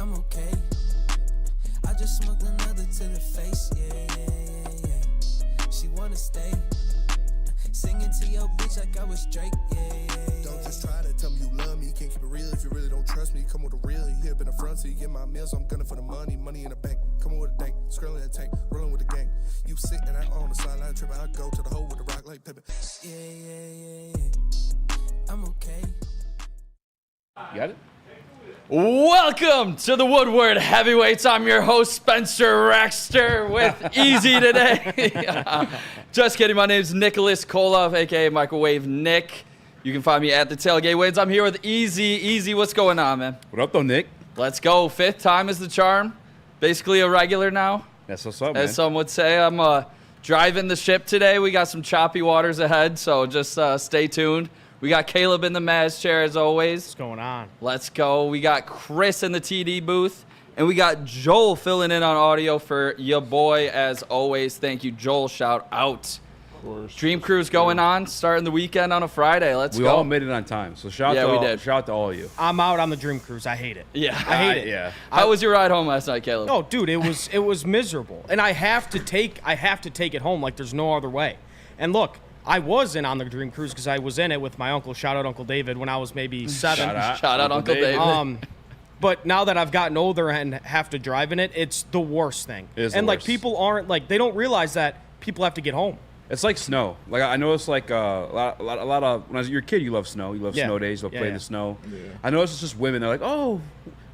I'm okay. I just smoked another to the face, yeah. She wanna stay. Singing to your bitch like I was Drake, yeah. Don't just try to tell me you love me. Can't keep it real if you really don't trust me. Come with a real, you hip in the front, so you get my meals. I'm gunning for the money in the bank. Come with a dank, scrolling that tank, rolling with the gang. You sit and I on the sideline tripping. I go to the hole with the rock like Pippin. Yeah. I'm okay. You got it? Welcome to the Woodward Heavyweights. I'm your host, Spencer Raxter, with Eazy today. Just kidding. My name's Nicholas Kohloff, a.k.a. Microwave Nick. You can find me at the Tailgate Wins. I'm here with Eazy. Eazy, what's going on, man? What up, though, Nick? Let's go. Fifth time is the charm. Basically a regular now. That's what's up, man. As some would say. I'm driving the ship today. We got some choppy waters ahead, so just stay tuned. We got Caleb in the Maz chair, as always. What's going on? Let's go. We got Chris in the TD booth. And we got Joel filling in on audio for your boy, as always. Thank you, Joel. Shout out. Of course. Dream Cruise going on, starting the weekend on a Friday. Let's go. We all made it on time, so shout out to all of you. I'm out on the Dream Cruise. I hate it. Yeah. I hate it. Yeah. How was your ride home last night, Caleb? No, dude, it was miserable. And I have to take it home like there's no other way. And look, I was in on the Dream Cruise because I was in it with my uncle. Shout out Uncle David when I was maybe 7. Shout out Uncle David. But now that I've gotten older and have to drive in it, it's the worst thing. It is and the like worst. people aren't like they don't realize that people have to get home. It's like snow. Like I noticed, like a lot of when you're a kid, you love snow. You love snow days. You love playing in the snow. Yeah. I noticed it's just women. They're like, oh,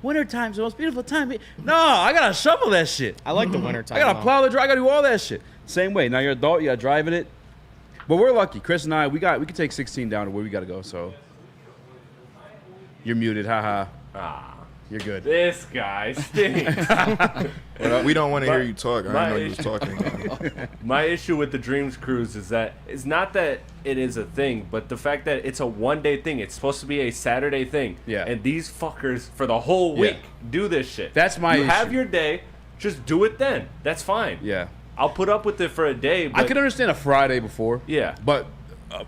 wintertime's the most beautiful time. No, I gotta shovel that shit. I like the wintertime. I gotta plow the drive. I gotta do all that shit. Same way. Now you're an adult. You gotta drive in it. But we're lucky. Chris and I, we can take 16 down to where we gotta go. So you're muted. Haha. You're good. This guy stinks. We don't want to hear you talk. I know you was talking. My issue with the Dreams Cruise is that it's not that it is a thing, but the fact that it's a one-day thing. It's supposed to be a Saturday thing. Yeah. And these fuckers, for the whole week, do this shit. That's my issue. You have your day. Just do it then. That's fine. Yeah. I'll put up with it for a day. But I could understand a Friday before. Yeah. But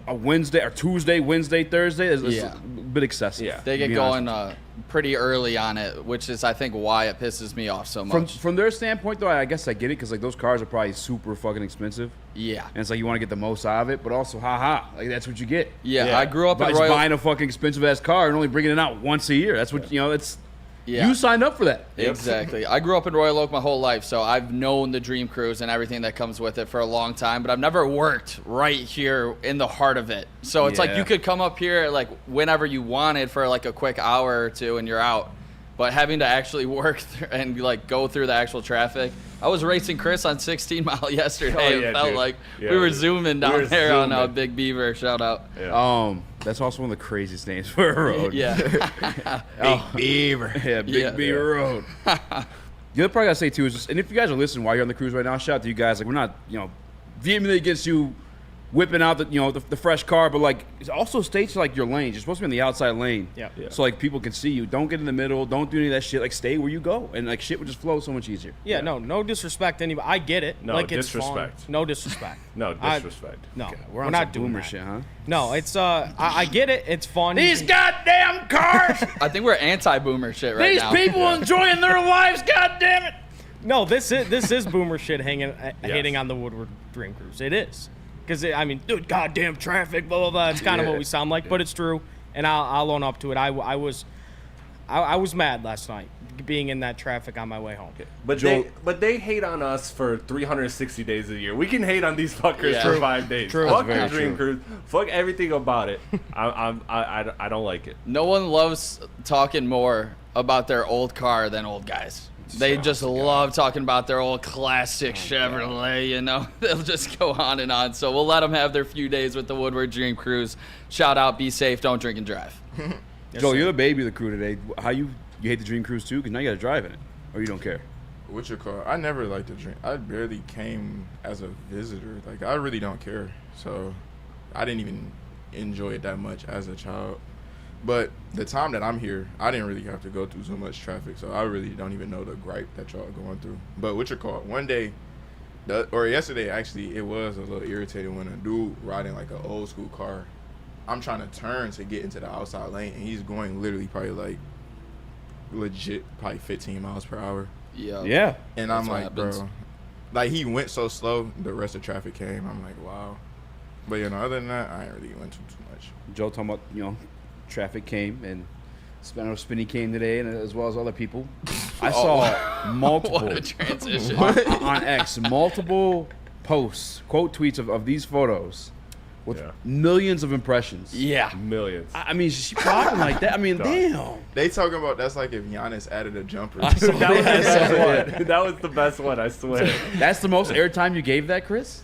a Wednesday or Tuesday, Wednesday, Thursday is a bit excessive. Yeah. They get going pretty early on it, which is, I think, why it pisses me off so much. From their standpoint, though, I guess I get it because like those cars are probably super fucking expensive. Yeah. And it's like you want to get the most out of it, but also, like that's what you get. Yeah. I grew up By in just Royal. buying a fucking expensive ass car and only bringing it out once a year. That's what it's. Yeah. You signed up for that. Exactly. I grew up in Royal Oak my whole life, so I've known the Dream Cruise and everything that comes with it for a long time, but I've never worked right here in the heart of it. So it's like you could come up here like whenever you wanted for like a quick hour or two and you're out. But having to actually work and like go through the actual traffic. I was racing Chris on 16 Mile yesterday. It felt like we were zooming down there on Big Beaver. Shout out. Yeah. That's also one of the craziest names for a road. Yeah. Big Beaver. Yeah, Big Beaver Road. The other part I gotta say too is just, and if you guys are listening while you're on the cruise right now, shout out to you guys. Like we're not, vehemently against you whipping out the fresh car, but like it also states like your lanes. You're supposed to be in the outside lane. Yeah. So like people can see you. Don't get in the middle. Don't do any of that shit. Like stay where you go, and like shit would just flow so much easier. Yeah, no disrespect to anybody. I get it. No like disrespect. It's fun. No disrespect. No disrespect. No, We're not doing boomer that. shit, huh? No, it's I get it. It's fun. These goddamn cars! I think we're anti-boomer shit right These now. people enjoying their lives. God damn it! No, this is boomer shit hating on the Woodward Dream Cruise. It is. Because, dude, goddamn traffic, blah, blah, blah. It's kind of what we sound like, but it's true. And I'll own up to it. I was mad last night being in that traffic on my way home. But they hate on us for 360 days a year. We can hate on these fuckers for 5 days. True. Fuck the Dream Cruise. Fuck everything about it. I don't like it. No one loves talking more about their old car than old guys. They just love talking about their old classic Chevrolet, They'll just go on and on. So we'll let them have their few days with the Woodward Dream Cruise. Shout out, be safe, don't drink and drive. Joel, you're the baby of the crew today. How you hate the Dream Cruise too? Because now you got to drive in it. Or you don't care? What's your car? I never liked the Dream. I barely came as a visitor. Like, I really don't care. So I didn't even enjoy it that much as a child. But the time that I'm here, I didn't really have to go through so much traffic, so I really don't even know the gripe that y'all are going through. But what you call one day, or yesterday actually, it was a little irritating when a dude riding like an old school car, I'm trying to turn to get into the outside lane, and he's going literally probably like legit probably 15 miles per hour. Yeah. And I'm like, bro, like he went so slow, the rest of traffic came. I'm like, wow. But other than that, I ain't really went too much. Joe talking about, traffic came, and I know Spinny came today, and as well as other people. I saw multiple What a transition. on X, multiple posts, quote tweets of these photos with millions of impressions. Yeah. Millions. I mean, she popping like that. I mean, damn. They talking about that's like if Giannis added a jumper. That was the best one. That was the best one, I swear. That's the most airtime you gave that, Chris?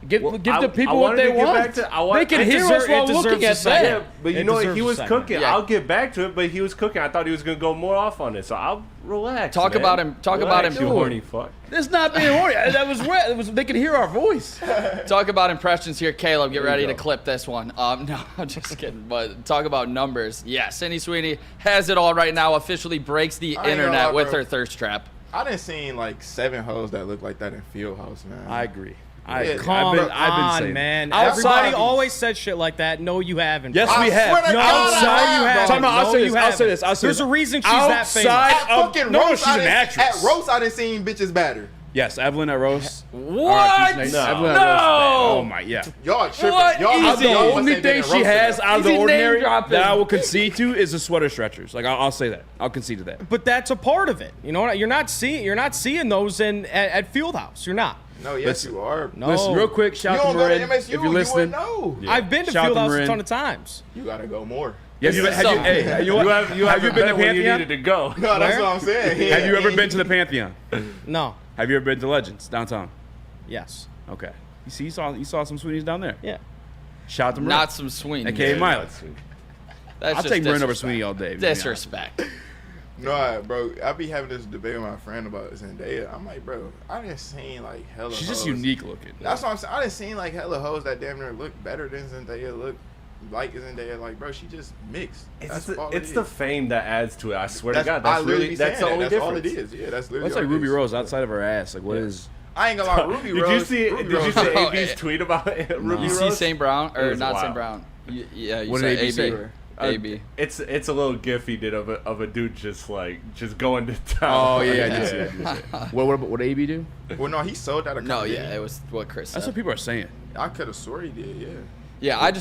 Give the I people what wanted they to get want. back to- They can hear us while looking at that. Yeah, but you know what? He was cooking. Yeah. I'll get back to it, but he was cooking. I thought he was going to go more off on it, so I'll relax. Talk man. about him. Talk about him. You horny fuck. It's not being horny. That was wet. They can hear our voice. Talk about impressions here, Caleb. Get ready you to go. clip this one. No, I'm just kidding. But talk about numbers. Yeah, Sydney Sweeney has it all right now. Officially breaks the I ain't gonna internet lie, with bro. her thirst trap. I done seen like 7 hoes that look like that in Fieldhouse, man. I agree. Come I've been on, saying man. Outside- Everybody always said shit like that. No, you haven't. Yes, bro. we have. swear to No, God, no, I you have, haven't. Time out, I'll No, say you this, I'll say haven't. this, I'll say There's this. a reason she's that famous. Outside At of fucking no, roast, she's an actress. At roast, I done seen bitches batter. Yes, Evelyn at Roast. What? Evelyn No. at Roast. Oh my, yeah. Y'all tripping. What? Y'all Easy. The y'all must only ain't been thing in she roast has enough. out of the Easy name ordinary dropping. that I will concede to is the sweater stretchers. Like I'll say that. I'll concede to that. But that's a part of it. You know what? You're not seeing those at Fieldhouse. You're not. No, yes, you are. No. Listen, real quick, You shout out don't to go to Marin. MSU. If you're listening, You wouldn't know. I've been to Shout out to Fieldhouse a Marin. ton of times. You gotta go more. have you hey, you know what? Have you been to when you Pantheon? needed to go? No, that's Where? what I'm saying. Have you ever been to the Pantheon? No. Have you ever been to Legends downtown? Yes. Okay. You see, you saw some Sweeneys down there. Yeah. Shout out to Marin. Not some Sweeney. AKA Miley. That's I'll just take Marin over disrespect. Sweeney all day. to be honest. Disrespect. No, bro. I be having this debate with my friend about Zendaya. I'm like, bro, I done seen like hella She's just hoes. unique looking. That's what I'm saying. I done seen like hella hoes that damn near look better than Zendaya, look like Zendaya. Like, bro, she just mixed. It's all it's it the is. fame that adds to it. I swear to That's, God, I that's literally really be that's the saying only that. That's all it difference. is. Yeah, that's literally That's like all it Ruby is. Rose outside of her ass. Like, what is? I ain't gonna lie, Ruby Did Rose. you see? Ruby Did you Rose- see Oh, AB's tweet about Ruby You Rose? see St. Brown It or was not St. wild. Brown? Yeah, you What said did AB say? or AB. It's a little gif he did of a dude just going to town. Oh yeah, I did see that. What did AB do? Well, no, he sold out a No, couple yeah, days. it was what Chris That's said. what people are saying. I could have swore he did. Yeah. Yeah, I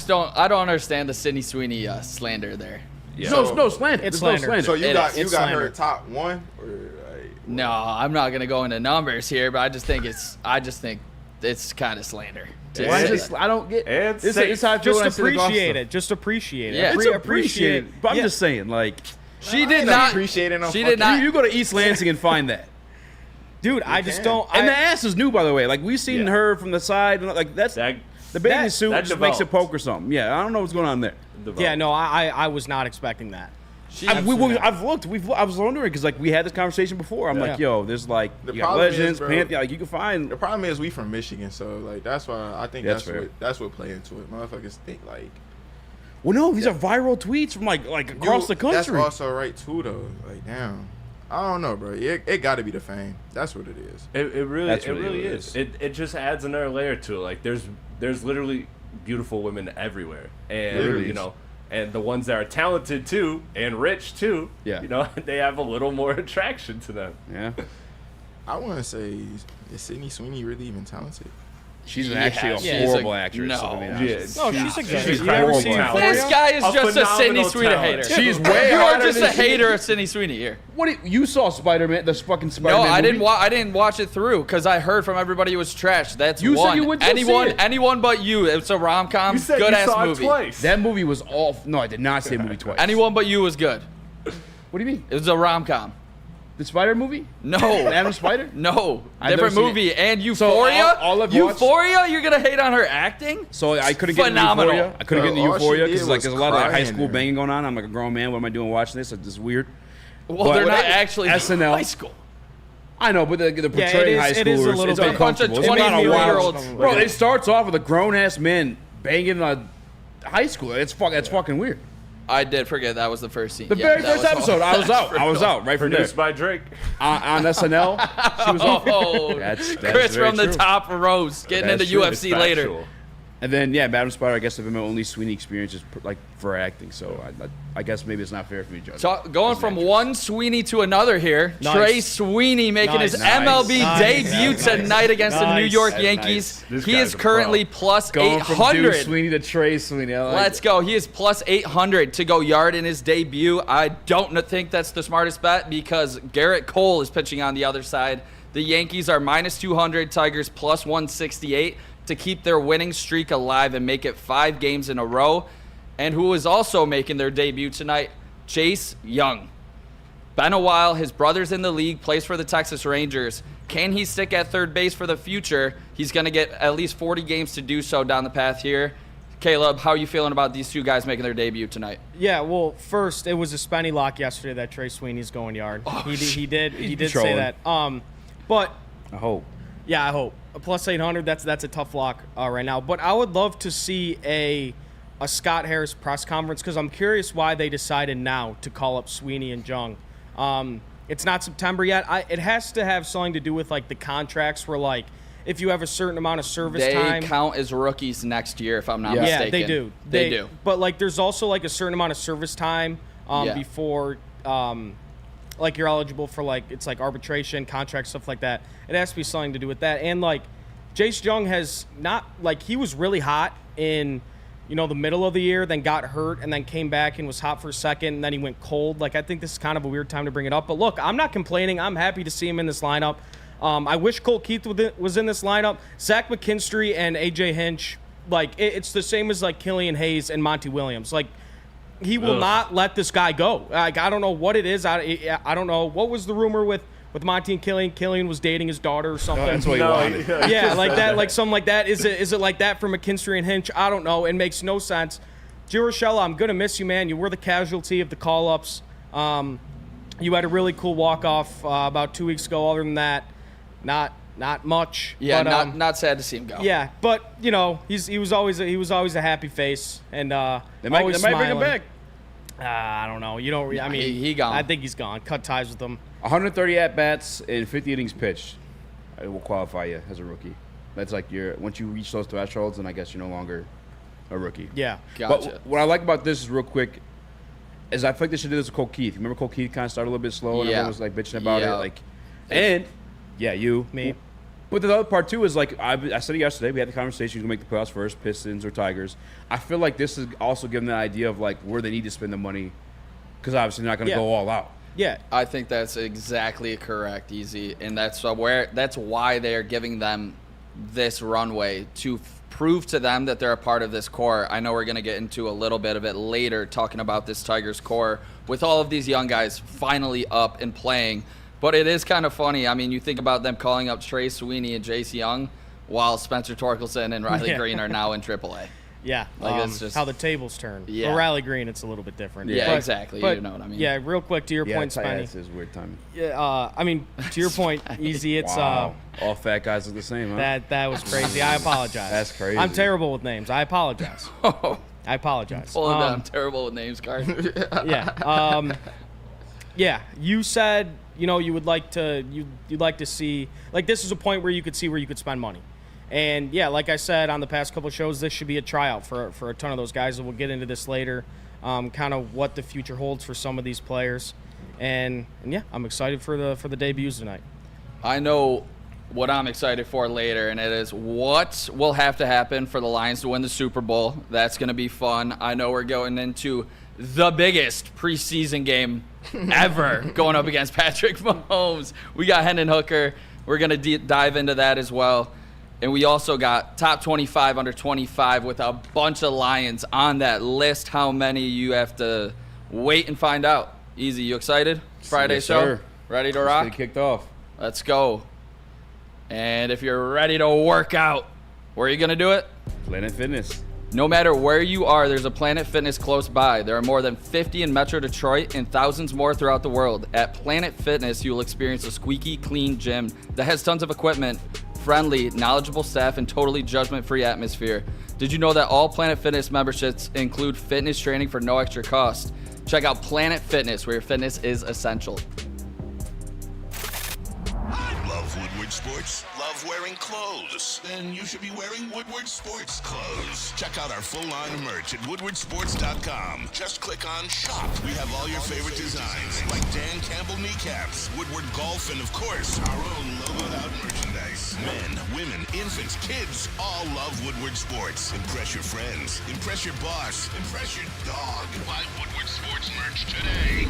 don't understand the Sydney Sweeney slander there. Yeah. No slander. It's There's slander. no slander. So you It got is. you It's got slander. her top one, or like, No, I'm not gonna go into numbers here, but I just think it's kind of slander. Well, I don't get. It's This safe. is how I feel Just when I see the golf appreciate stuff. it. Just appreciate it. Yeah. It's Appreciate appreciated, but I'm Yeah. just saying, like, She I did ain't not appreciating no She fucking- did not. you go to East Lansing and find that. Dude, I just can. don't. And the I, ass is new, by the way. Like, we've seen Yeah. her from the side. Like, that's That, the bathing that- suit that just makes it developed. poke or something. Yeah, I don't know what's going on there. yeah, no, I was not expecting that. I've looked. I was wondering because like we had this conversation before. I'm like, yo, there's like The you got problem is, Legends, bro, Pantheon. Like you can find. The problem is we from Michigan, so like that's why I think That's that's fair. what play into it. Motherfuckers think like Well, no, these are viral tweets from like across the That's country. also right too, though. Like, damn, I don't know, bro. It got to be the fame. That's what it is. It really That's it really really what it is. is. It just adds another layer to it. Like there's literally beautiful women everywhere, and Literally. you know, and the ones that are talented too and rich too. Yeah. You know, they have a little more attraction to them. Yeah, I want to say, is Sydney Sweeney really even talented? she's Yeah, actually a she's a- horrible actress. no. I mean, Yeah. No, she's a good. She's You ever horrible seen talent. Euphoria? This guy is A just a Sydney phenomenal Sweeney talent. hater. She's way You are harder just than a she- hater of Sydney Sweeney here. You saw Spider-Man, the fucking Spider-Man No, I movie? didn't. I didn't watch it through because I heard from everybody it was trash. That's You said one. you would go see anyone, it. anyone but you. It's a rom com. You said Good you ass saw movie. it twice. That movie was all. No, I did not see a movie twice. Anyone but you was good. What do you mean? It was a rom com. The Spider movie? No. Adam Spider? No, I've different never seen movie. it. And So, Euphoria. all I've watched- Euphoria. You're gonna hate on her acting? So I couldn't get into Phenomenal. Euphoria. I couldn't Bro, get into all she Euphoria did because like was there's a lot of like, high crying school there. banging going on. I'm like a grown man. What am I doing watching this? Like, this is weird. Well, But they're not whatever. actually SNL. high school. I know, but they're portraying is- high it is a schoolers. little It's bit- uncomfortable. It's A bunch of not a 23-year-olds. wild. Bro, it starts off with a grown ass man banging a high schooler. That's fucking weird. I did forget that was the first scene. The Yeah, very that first was episode, I was out. I was out right from there. Produced by Drake. On SNL, she was off. Oh, That's Chris very from the true. top rows getting That's into true. UFC It's later. factual. And then, Madam Spider, I guess, have been my only Sweeney experience is like for acting. So I guess maybe it's not fair for me to judge. So going from one Sweeney to another here, Nice. Trey Sweeney making his MLB debut tonight against the New York Yankees. He is currently plus Going 800. from Dude Sweeney to Trey Sweeney. Let's go. He is plus 800 to go yard in his debut. I don't think that's the smartest bet because Garrett Cole is pitching on the other side. The Yankees are minus 200, Tigers plus 168 to keep their winning streak alive and make it 5 games in a row. And who is also making their debut tonight, Chase Young. Been a while. His brother's in the league, plays for the Texas Rangers. Can he stick at third base for the future? He's going to get at least 40 games to do so down the path here. Caleb, how are you feeling about these two guys making their debut tonight? Yeah, well, first, it was a spenny lock yesterday that Trey Sweeney's going yard. Oh, he did say trolling. that. But I hope. yeah, I hope. A plus 800, that's a tough lock right now. But I would love to see a Scott Harris press conference because I'm curious why they decided now to call up Sweeney and Jung. It's not September yet. It has to have something to do with like the contracts where like if you have a certain amount of service time. They count as rookies next year, if I'm not Yeah, mistaken. they do. They do. But like there's also like a certain amount of service time before like you're eligible for like it's like arbitration, contract, stuff like that. It has to be something to do with that. And like Jace Jung has not like he was really hot in the middle of the year, then got hurt and then came back and was hot for a second and then he went cold. Like I think this is kind of a weird time to bring it up. But look, I'm not complaining. I'm happy to see him in this lineup. I wish Colt Keith was in this lineup. Zach McKinstry and AJ Hinch, like it's the same as like Killian Hayes and Monty Williams. Like he will not let this guy go. Like I don't know what it is. I don't know what was the rumor with Monty and Killian. Killian was dating his daughter or something. That's what he wanted. Yeah, like that, like something like that. Is it like that for McKinstry and Hinch? I don't know. It makes no sense. Giroshella, I'm gonna miss you, man. You were the casualty of the call-ups. You had a really cool walk-off about 2 weeks ago. Other than that, not much. Yeah, but, not sad to see him go. Yeah, but he was always a happy face and They might bring him back. I don't know. You don't. I mean, he gone. I think he's gone. Cut ties with him. 130 at bats and 50 innings pitched. It will qualify you as a rookie. That's like once you reach those thresholds, then I guess you're no longer a rookie. Yeah. Gotcha. But what I like about this is real quick is I feel like they should do this with Colt Keith. Remember Colt Keith kind of started a little bit slow and everyone was like bitching about it. Me. But the other part too is like I said it yesterday. We had the conversation to make the playoffs first, Pistons or Tigers. I feel like this is also giving the idea of like where they need to spend the money because obviously they're not going to go all out. Yeah. I think that's exactly correct, Eazy, and that's why they are giving them this runway to prove to them that they're a part of this core. I know we're going to get into a little bit of it later talking about this Tigers core with all of these young guys finally up and playing. But it is kind of funny. I mean, you think about them calling up Trey Sweeney and Jace Young while Spencer Torkelson and Riley Green are now in AAA. Yeah, Like it's just how the tables turn. Yeah. For Riley Green, it's a little bit different. Yeah, But- exactly. but, You know what I mean? Yeah, real quick to your point, Spenny. This is weird timing. Yeah, I mean, to your point, Easy. It's Wow. All fat guys are the same, huh? that was crazy. I apologize. That's crazy. I'm terrible with names. I apologize. Oh, I apologize. pulling down terrible with names card. Yeah. Yeah. You said you would like to you'd like to see like this is a point where you could see where you could spend money, and yeah, like I said on the past couple of shows, this should be a tryout for a ton of those guys, and we'll get into this later. Kind of what the future holds for some of these players, and yeah, I'm excited for the debuts tonight. I know what I'm excited for later, and it is what will have to happen for the Lions to win the Super Bowl. That's going to be fun. I know we're going into the biggest preseason game ever going up against Patrick Mahomes. We got Hendon Hooker. We're going to dive into that as well. And we also got top 25 under 25 with a bunch of Lions on that list. How many you have to wait and find out. Easy, you excited? Friday Yes, show? sir. Ready to Let's rock? get it kicked off. Let's go. And if you're ready to work out, where are you going to do it? Planet Fitness. No matter where you are, there's a Planet Fitness close by. There are more than 50 in Metro Detroit and thousands more throughout the world. At Planet Fitness, you will experience a squeaky clean gym that has tons of equipment, friendly, knowledgeable staff, and totally judgment-free atmosphere. Did you know that all Planet Fitness memberships include fitness training for no extra cost? Check out Planet Fitness, where your fitness is essential. I love Woodward sports? Love wearing clothes? Then you should be wearing Woodward Sports clothes. Check out our full line of merch at woodwardsports.com. Just click on shop. We have all your favorite designs, like Dan Campbell kneecaps, Woodward golf, and of course, our own logoed out merchandise. Men, women, infants, kids all love Woodward Sports. Impress your friends. Impress your boss. Impress your dog. Buy Woodward Sports merch today.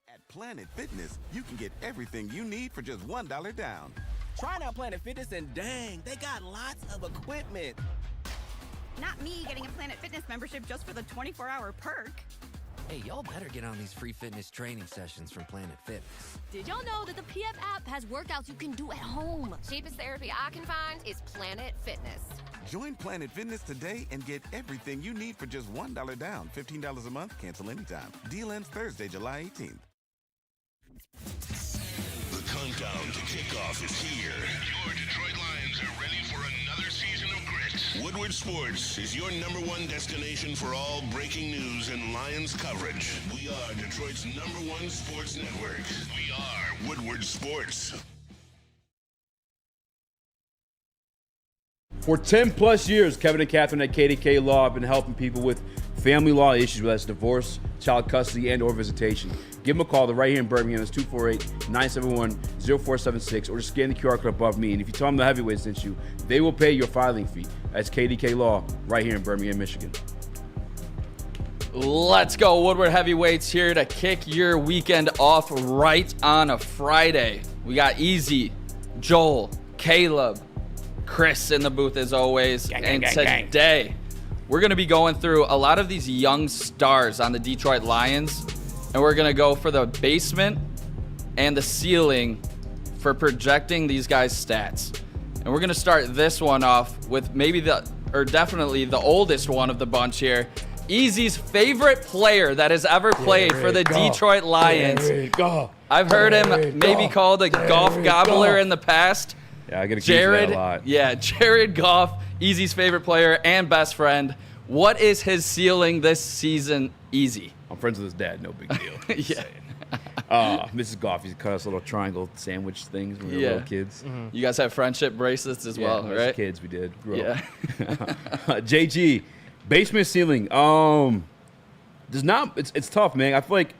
At Planet Fitness, you can get everything you need for just $1 down. Try out Planet Fitness and dang, they got lots of equipment. Not me getting a Planet Fitness membership just for the 24-hour perk. Hey, y'all better get on these free fitness training sessions from Planet Fitness. Did y'all know that the PF app has workouts you can do at home? Cheapest therapy I can find is Planet Fitness. Join Planet Fitness today and get everything you need for just $1 down. $15 a month, cancel anytime. Deal ends Thursday, July 18th. The countdown to kickoff is here. Your Detroit Lions are ready for another season of grit. Woodward Sports is your #1 destination for all breaking news and Lions coverage. We are Detroit's #1 sports network. We are Woodward Sports. For 10 plus years, Kevin and Catherine at KDK Law have been helping people with family law issues, whether that's divorce, child custody, and or visitation. Give them a call. They're right here in Birmingham. It's 248-971-0476, or just scan the QR code above me. And if you tell them the Heavyweight sent you, they will pay your filing fee. That's KDK Law right here in Birmingham, Michigan. Let's go. Woodward Heavyweights here to kick your weekend off right on a Friday. We got Eazy, Joel, Caleb, Chris in the booth as always. And today, we're going to be going through a lot of these young stars on the Detroit Lions, and we're going to go for the basement and the ceiling for projecting these guys' stats. And we're going to start this one off with definitely the oldest one of the bunch here. Eazy's favorite player that has ever played for the Detroit Lions. I've heard him maybe called a golf gobbler in the past. Yeah, I get accused of that a lot. Yeah, Jared Goff, Eazy's favorite player and best friend. What is his ceiling this season, Eazy? I'm friends with his dad, no big deal. Yeah. Mrs. Goff, he's cut us little triangle sandwich things when we were little kids. Mm-hmm. You guys have friendship bracelets as well, right? As kids, we did. JG, basement ceiling. It's tough, man. I feel like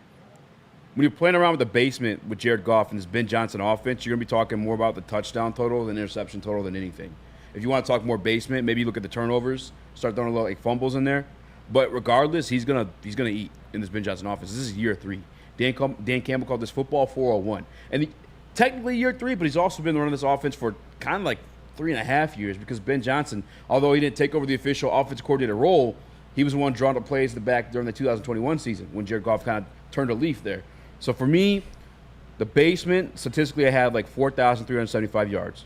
when you're playing around with the basement with Jared Goff and this Ben Johnson offense, you're going to be talking more about the touchdown total than interception total than anything. If you want to talk more basement, maybe look at the turnovers, start throwing a little fumbles in there. But regardless, he's gonna eat in this Ben Johnson offense. This is year 3. Dan Campbell called this football 401. And technically year 3, but he's also been running this offense for kind of like 3.5 years because Ben Johnson, although he didn't take over the official offensive coordinator role, he was the one drawing up plays in the back during the 2021 season when Jared Goff kind of turned a leaf there. So for me, the basement, statistically, I have like 4,375 yards,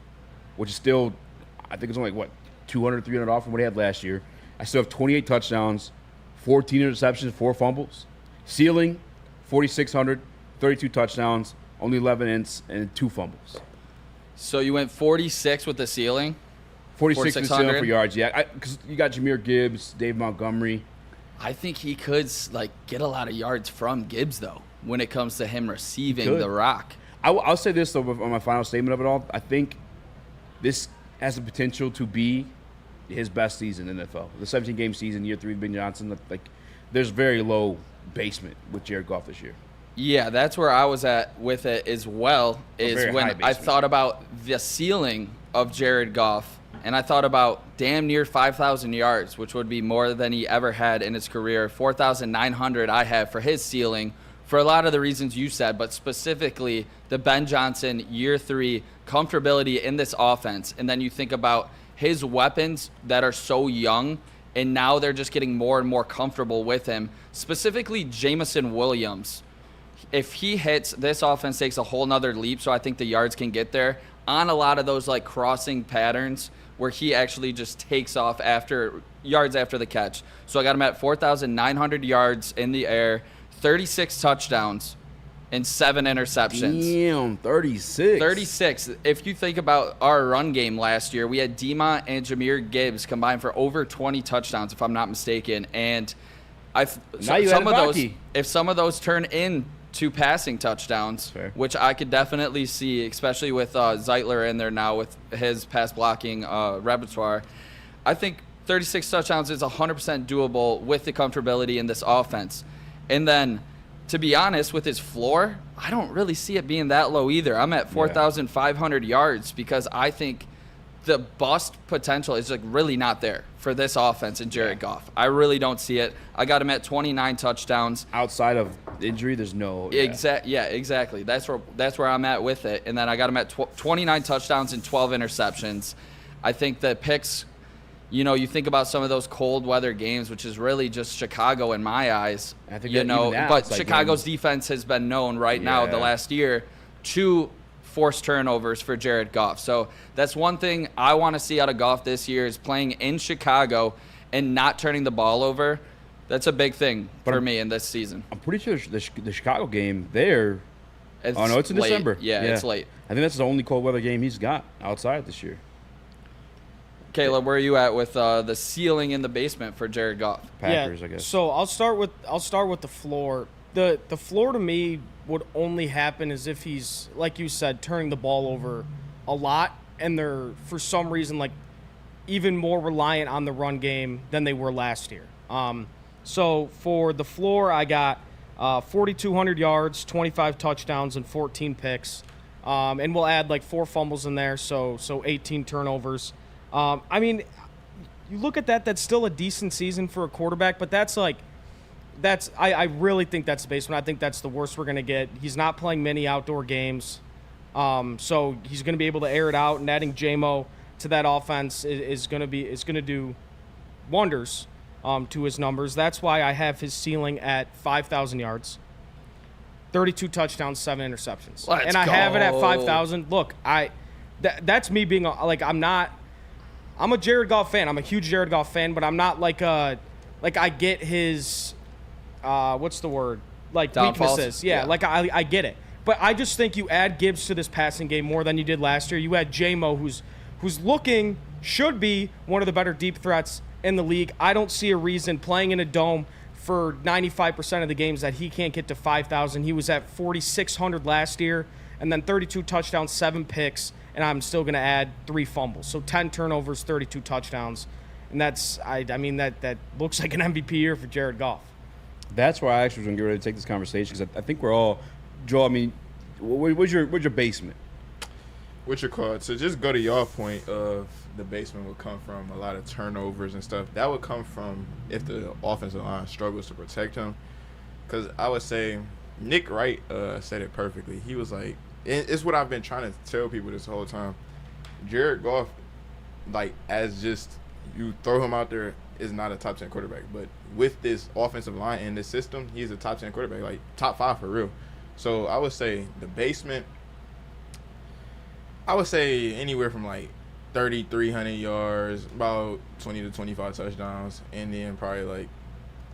which is still, I think it's only like, 200, 300 off from what he had last year. I still have 28 touchdowns, 14 interceptions, 4 fumbles. Ceiling, 4,600, 32 touchdowns, only 11 ints, and 2 fumbles. So you went 46 with the ceiling? 46 with the ceiling for yards, yeah. Because you got Jahmyr Gibbs, Dave Montgomery. I think he could get a lot of yards from Gibbs, though, when it comes to him receiving the rock. I'll say this, though, on my final statement of it all. I think this has the potential to be his best season in the NFL. The 17-game season, year 3 of Ben Johnson, there's very low basement with Jared Goff this year. Yeah, that's where I was at with it as well, is when I thought about the ceiling of Jared Goff, and I thought about damn near 5,000 yards, which would be more than he ever had in his career. 4,900 I have for his ceiling for a lot of the reasons you said, but specifically the Ben Johnson year 3 comfortability in this offense. And then you think about his weapons that are so young, and now they're just getting more and more comfortable with him, specifically Jameson Williams. If he hits, this offense takes a whole nother leap, so I think the yards can get there on a lot of those crossing patterns where he actually just takes off yards after the catch. So I got him at 4,900 yards in the air, 36 touchdowns, and 7 interceptions. Damn, 36. 36. If you think about our run game last year, we had Demont and Jahmyr Gibbs combined for over 20 touchdowns, if I'm not mistaken. And If some of those turn into passing touchdowns, which I could definitely see, especially with Zeitler in there now with his pass blocking repertoire, I think 36 touchdowns is 100% doable with the comfortability in this offense. And then, to be honest, with his floor, I don't really see it being that low either. I'm at 4,500 yards because I think the bust potential is like really not there for this offense and Jared Goff. I really don't see it. I got him at 29 touchdowns. Outside of injury, there's no... Exactly. That's where I'm at with it. And then I got him at 29 touchdowns and 12 interceptions. I think the picks... you think about some of those cold weather games, which is really just Chicago in my eyes. I think but Chicago's defense has been known now the last year to force turnovers for Jared Goff. So that's one thing I want to see out of Goff this year is playing in Chicago and not turning the ball over. That's a big thing for me in this season. I'm pretty sure the Chicago game there. It's in late. December. Yeah, it's late. I think that's the only cold weather game he's got outside this year. Caleb, where are you at with the ceiling in the basement for Jared Goff? Packers, I guess. So I'll start with the floor. The floor to me would only happen as if he's, like you said, turning the ball over a lot, and they're for some reason like even more reliant on the run game than they were last year. So for the floor, I got 4,200 yards, 25 touchdowns, and 14 picks, and we'll add like 4 fumbles in there, so 18 turnovers. I mean, you look at that, that's still a decent season for a quarterback, but I really think that's the basement. I think that's the worst we're going to get. He's not playing many outdoor games, so he's going to be able to air it out, and adding J-Mo to that offense is going to do wonders to his numbers. That's why I have his ceiling at 5,000 yards, 32 touchdowns, 7 interceptions. Let's I go. have it at 5,000. Look, that's me being like I'm a Jared Goff fan. I'm a huge Jared Goff fan, but I'm not like I get his what's the word? Like downfalls. Weaknesses. Yeah, like I get it. But I just think you add Gibbs to this passing game more than you did last year. You add J-Mo, who's should be one of the better deep threats in the league. I don't see a reason playing in a dome for 95% of the games that he can't get to 5,000. He was at 4,600 last year, and then 32 touchdowns, 7 picks, and I'm still going to add 3 fumbles. So 10 turnovers, 32 touchdowns. And that's, I mean, that looks like an MVP year for Jared Goff. That's why I actually was going to get ready to take this conversation, because I think we're all, Joel, I mean, what's your basement? What's your call? So just go to your point of the basement would come from a lot of turnovers and stuff. That would come from if the offensive line struggles to protect him. Because I would say Nick Wright said it perfectly. He was like, it's what I've been trying to tell people this whole time. Jared Goff, like, as just you throw him out there, is not a top 10 quarterback. But with this offensive line and this system, he's a top 10 quarterback, like top 5 for real. So I would say the basement, I would say anywhere from like 3,300 yards, about 20 to 25 touchdowns, and then probably like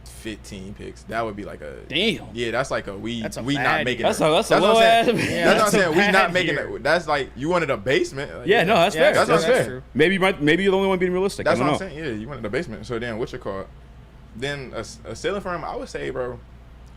15 picks. That would be like a damn. Yeah, that's like a we not making. That's a low ass. That's what I'm saying. We not making it. That's like you wanted a basement. Like, yeah, no, that's fair. That's fair. True. Maybe you're the only one being realistic. That's what I'm saying. Yeah, you wanted a basement. So then, what's your call? Then a ceiling for him, I would say, bro,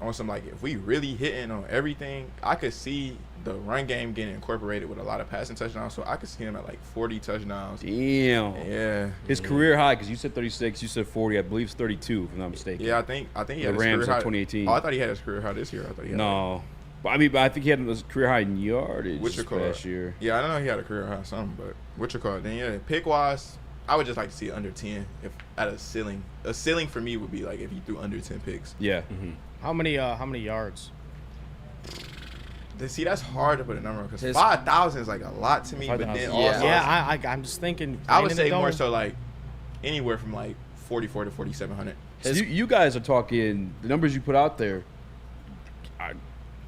on some like if we really hitting on everything, I could see the run game getting incorporated with a lot of passing touchdowns. So I could see him at like 40 touchdowns. Damn. Yeah. His career high, because you said 36, you said 40. I believe it's 32, if I'm not mistaken. Yeah, I think he had the his Rams career high. 2018. Oh, I thought he had his career high this year. I thought he had no. But I think he had his career high in yardage last year. Yeah, I know he had a career high something, but what's your call? Then yeah, pick wise, I would just like to see under 10 if at a ceiling. A ceiling for me would be like if he threw under 10 picks. Yeah. Mm-hmm. How many yards? See, that's hard to put a number on because 5,000 is like a lot to me. But then also, I'm just thinking. I would say more so like anywhere from like 44 to 4,700. So you guys are talking the numbers you put out there.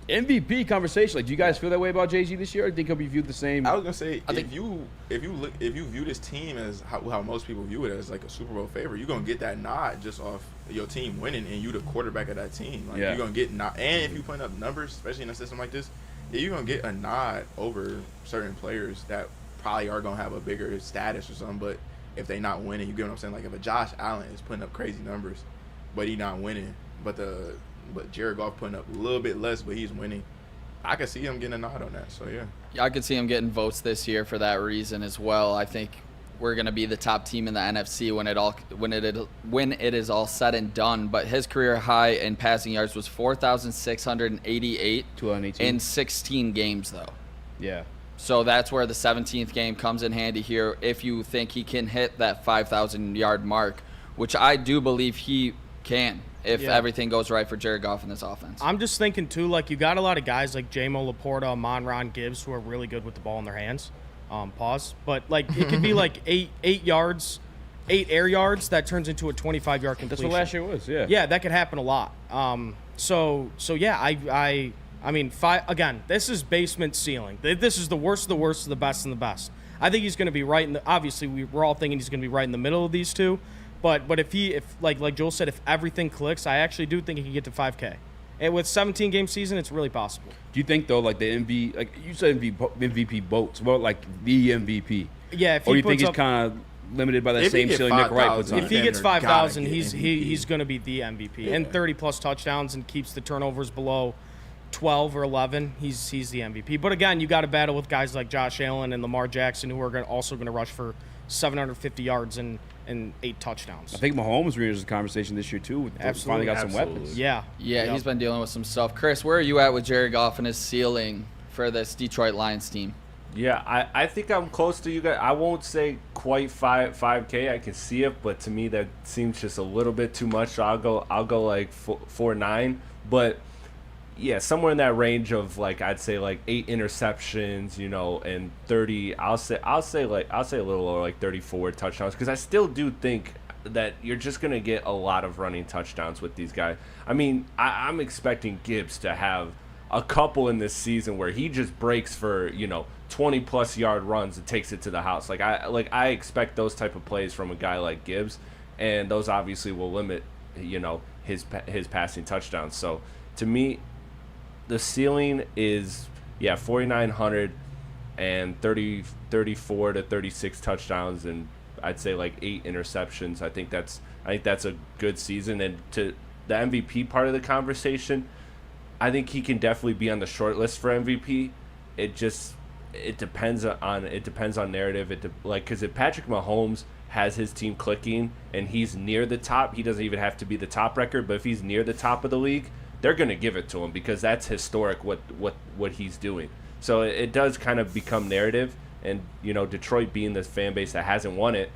MVP conversation. Like, do you guys feel that way about Jay-Z this year? Or do you think he'll be viewed the same? I was gonna say if you view this team as how most people view it as like a Super Bowl favorite, you're gonna get that nod just off your team winning and you the quarterback of that team. Like you're gonna get nod, and if you put up numbers, especially in a system like this, you're gonna get a nod over certain players that probably are gonna have a bigger status or something. But if they not winning, you get what I'm saying? Like if a Josh Allen is putting up crazy numbers, but he not winning, but Jared Goff putting up a little bit less, but he's winning. I could see him getting a nod on that. So yeah, I could see him getting votes this year for that reason as well. I think we're going to be the top team in the NFC when it is all said and done. But his career high in passing yards was 4,688 in 16 games, though. Yeah. So that's where the 17th game comes in handy here if you think he can hit that 5,000-yard mark, which I do believe he can if everything goes right for Jared Goff in this offense. I'm just thinking, too, like you got a lot of guys like J-Mo Laporta, Monron Gibbs who are really good with the ball in their hands. But like it could be like eight air yards that turns into a 25-yard completion. That's what last year was, yeah. Yeah, that could happen a lot. So yeah, I mean, again, this is basement ceiling. This is the worst of the worst of the best and the best. I think he's going to be right in the. Obviously, we're all thinking he's going to be right in the middle of these two, but if like Joel said, if everything clicks, I actually do think he can get to 5K. And with 17-game season, it's really possible. Do you think though, like the like you said, MVP votes, well, like the MVP? Yeah. Or you think he's kind of limited by that same ceiling Nick Wright puts on? If he gets 5,000, he's going to be the MVP and 30+ touchdowns and keeps the turnovers below 12 or 11. He's the MVP. But again, you got to battle with guys like Josh Allen and Lamar Jackson, who are also going to rush for 750 yards and 8 touchdowns. I think Mahomes reenters the conversation this year too. Absolutely. Finally got some weapons. Yeah. He's been dealing with some stuff. Chris, where are you at with Jared Goff and his ceiling for this Detroit Lions team? Yeah, I think I'm close to you guys. I won't say quite 5K. I can see it, but to me that seems just a little bit too much. So I'll go like 4.9, but yeah, somewhere in that range of like I'd say like 8 interceptions, and 30. I'll say a little lower, like 34 touchdowns, because I still do think that you're just gonna get a lot of running touchdowns with these guys. I mean, I'm expecting Gibbs to have a couple in this season where he just breaks for 20+ yard runs and takes it to the house. I expect those type of plays from a guy like Gibbs, and those obviously will limit his passing touchdowns. So to me, the ceiling is 4,900 and 34 to 36 touchdowns, and I'd say like 8 interceptions. I think that's a good season. And to the MVP part of the conversation, I think he can definitely be on the short list for MVP. It depends on narrative. Because if Patrick Mahomes has his team clicking and he's near the top, he doesn't even have to be the top record. But if he's near the top of the league, they're going to give it to him because that's historic what he's doing. So it does kind of become narrative, and Detroit being this fan base that hasn't won it,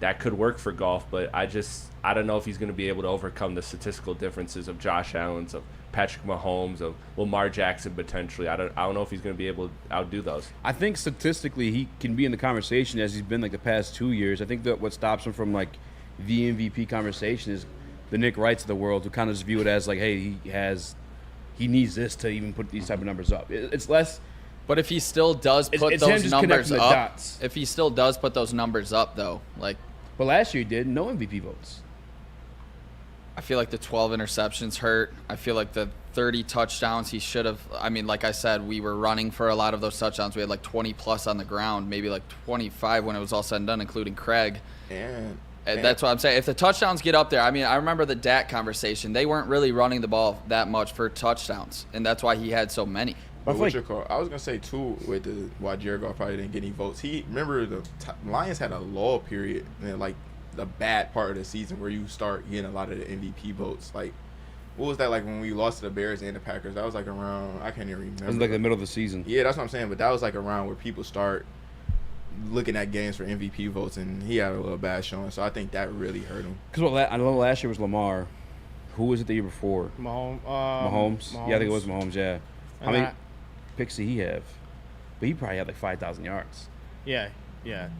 that could work for Goff. But I don't know if he's going to be able to overcome the statistical differences of Josh Allen's, of Patrick Mahomes, of Lamar Jackson potentially. I don't know if he's going to be able to outdo those. I think statistically he can be in the conversation as he's been like the past 2 years. I think that what stops him from like the MVP conversation is the Nick Wrights of the world, who kind of just view it as like, hey, he needs this to even put these type of numbers up. It's less. But if he still does put those numbers up, if he still does put those numbers up, though, like. But last year he did no MVP votes. I feel like the 12 interceptions hurt. I feel like the 30 touchdowns he should have. I mean, like I said, we were running for a lot of those touchdowns. We had like 20+ on the ground, maybe like 25 when it was all said and done, including Craig. And that's what I'm saying. If the touchdowns get up there, I mean, I remember the Dak conversation. They weren't really running the ball that much for touchdowns, and that's why he had so many. But I was going to say, too, with why Jared Goff probably didn't get any votes. Remember the Lions had a lull period, and like the bad part of the season where you start getting a lot of the MVP votes. Like, what was that like when we lost to the Bears and the Packers? That was like around, I can't even remember. It was like the middle of the season. Yeah, that's what I'm saying. But that was like around where people start looking at games for MVP votes, and he had a little bad showing. So I think that really hurt him. Because I know last year was Lamar. Who was it the year before? Mahomes. Yeah, I think it was Mahomes, yeah. How many picks did he have? But he probably had like 5,000 yards. Yeah.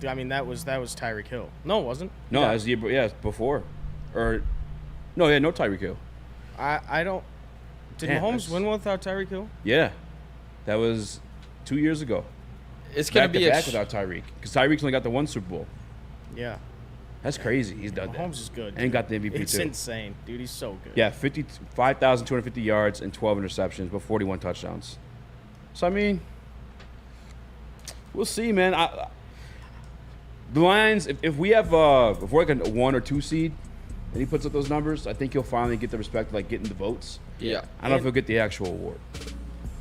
I mean, that was Tyreek Hill. No, it wasn't. No, that was the year before. Or, no, yeah, no Tyreek Hill. I don't. Did Mahomes win without Tyreek Hill? Yeah. That was 2 years ago. It's going to be back without Tyreek, because Tyreek's only got the one Super Bowl. Yeah. That's crazy. He's done that. Mahomes is good. And got the MVP it's too. It's insane. Dude, he's so good. Yeah, 5,250 yards and 12 interceptions, but 41 touchdowns. So, I mean, we'll see, man. The Lions, if we have if we're like a 1 or 2 seed, and he puts up those numbers, I think he'll finally get the respect of, like, getting the votes. Yeah. I don't know if he'll get the actual award.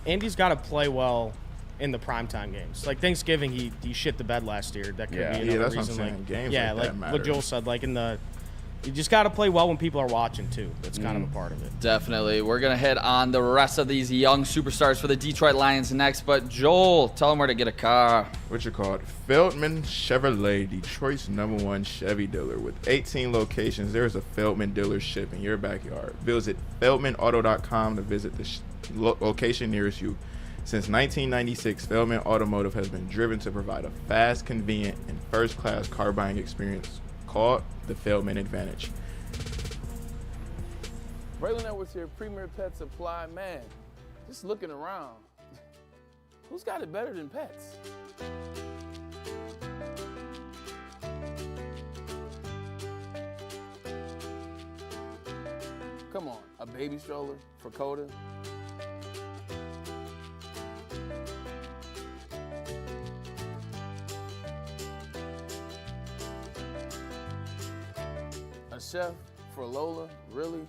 Andy's got to play well in the primetime games. Like Thanksgiving, he shit the bed last year. That could be another that's reason. what I'm saying. Like, Games yeah, like that like matter. what Joel said, like you just got to play well when people are watching too. That's kind of a part of it. Definitely. We're going to hit on the rest of these young superstars for the Detroit Lions next. But Joel, tell them where to get a car. What you call it? Feldman Chevrolet, Detroit's #1 Chevy dealer. With 18 locations, there is a Feldman dealership in your backyard. Visit feldmanauto.com to visit the location nearest you. Since 1996, Feldman Automotive has been driven to provide a fast, convenient, and first-class car buying experience called the Feldman Advantage. Braylon Edwards here, Premier Pet Supply. Man, just looking around, who's got it better than pets? Come on, a baby stroller for Coda? A chef for Lola? Really?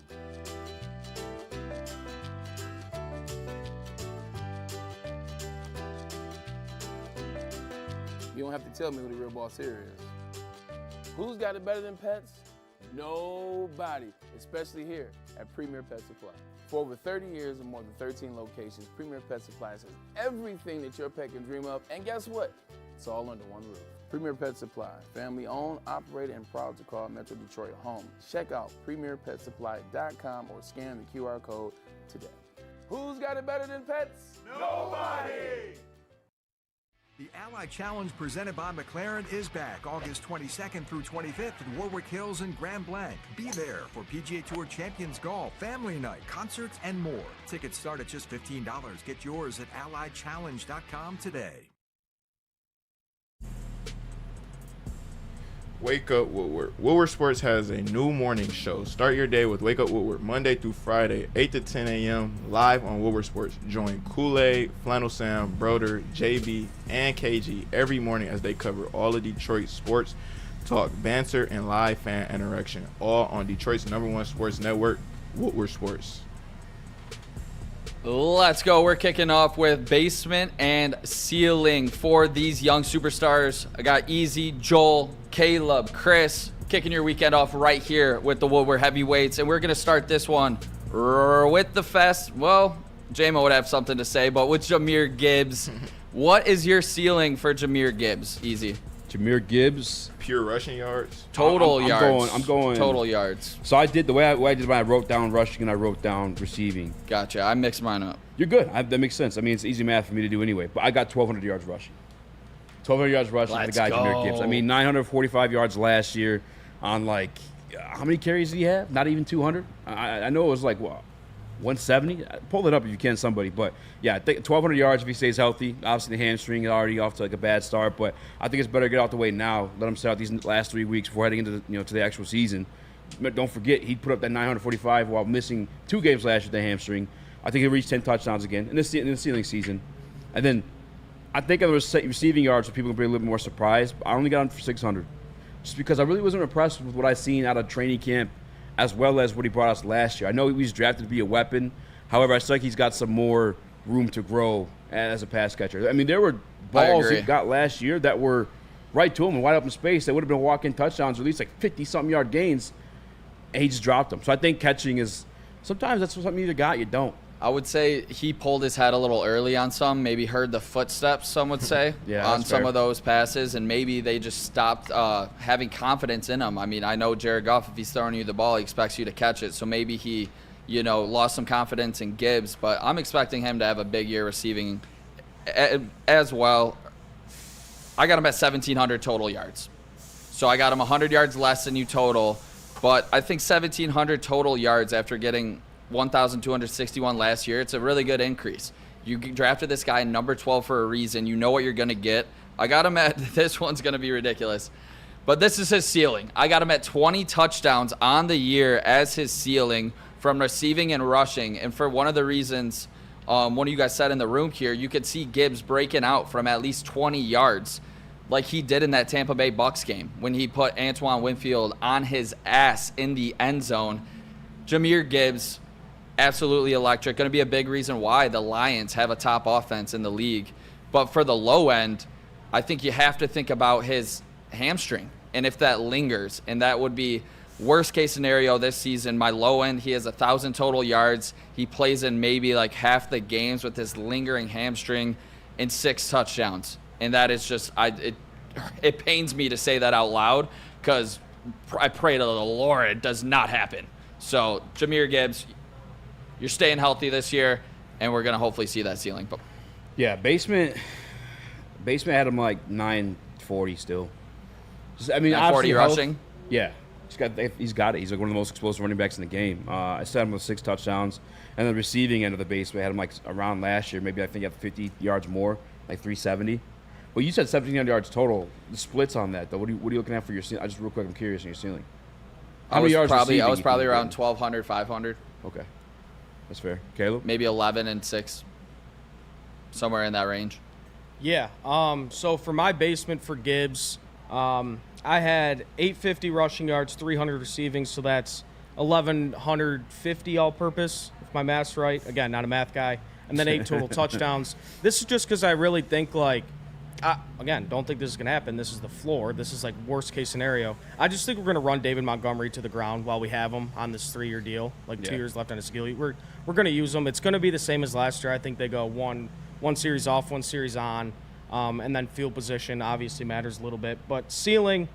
You don't have to tell me who the real boss here is. Who's got it better than pets? Nobody, especially here at Premier Pet Supply. For over 30 years and more than 13 locations, Premier Pet Supply has everything that your pet can dream of, and guess what? It's all under one roof. Premier Pet Supply, family owned, operated, and proud to call Metro Detroit home. Check out premierpetsupply.com or scan the QR code today. Who's got it better than pets? Nobody! The Ally Challenge presented by McLaren is back August 22nd through 25th at Warwick Hills and Grand Blanc. Be there for PGA Tour Champions Golf, Family Night, concerts, and more. Tickets start at just $15. Get yours at allychallenge.com today. Wake Up Woodward. Woodward Sports has a new morning show. Start your day with Wake Up Woodward, Monday through Friday, 8 to 10 a.m., live on Woodward Sports. Join Kool-Aid, Flannel Sam, Broder, JB, and KG every morning as they cover all of Detroit sports, talk, banter, and live fan interaction, all on Detroit's #1 sports network, Woodward Sports. Let's go. We're kicking off with basement and ceiling for these young superstars. I got Eazy, Joel, Caleb, Chris, kicking your weekend off right here with the Woodward Heavyweights. And we're going to start this one with the fest. Well, J-Mo would have something to say, but with Jahmyr Gibbs. What is your ceiling for Jahmyr Gibbs, Eazy? Jahmyr Gibbs. Pure rushing yards. Total yards. I'm going. Total yards. So I did the way I did when I wrote down rushing and I wrote down receiving. Gotcha. I mixed mine up. You're good. That makes sense. I mean, it's easy math for me to do anyway. But I got 1,200 yards rushing. 1,200 yards rushing for the guy Jahmyr Gibbs. I mean, 945 yards last year on like, how many carries did he have? Not even 200? I know it was like, what, 170? Pull it up if you can, somebody. But yeah, I think 1,200 yards if he stays healthy. Obviously, the hamstring is already off to like a bad start, but I think it's better to get out the way now. Let him sit out these last 3 weeks before heading into to the actual season. But don't forget, he put up that 945 while missing 2 games last year with the hamstring. I think he'll reach 10 touchdowns again in the ceiling season. And then I think on the receiving yards, so people can be a little bit more surprised. I only got him for 600, just because I really wasn't impressed with what I seen out of training camp, as well as what he brought us last year. I know he was drafted to be a weapon. However, I feel like he's got some more room to grow as a pass catcher. I mean, there were balls he got last year that were right to him and wide open space that would have been walk-in touchdowns, or at least like 50-something yard gains, and he just dropped them. So I think catching is sometimes that's something you either got, you don't. I would say he pulled his head a little early on some, maybe heard the footsteps, some would say, on some of those passes, and maybe they just stopped having confidence in him. I mean, I know Jared Goff, if he's throwing you the ball, he expects you to catch it, so maybe he, lost some confidence in Gibbs, but I'm expecting him to have a big year receiving as well. I got him at 1,700 total yards. So I got him 100 yards less than you total, but I think 1,700 total yards after getting 1,261 last year. It's a really good increase. You drafted this guy number 12 for a reason. You know what you're going to get. I got him at, this one's going to be ridiculous, but this is his ceiling. I got him at 20 touchdowns on the year as his ceiling from receiving and rushing. And for one of the reasons one of you guys said in the room here, you could see Gibbs breaking out from at least 20 yards. like he did in that Tampa Bay Bucks game when he put Antoine Winfield on his ass in the end zone. Jahmyr Gibbs, absolutely electric. Going to be a big reason why the Lions have a top offense in the league. But for the low end, I think you have to think about his hamstring and if that lingers. And that would be worst case scenario this season. My low end, he has 1,000 total yards. He plays in maybe like half the games with this lingering hamstring and 6 touchdowns. And that is just, it pains me to say that out loud because I pray to the Lord it does not happen. So Jahmyr Gibbs, you're staying healthy this year, and we're going to hopefully see that ceiling. But yeah, basement had him like 940 still. Just, I mean, 940 rushing? Yeah. He's got it. He's like one of the most explosive running backs in the game. I set him with 6 touchdowns. And the receiving end of the basement had him like around last year. Maybe I think he had 50 yards more, like 370. But you said 1,700 yards total. The splits on that, though. What are you looking at for your ceiling? Just real quick, I'm curious on your ceiling. I was probably around 1,200, 500. Okay. That's fair. Caleb? Maybe 11 and 6. Somewhere in that range. Yeah. So for my basement for Gibbs, I had 850 rushing yards, 300 receiving, so that's 1,150 all-purpose, if my math's right. Again, not a math guy. And then 8 total touchdowns. This is just because I really think, like, again, don't think this is going to happen. This is the floor. This is, like, worst-case scenario. I just think we're going to run David Montgomery to the ground while we have him on this 3-year deal, like 2 years left on his deal. We're going to use him. It's going to be the same as last year. I think they go one series off, 1 series on, and then field position obviously matters a little bit. But ceiling,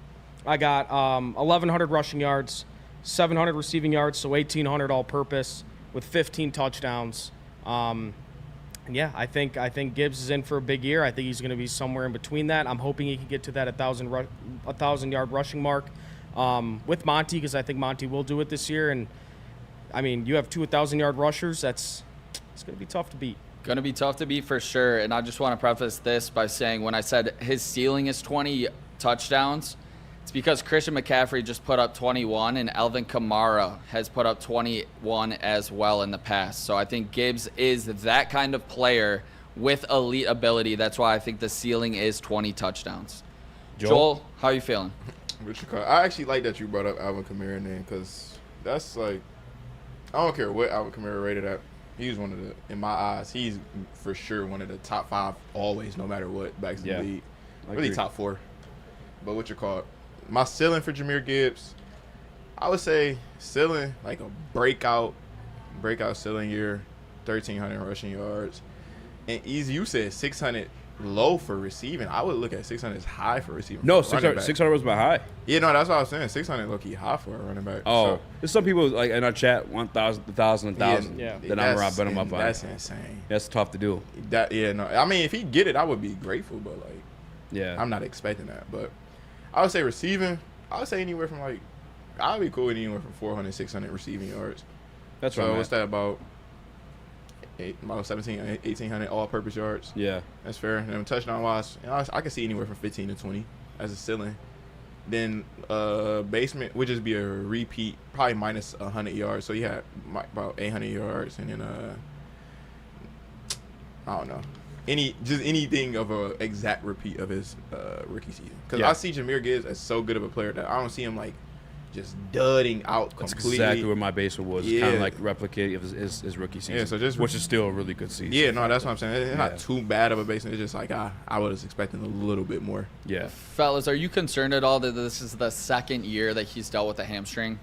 I got 1,100 rushing yards, 700 receiving yards, so 1,800 all-purpose with 15 touchdowns. Yeah, I think Gibbs is in for a big year. I think he's going to be somewhere in between that. I'm hoping he can get to that 1,000-yard rushing mark with Monty, because I think Monty will do it this year. And I mean, you have 2 1,000-yard rushers. It's going to be tough to beat. Going to be tough to beat for sure. And I just want to preface this by saying when I said his ceiling is 20 touchdowns, it's because Christian McCaffrey just put up 21 and Alvin Kamara has put up 21 as well in the past. So I think Gibbs is that kind of player with elite ability. That's why I think the ceiling is 20 touchdowns. Joel, how are you feeling? I actually like that you brought up Alvin Kamara name because that's like, I don't care what Alvin Kamara rated at. He's one of the, in my eyes, he's for sure one of the top 5 always, no matter what, backs in the league. Really top 4. But my ceiling for Jahmyr Gibbs, I would say ceiling like a breakout ceiling year, 1,300 rushing yards. And Eazy, you said 600 low for receiving. I would look at 600 as high for receiving. No, 600 was my high. Yeah, no, that's what I was saying. 600 low key high for a running back. Oh, there's some people like in our chat 1,000, 1,000. Yeah. Then I'm around, bet them up on. That's insane. That's tough to do. I mean, if he get it, I would be grateful, but like, yeah, I'm not expecting that. But I would say receiving, I would say anywhere from like, I'd be cool with anywhere from 400, 600 receiving yards. That's right. So what's that about? About 1,800 all-purpose yards. Yeah, that's fair. And then touchdown-wise, I can see anywhere from 15 to 20 as a ceiling. Then basement would just be a repeat, probably minus 100 yards. So you had about 800 yards, and then I don't know, anything of a exact repeat of his rookie season. Because I see Jahmyr Gibbs as so good of a player that I don't see him like just dudding out completely. That's exactly where my basement was. Kind of like replicating of his rookie season. Yeah, so just which is still a really good season. Yeah, no, that's what I'm saying. It's not too bad of a basement. It's just like I was expecting a little bit more. Yeah. Fellas, are you concerned at all that this is the second year that he's dealt with a hamstring?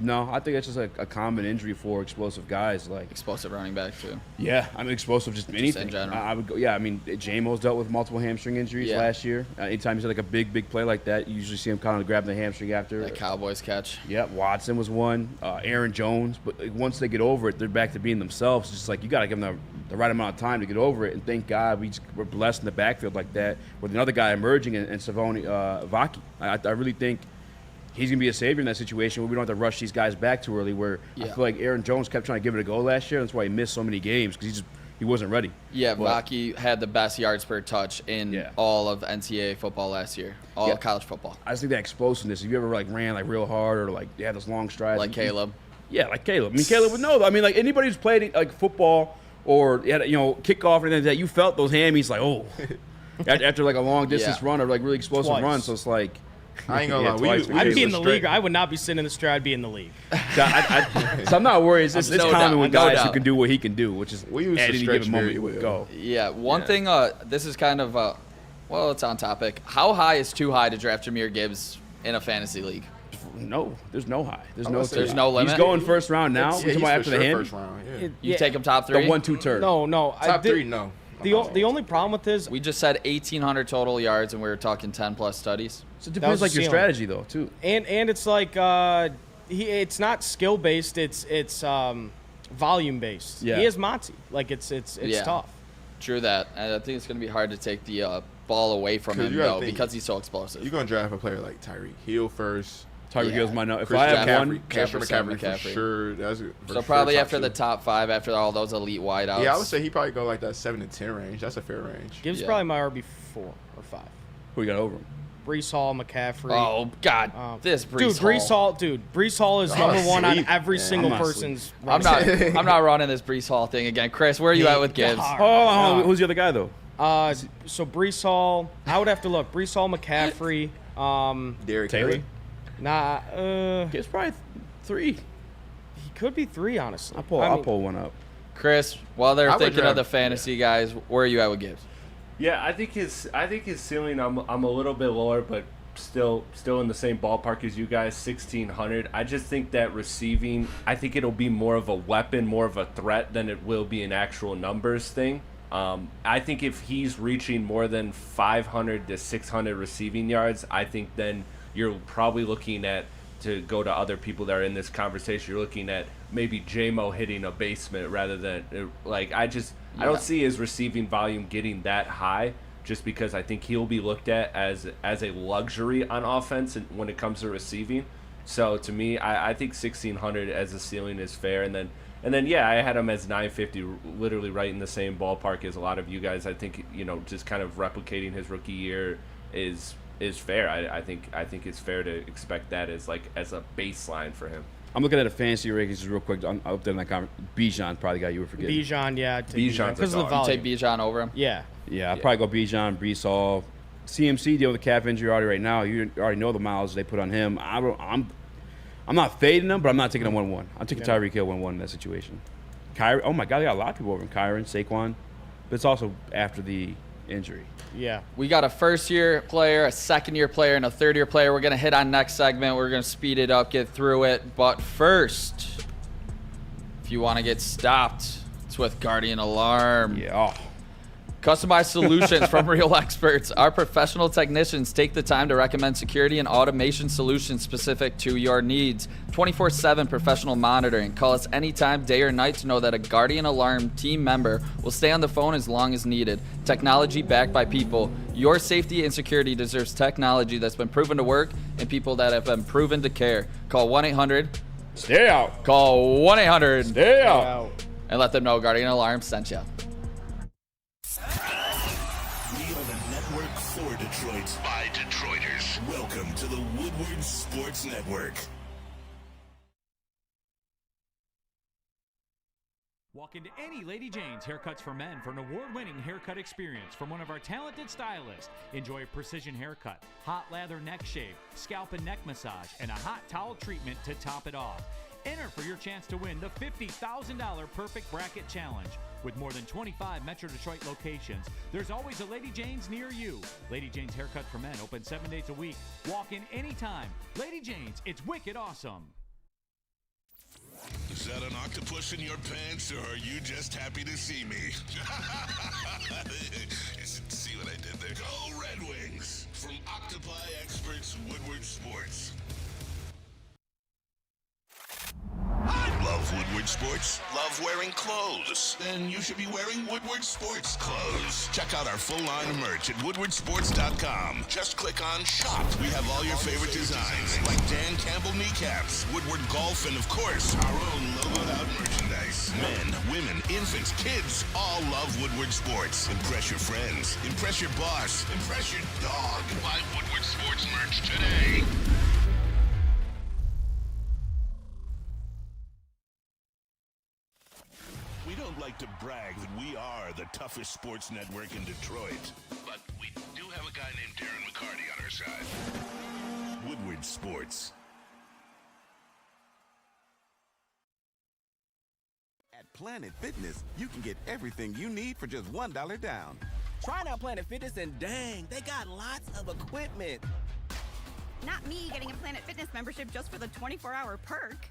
No, I think that's just a common injury for explosive guys, like explosive running back too. Yeah, I mean explosive, just anything in general. I would go. Yeah, I mean J-Mo's dealt with multiple hamstring injuries last year. Anytime he's had like a big play like that, you usually see him kind of grabbing the hamstring after. That Cowboys catch. Yeah, Watson was one. Aaron Jones, but once they get over it, they're back to being themselves. It's just like you got to give them the right amount of time to get over it. And thank God we're blessed in the backfield like that with another guy emerging in Savoni Vaki. I really think he's going to be a savior in that situation where we don't have to rush these guys back too early, where I feel like Aaron Jones kept trying to give it a go last year. That's why he missed so many games, because he wasn't ready. Yeah, Vaki had the best yards per touch in all of NCAA football last year, all of college football. I just think that explosiveness, if you ever like ran like real hard or like you had those long strides. Like Caleb. Yeah, like Caleb. I mean, Caleb would know. I mean, like anybody who's played like football or had kickoff or anything like that, you felt those hammies like, oh. after like a long distance run or like really explosive Twice. run. So it's like, I ain't gonna lie. I'd be in the league. I would not be sitting in the chair. I'd be in the league. So I'm not worried. It's common with guys who can do what he can do, which is at any given moment he would go. Yeah. One thing. This is kind of well, it's on topic. How high is too high to draft Jahmyr Gibbs in a fantasy league? No, there's no high. There's no limit. He's going first round now. He's after the hand. first round. Yeah. You take him top 3. The 1-2 turn. No. Top 3, no. The only problem with this, we just said 1,800 total yards, and we were talking 10+ studies. So it depends like your strategy though too. And it's like it's not skill based. It's volume based. Yeah. He is Monty. Like it's tough. True that. And I think it's going to be hard to take the ball away from him though because he's so explosive. You're gonna draft a player like Tyreek Hill first. Tyreek Hill's my number. If Christian I have one, McCaffrey for sure. So probably after the top 5, after all those elite wideouts. Yeah, I would say he probably go like that 7 to 10 range. That's a fair range. Gibbs probably my RB 4 or 5. Who you got over him? Brees Hall, McCaffrey. Oh God, this Brees Hall. Brees Hall is number 1 on every single person's. I'm not running this Brees Hall thing again. Chris, where are you at with Gibbs? Who's the other guy though? So Brees Hall, I would have to look. Brees Hall, McCaffrey, Derrick Taylor. Henry. Nah, Gibbs probably 3. He could be 3, honestly. I'll pull one up. Chris, while they're thinking of the fantasy guys, where are you at with Gibbs? Yeah, I think his ceiling. I'm a little bit lower, but still in the same ballpark as you guys, 1,600. I just think that receiving, I think it'll be more of a weapon, more of a threat than it will be an actual numbers thing. I think if he's reaching more than 500 to 600 receiving yards, I think then you're probably looking at, to go to other people that are in this conversation, you're looking at maybe J-Mo hitting a basement rather than, like, I don't see his receiving volume getting that high, just because I think he'll be looked at as a luxury on offense when it comes to receiving. So to me, I think 1,600 as a ceiling is fair, and then yeah, I had him as 950, literally right in the same ballpark as a lot of you guys. I think, just kind of replicating his rookie year is fair. I think it's fair to expect that as a baseline for him. I'm looking at a fantasy rankings real quick. I'm up there in that comment. Bijan probably got you were forgetting. Bijan, yeah. Bijan's because of the volume. Take Bijan over him. Yeah. Yeah, I'd probably go Bijan, Brees Hall. CMC deal with a calf injury already right now. You already know the miles they put on him. I'm not fading him, but I'm not taking him 1-1. I'm taking Tyreek Hill 1-1 in that situation. Kyrie, oh my God, they got a lot of people over him. Kyron, Saquon, but it's also after the injury. Yeah. We got a first-year player, a second-year player, and a third-year player. We're going to hit on next segment. We're going to speed it up, get through it. But first, if you want to get stopped, it's with Guardian Alarm. Yeah. Customized solutions from real experts. Our professional technicians take the time to recommend security and automation solutions specific to your needs. 24/7 professional monitoring. Call us anytime, day or night, to know that a Guardian Alarm team member will stay on the phone as long as needed. Technology backed by people. Your safety and security deserves technology that's been proven to work and people that have been proven to care. Call 1-800. Stay out. Call 1-800. Stay out. And let them know Guardian Alarm sent you. Detroit by Detroiters. Welcome to the Woodward Sports Network. Walk into any Lady Jane's Haircuts for Men for an award-winning haircut experience from one of our talented stylists. Enjoy a precision haircut, hot lather neck shave, scalp and neck massage, and a hot towel treatment to top it off. Enter for your chance to win the $50,000 Perfect Bracket Challenge. With more than 25 Metro Detroit locations, there's always a Lady Jane's near you. Lady Jane's Haircut for Men, open 7 days a week. Walk in anytime. Lady Jane's, it's wicked awesome. Is that an octopus in your pants, or are you just happy to see me? You should see what I did there. Go Red Wings! From Octopi Experts Woodward Sports. I love Woodward Sports. Love wearing clothes? Then you should be wearing Woodward Sports clothes. Check out our full line of merch at woodwardsports.com. Just click on shop. We have all your favorite designs, like Dan Campbell kneecaps, Woodward golf, and of course, our own logoed out merchandise. Men, women, infants, kids all love Woodward Sports. Impress your friends. Impress your boss. Impress your dog. Buy Woodward Sports merch today. We don't like to brag that we are the toughest sports network in Detroit, but we have a guy named Darren McCarty on our side. Woodward Sports. At Planet Fitness, you can get everything you need for just $1 down. Try out Planet Fitness and dang, they got lots of equipment. Not me getting a Planet Fitness membership just for the 24-hour perk.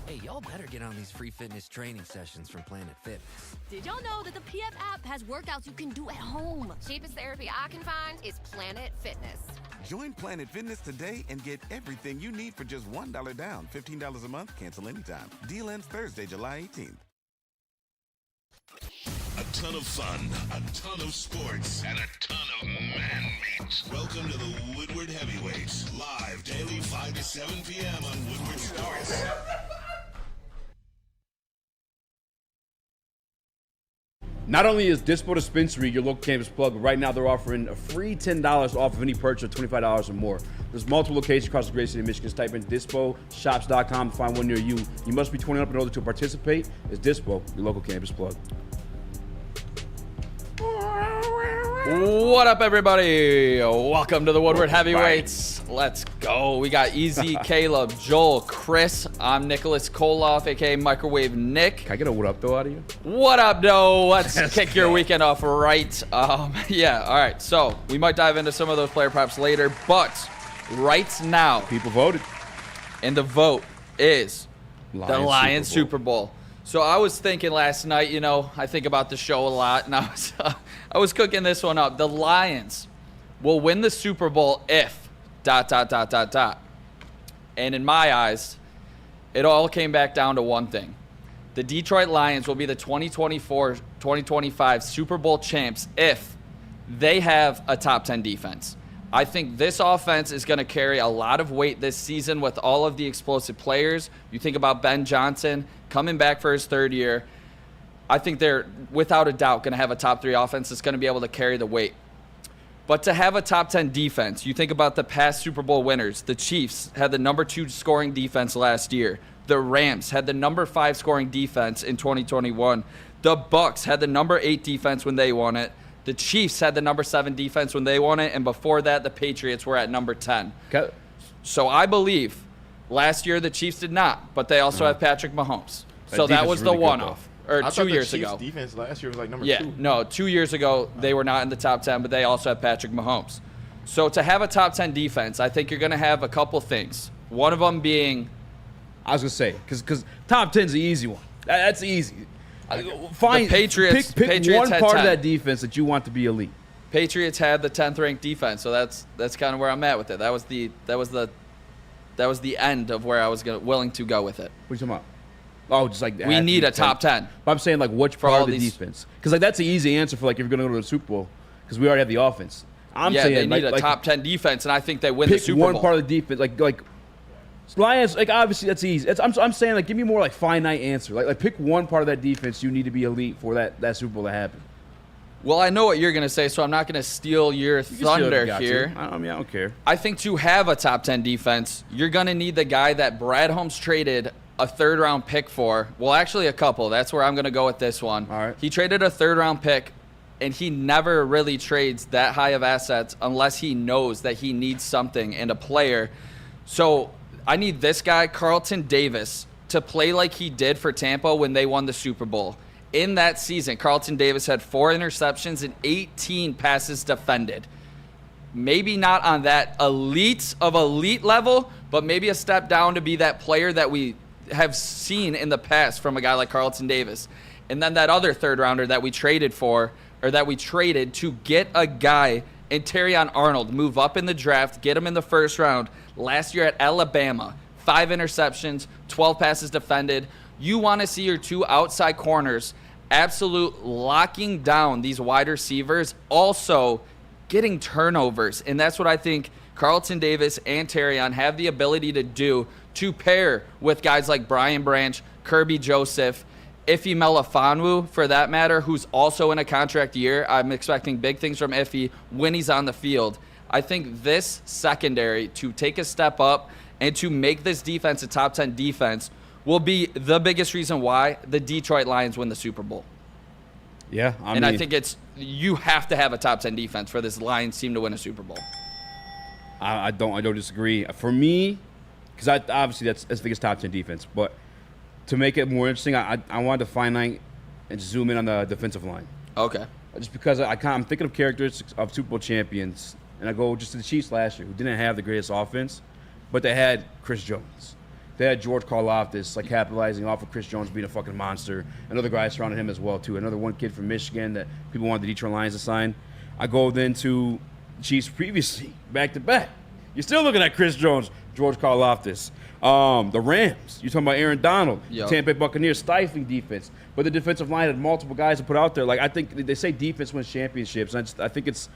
Hey, y'all better get on these free fitness training sessions from Planet Fitness. Did y'all know that the PF app has workouts you can do at home? Cheapest therapy I can find is Planet Fitness. Join Planet Fitness today and get everything you need for just $1 down. $15 a month, cancel anytime. Deal ends Thursday, July 18th. A ton of fun, a ton of sports, and a ton of man meat. Welcome to the Woodward Heavyweights, live daily 5 to 7 p.m. on Woodward Sports. Not only is Dispo Dispensary your local campus plug, but right now they're offering a free $10 off of any purchase of $25 or more. There's multiple locations across the great city of Michigan. Just type in DispoShops.com to find one near you. You must be 21 up in order to participate. It's Dispo, your local campus plug. What up, everybody? Welcome to the Woodward Heavyweights. Let's go. We got Eazy, Caleb, Joel, Chris. I'm Nicholas Kohloff, a.k.a. Microwave Nick. Can I get a what up, though, out of you? What up, though? Let's kick your weekend off right. Yeah, all right. So we might dive into some of those player props later, but right now, people voted. And the vote is the Lions Super Bowl. So I was thinking last night, you know, I think about the show a lot, and I was cooking this one up. The Lions will win the Super Bowl if ... And in my eyes, it all came back down to one thing. The Detroit Lions will be the 2024-2025 Super Bowl champs if they have a top 10 defense. I think this offense is going to carry a lot of weight this season with all of the explosive players. You think about Ben Johnson coming back for his third year. I think they're, without a doubt, going to have a top 3 offense that's going to be able to carry the weight. But to have a top 10 defense, you think about the past Super Bowl winners. The Chiefs had the number 2 scoring defense last year. The Rams had the number 5 scoring defense in 2021. The Bucs had the number 8 defense when they won it. The Chiefs had the number 7 defense when they won it. And before that, the Patriots were at number 10. Okay. So I believe last year the Chiefs did not, but they also have Patrick Mahomes. So that was the one-off. Or I 2 years the Chiefs ago. Defense last year was like number 2. Yeah, no, 2 years ago they were not in the top 10, but they also have Patrick Mahomes. So to have a top 10 defense, I think you're going to have a couple things. One of them being, I was gonna say because top 10's the easy one. That's easy. Find the Patriots. Pick Patriots one part 10. of that defense that you want to be elite. Patriots had the 10th ranked defense, so that's kind of where I'm at with it. That was the end of where I was willing to go with it. What are you talking about? Oh, just like we need a top 10. But I'm saying like which part of the defense? Because like that's the easy answer for like if you're gonna go to the Super Bowl because we already have the offense. I'm saying they need a top 10 defense, and I think they win the Super Bowl. Pick one part of the defense, like Lions. Like obviously that's easy. I'm saying like give me more like finite answer. Like pick one part of that defense you need to be elite for that Super Bowl to happen. Well, I know what you're gonna say, so I'm not gonna steal your thunder here. I don't care. I think to have a top 10 defense, you're gonna need the guy that Brad Holmes traded a 3rd-round pick for. Well, actually a couple. That's where I'm going to go with this one. All right. He traded a 3rd-round pick, and he never really trades that high of assets unless he knows that he needs something in a player. So I need this guy, Carlton Davis, to play like he did for Tampa when they won the Super Bowl. In that season, Carlton Davis had 4 interceptions and 18 passes defended. Maybe not on that elite level, but maybe a step down to be that player that we have seen in the past from a guy like Carlton Davis. And then that other 3rd rounder that we traded to get a guy in Terrion Arnold, move up in the draft, get him in the 1st round. Last year at Alabama, 5 interceptions, 12 passes defended. You want to see your 2 outside corners absolute locking down these wide receivers, also getting turnovers. And that's what I think Carlton Davis and Terrion have the ability to do, to pair with guys like Brian Branch, Kirby Joseph, Ife Melifonwu, for that matter, who's also in a contract year. I'm expecting big things from Ife when he's on the field. I think this secondary, to take a step up and to make this defense a top 10 defense, will be the biggest reason why the Detroit Lions win the Super Bowl. Yeah, I think you have to have a top 10 defense for this Lions team to win a Super Bowl. I don't disagree. For me, because obviously that's I think it's top 10 defense, but to make it more interesting, I wanted to finite and zoom in on the defensive line. Okay. Just because I'm thinking of characters of Super Bowl champions, and I go just to the Chiefs last year, who didn't have the greatest offense, but they had Chris Jones. They had George Karlaftis, like capitalizing off of Chris Jones being a fucking monster. Another guy surrounded him as well too. Another one kid from Michigan that people wanted the Detroit Lions to sign. I go then to Chiefs previously, back to back. You're still looking at Chris Jones, George Karlaftis. The Rams, you're talking about Aaron Donald, Tampa Bay Buccaneers, stifling defense. But the defensive line had multiple guys to put out there. Like, I think they say defense wins championships. And I think it's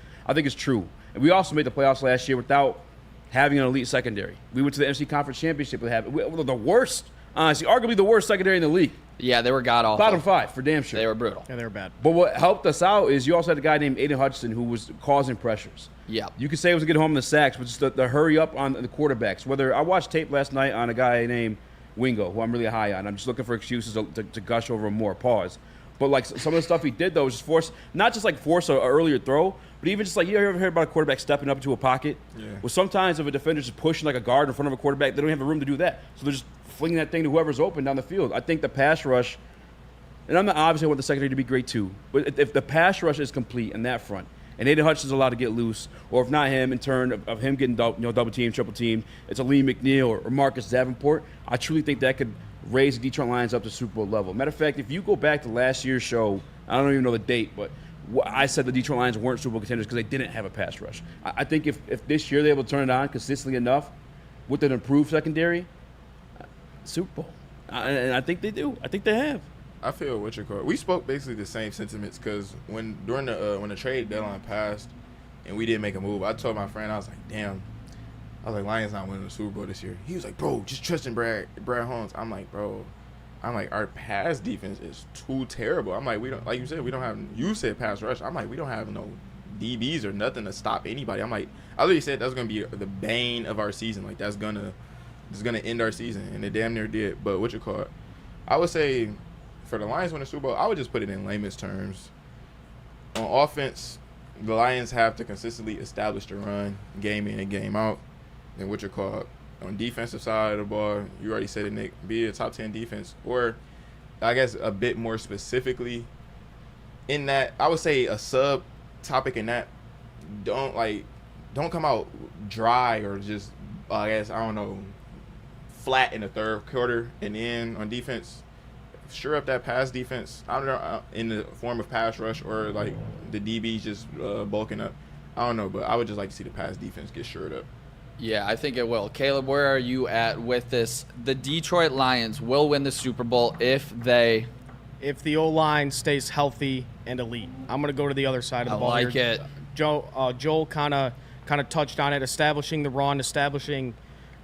true. And we also made the playoffs last year without having an elite secondary. We went to the NFC Conference Championship with the worst, honestly, arguably the worst secondary in the league. Yeah, they were god-awful. Bottom 5, for damn sure. They were brutal. Yeah, they were bad. But what helped us out is you also had a guy named Aiden Hutchinson who was causing pressures. Yeah. You could say it was to get home in the sacks, but just the hurry up on the quarterbacks. Whether I watched tape last night on a guy named Wingo, who I'm really high on. I'm just looking for excuses to gush over him more. Pause. But like some of the stuff he did though was just force an earlier throw, but even just like you ever heard about a quarterback stepping up into a pocket? Yeah. Well, sometimes if a defender's just pushing like a guard in front of a quarterback, they don't have the room to do that, so they're just flinging that thing to whoever's open down the field. I think the pass rush, and I'm not obviously I want the secondary to be great too, but if the pass rush is complete in that front, and Aiden Hutchinson's allowed to get loose, or if not him, in turn of him getting double team, triple team, it's a Lee McNeil or Marcus Davenport. I truly think that could raise the Detroit Lions up to Super Bowl level. Matter of fact, if you go back to last year's show, I don't even know the date, but I said the Detroit Lions weren't Super Bowl contenders because they didn't have a pass rush. I think if this year they're able to turn it on consistently enough with an improved secondary, Super Bowl. And I think they do. I think they have. I feel what you're calling. We spoke basically the same sentiments because when the trade deadline passed and we didn't make a move, I told my friend, I was like, damn. I was like, Lions not winning the Super Bowl this year. He was like, bro, just trust in Brad Holmes. I'm like, bro, our pass defense is too terrible. I'm like, we don't, like you said, we don't have, you said pass rush. I'm like, we don't have no DBs or nothing to stop anybody. I'm like, I literally said that's going to be the bane of our season. Like, that's going to end our season. And it damn near did. But what you call it? I would say for the Lions win the Super Bowl, I would just put it in layman's terms. On offense, the Lions have to consistently establish the run game in and game out. And what you're called on defensive side of the ball, you already said it, Nick, be a top 10 defense, or I guess a bit more specifically in that, I would say a sub topic in that, don't come out dry or just, I guess, I don't know, flat in the third quarter and then on defense. Sure up that pass defense, I don't know, in the form of pass rush or like the DBs just bulking up. I don't know, but I would just like to see the pass defense get shored up. Yeah, I think it will. Caleb, where are you at with this? The Detroit Lions will win the Super Bowl if the O-line stays healthy and elite. I'm going to go to the other side of the ball. I like it. Joel kind of touched on it, establishing the run,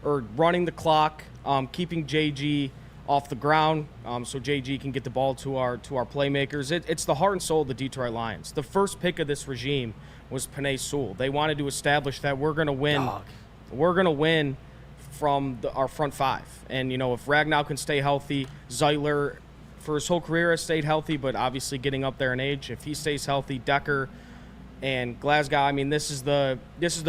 running the clock, keeping JG off the ground so JG can get the ball to our playmakers. It's the heart and soul of the Detroit Lions. The first pick of this regime was Penei Sewell. They wanted to establish that we're going to win. Dog. We're going to win from our front five. And, if Ragnow can stay healthy, Zeitler for his whole career has stayed healthy, but obviously getting up there in age. If he stays healthy, Decker and Glasgow, I mean, this is the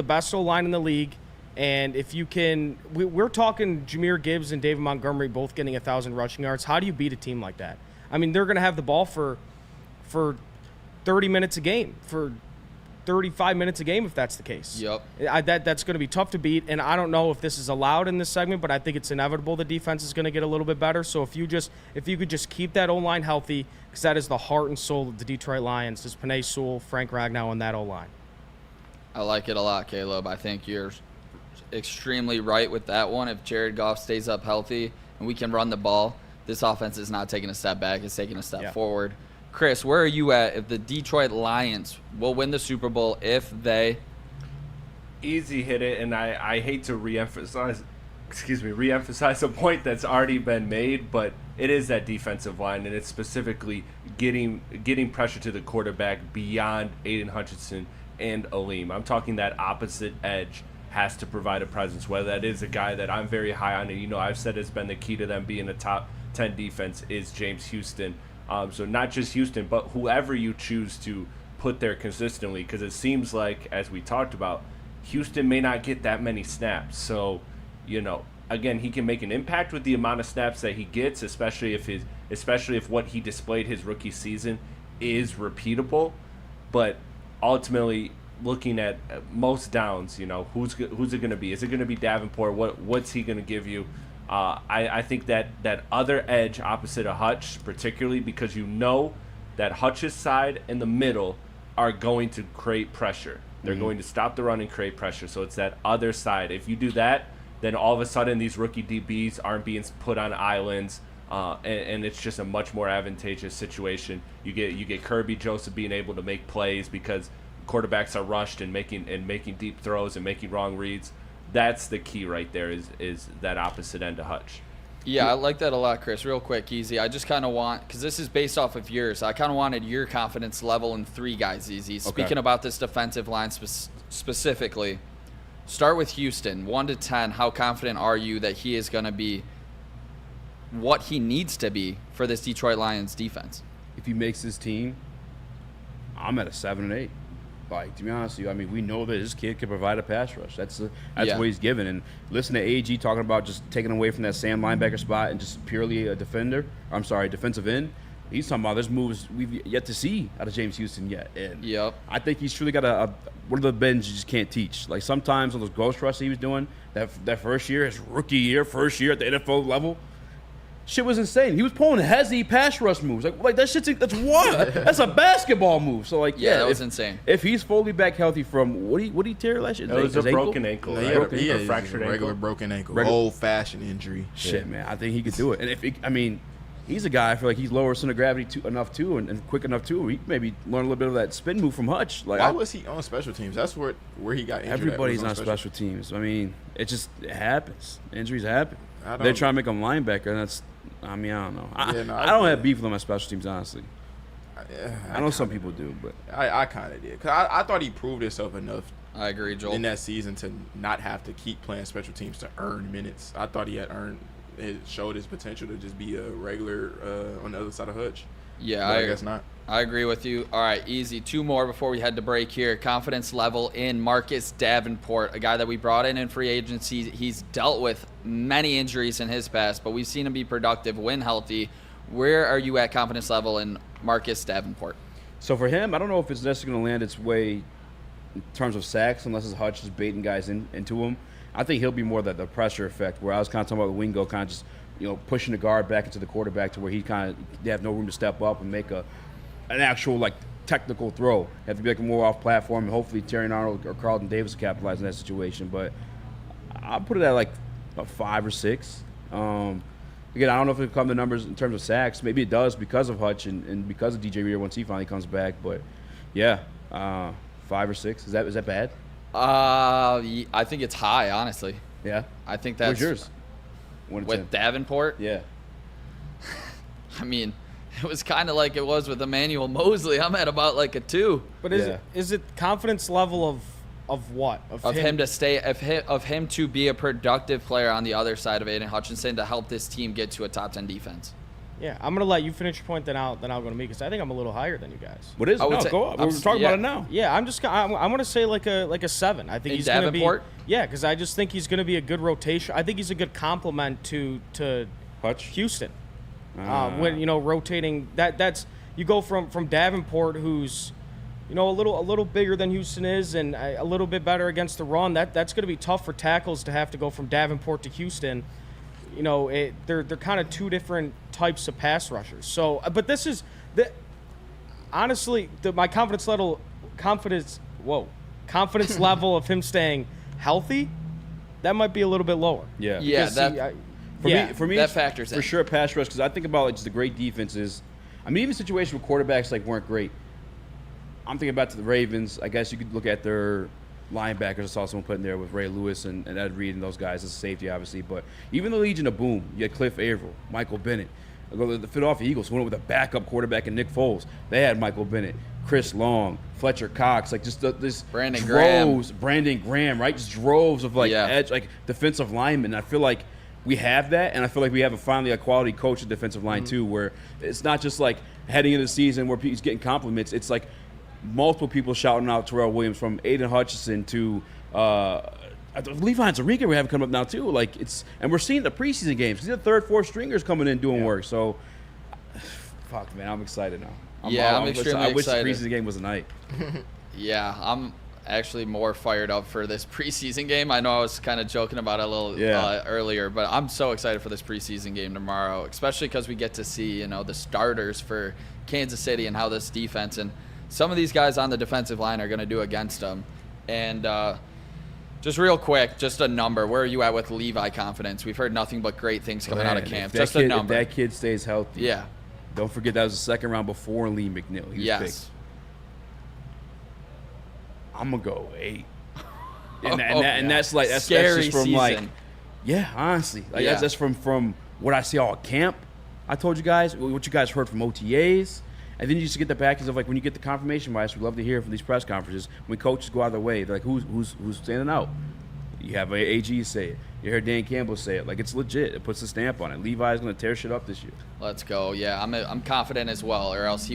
best O-line in the league. And if you can, we're talking Jahmyr Gibbs and David Montgomery both getting 1,000 rushing yards. How do you beat a team like that? I mean, they're going to have the ball for 30 minutes a game, for 35 minutes a game if that's the case. Yep. That's going to be tough to beat, and I don't know if this is allowed in this segment, but I think it's inevitable the defense is going to get a little bit better. So if you could just keep that O-line healthy, because that is the heart and soul of the Detroit Lions, is Penei Sewell, Frank Ragnow, and that O-line. I like it a lot, Caleb. I think you're extremely right with that one. If Jared Goff stays up healthy and we can run the ball, this offense is not taking a step back, it's taking a step forward. Chris, where are you at if the Detroit Lions will win the Super Bowl if they... Eazy hit it, and I hate to reemphasize a point that's already been made, but it is that defensive line, and it's specifically getting pressure to the quarterback beyond Aiden Hutchinson and Aleem. I'm talking that opposite edge has to provide a presence, whether that is a guy that I'm very high on, and I've said it's been the key to them being a top 10 defense is James Houston. So not just Houston, but whoever you choose to put there consistently, because it seems like, as we talked about, Houston may not get that many snaps. So, again, he can make an impact with the amount of snaps that he gets, especially if what he displayed his rookie season is repeatable. But ultimately, looking at most downs, who's it going to be? Is it going to be Davenport? What's he going to give you? I think that other edge opposite of Hutch, particularly because that Hutch's side and the middle are going to create pressure. They're going to stop the run and create pressure. So it's that other side. If you do that, then all of a sudden these rookie DBs aren't being put on islands, and it's just a much more advantageous situation. You get Kirby Joseph being able to make plays because quarterbacks are rushed and making deep throws and making wrong reads. That's the key right there is that opposite end of Hutch. Yeah, I like that a lot, Chris. Real quick, Eazy. I just kind of want, because this is based off of yours, I kind of wanted your confidence level in 3 guys, Eazy. Speaking about this defensive line specifically, start with Houston. 1 to 10, how confident are you that he is going to be what he needs to be for this Detroit Lions defense? If he makes his team, I'm at a 7 and 8. Like, to be honest with you, I mean, we know that this kid can provide a pass rush. That's what he's given. And listen to AG talking about just taking away from that Sam linebacker spot and just purely a defensive end. He's talking about there's moves we've yet to see out of James Houston yet. And I think he's truly got one of the bends you just can't teach. Like sometimes on those ghost rushes he was doing, that first year, his rookie year, first year at the NFL level, shit was insane. He was pulling hezzy pass rush moves. Like that's what? That's a basketball move. So that was insane. If he's fully back healthy from what he tear last year? It was a broken ankle. Right? He had a fractured regular ankle. broken ankle. Old-fashioned injury. Shit, man. I think he could do it. And he's a guy, I feel like he's lower center of gravity enough too and quick enough too. He maybe learn a little bit of that spin move from Hutch. Why was he on special teams? That's where he got injured. Everybody's on special teams. I mean, it happens. Injuries happen. They're trying to make him linebacker, and that's. I mean, I don't know. I don't have beef with him on special teams, honestly. I know some people do, but I kind of did. Because I thought he proved himself enough. I agree, Joel. In that season to not have to keep playing special teams to earn minutes. I thought he had showed his potential to just be a regular on the other side of Hutch. Yeah, I guess not. I agree with you. All right, Eazy. 2 more before we head to break here. Confidence level in Marcus Davenport, a guy that we brought in free agency. He's dealt with many injuries in his past, but we've seen him be productive when healthy. Where are you at confidence level in Marcus Davenport? So for him, I don't know if it's necessarily going to land its way in terms of sacks unless it's Hutch just baiting guys into him. I think he'll be more the pressure effect, where I was kind of talking about the Wingo kind of just pushing the guard back into the quarterback to where they have no room to step up and make an actual technical throw. Have to be more off platform, and hopefully Terry Arnold or Carlton Davis will capitalize on that situation. But I'll put it at a 5 or 6. Again, I don't know if it'll come to numbers in terms of sacks. Maybe it does because of Hutch and because of DJ Reader once he finally comes back. But yeah, 5 or 6. Is that bad? I think it's high, honestly. Yeah. I think that's. What's yours? With Davenport? Yeah. I mean, it was kind of like it was with Emmanuel Mosley. I'm at about a 2. But is it confidence level of what? Of him to be a productive player on the other side of Aiden Hutchinson to help this team get to a top 10 defense. Yeah, I'm gonna let you finish your point, then I'll go to me because I think I'm a little higher than you guys. What is it? No, go up. We're talking about it now. Yeah, I'm gonna say like a 7. I think he's Davenport? Gonna be. Yeah, because I just think he's gonna be a good rotation. I think he's a good complement to Hutch Houston. When rotating that's you go from Davenport, who's a little bigger than Houston is and a little bit better against the run. That's gonna be tough for tackles to have to go from Davenport to Houston. They're kind of 2 different types of pass rushers. So, but this is honestly my confidence level of him staying healthy, that might be a little bit lower. Yeah. Yeah. For me, that factors for sure pass rush, because I think about just the great defenses. I mean, even situations where quarterbacks weren't great. I'm thinking about the Ravens. I guess you could look at their linebackers. I saw someone put in there with Ray Lewis and Ed Reed and those guys as a safety, obviously. But even the Legion of Boom, you had Cliff Averill, Michael Bennett. The Philadelphia Eagles went with a backup quarterback in Nick Foles. They had Michael Bennett, Chris Long, Fletcher Cox, this Brandon Graham, right? Just droves of edge, defensive linemen. I feel like we have that, and I feel like we have finally a quality coach at defensive line too, where it's not just like heading into the season where he's getting compliments. It's like multiple people shouting out Terrell Williams, from Aiden Hutchinson to Levi Zariga we have coming up now too. Like and we're seeing the preseason games. See the third, fourth stringers coming in doing work. So, fuck man, I'm excited now. I'm extremely excited. I wish the preseason game was tonight. Yeah, I'm actually more fired up for this preseason game. I know I was kind of joking about it a little earlier, but I'm so excited for this preseason game tomorrow, especially because we get to see, the starters for Kansas City and how this defense and some of these guys on the defensive line are going to do against them. And just real quick, just a number. Where are you at with Levi confidence? We've heard nothing but great things coming out of camp. Just a number. If that kid stays healthy. Yeah. Don't forget that was the second round before Lee McNeil. He was picked. I'm gonna go 8, and that's just from season. Honestly, that's from what I see all at camp. I told you guys what you guys heard from OTAs, and then you just get the backings of like when you get the confirmation bias. We love to hear from these press conferences when coaches go out of their way. They're like, who's standing out? You have AG say it. You heard Dan Campbell say it. Like, it's legit. It puts a stamp on it. Levi's gonna tear shit up this year. Let's go. Yeah, I'm confident as well, or else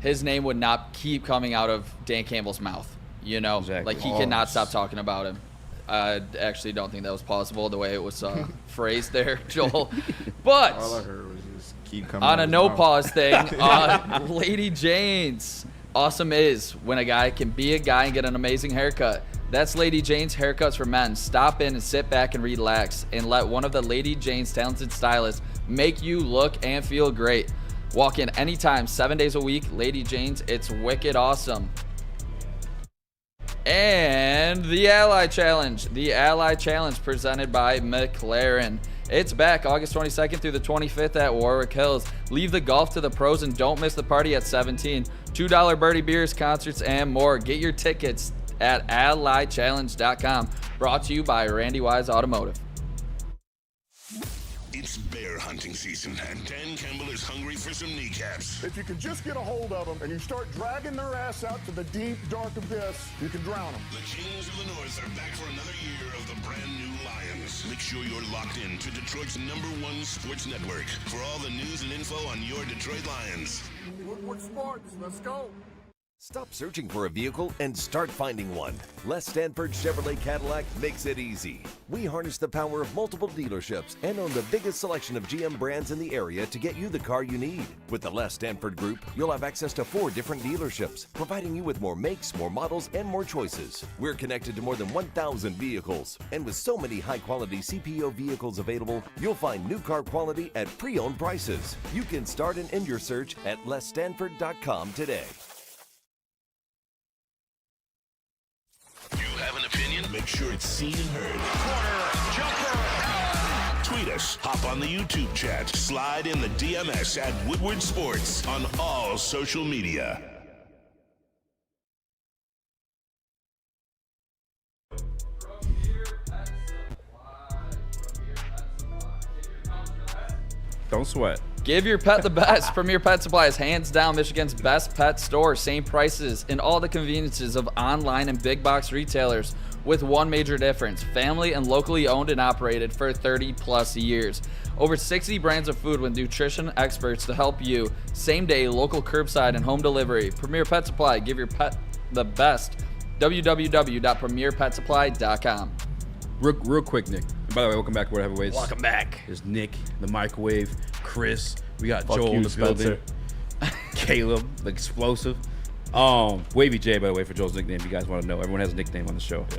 his name would not keep coming out of Dan Campbell's mouth. Exactly. Like he cannot stop talking about him. I actually don't think that was possible the way it was phrased there, Joel. But all I heard was just keep coming on a no pause thing, Lady Jane's awesome is when a guy can be a guy and get an amazing haircut. That's Lady Jane's Haircuts for Men. Stop in and sit back and relax and let one of the Lady Jane's talented stylists make you look and feel great. Walk in anytime, 7 days a week. Lady Jane's, it's wicked awesome. And the Ally Challenge. The Ally Challenge presented by McLaren. It's back August 22nd through the 25th at Warwick Hills. Leave the golf to the pros and don't miss the party at 17. $2 birdie beers, concerts, and more. Get your tickets at allychallenge.com. Brought to you by Randy Wise Automotive. It's bear hunting season, and Dan Campbell is hungry for some kneecaps. If you can just get a hold of them and you start dragging their ass out to the deep, dark abyss, you can drown them. The Kings of the North are back for another year of the brand new Lions. Make sure you're locked in to Detroit's #1 sports network for all the news and info on your Detroit Lions. Woodward Sports, let's go. Stop searching for a vehicle and start finding one. Les Stanford Chevrolet Cadillac makes it easy. We harness the power of multiple dealerships and own the biggest selection of GM brands in the area to get you the car you need. With the Les Stanford Group, you'll have access to 4 different dealerships, providing you with more makes, more models, and more choices. We're connected to more than 1,000 vehicles. And with so many high-quality CPO vehicles available, you'll find new car quality at pre-owned prices. You can start and end your search at lesstanford.com today. Make sure it's seen and heard. Corner, jumper. Tweet us, hop on the YouTube chat, slide in the DMS at Woodward Sports on all social media. Don't sweat. Give your pet the best. Premier Pet Supply is hands down Michigan's best pet store. Same prices and all the conveniences of online and big box retailers, with one major difference: family and locally owned and operated for 30 plus years. Over 60 brands of food with nutrition experts to help you. Same day, local curbside and home delivery. Premier Pet Supply. Give your pet the best. www.premierpetsupply.com. Real quick, Nick. And by the way, welcome back to World Heavyweights. Welcome back. There's Nick, the microwave, Chris. We got Fuck Joel in the building. Caleb, the explosive. Wavy J, by the way, for Joel's nickname. If you guys want to know, everyone has a nickname on the show. Yeah.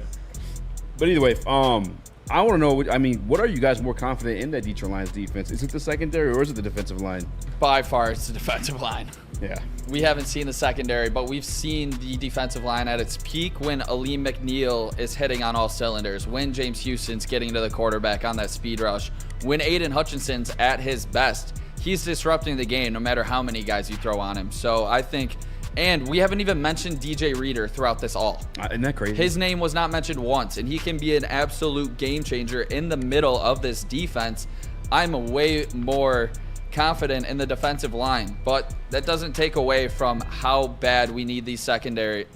But either way, I want to know. What are you guys more confident in that Detroit Lions defense? Is it the secondary or is it the defensive line? By far, it's the defensive line. Yeah. We haven't seen the secondary, but we've seen the defensive line at its peak when Aleem McNeil is hitting on all cylinders, when James Houston's getting to the quarterback on that speed rush, when Aiden Hutchinson's at his best. He's disrupting the game no matter how many guys you throw on him. So I think, and we haven't even mentioned DJ Reader throughout this all. Isn't that crazy? His name was not mentioned once, and he can be an absolute game changer in the middle of this defense. I'm way more confident in the defensive line, but that doesn't take away from how bad we need the secondary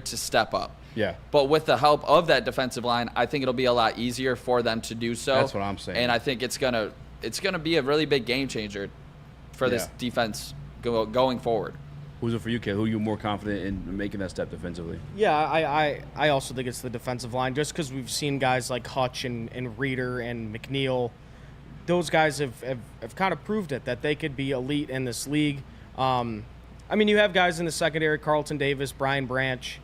to step up. Yeah. But with the help of that defensive line, I think it'll be a lot easier for them to do so. That's what I'm saying. And I think it's gonna be a really big game changer for this defense going forward. Who's it for you, kid? Who are you more confident in making that step defensively? Yeah, I also think it's the defensive line, just because we've seen guys like Hutch and Reeder and McNeil. Those guys have kind of proved it, that they could be elite in this league. I mean, you have guys in the secondary, Carlton Davis, Brian Branch,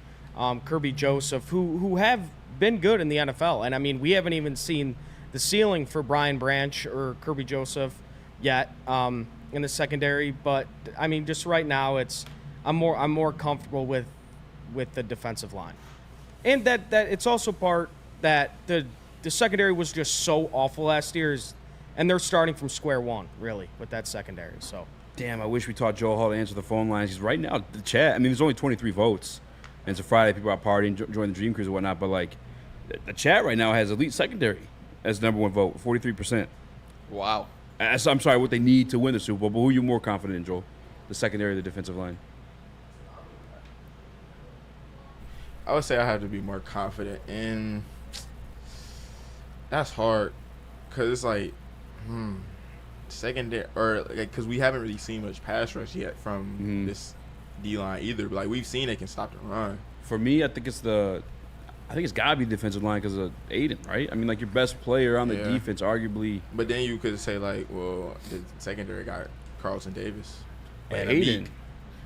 Kirby Joseph, who have been good in the NFL. And, I mean, we haven't even seen the ceiling for Brian Branch or Kirby Joseph yet in the secondary. But, I mean, just right now, I'm more comfortable with the defensive line. And that it's also part that the secondary was just so awful last year, and they're starting from square one, really, with that secondary. So, damn, I wish we taught Joe Hall to answer the phone lines. He's right now, the chat, I mean, there's only 23 votes. And it's a Friday, people are partying, joining the Dream Cruise and whatnot. But, like, the chat right now has elite secondary as number one vote, 43%. Wow. I'm sorry, what they need to win the Super Bowl. But who are you more confident in, Joel? The secondary or the defensive line? I would say I have to be more confident in. That's hard, because it's like, secondary, or because we haven't really seen much pass rush yet from this D line either. But like, we've seen it can stop the run. For me, I think it's gotta be the defensive line because of Aiden, right? I mean, like, your best player on the defense, arguably. But then you could say, like, well, the secondary got Carlton Davis. And Aiden.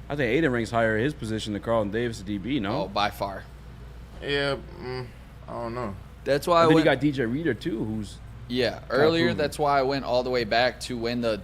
I think Aiden ranks higher in his position than Carlton Davis at DB, no? Oh, by far. Yeah, I don't know. That's why you got DJ Reader, too, who's... Yeah, earlier, that's why I went all the way back to when the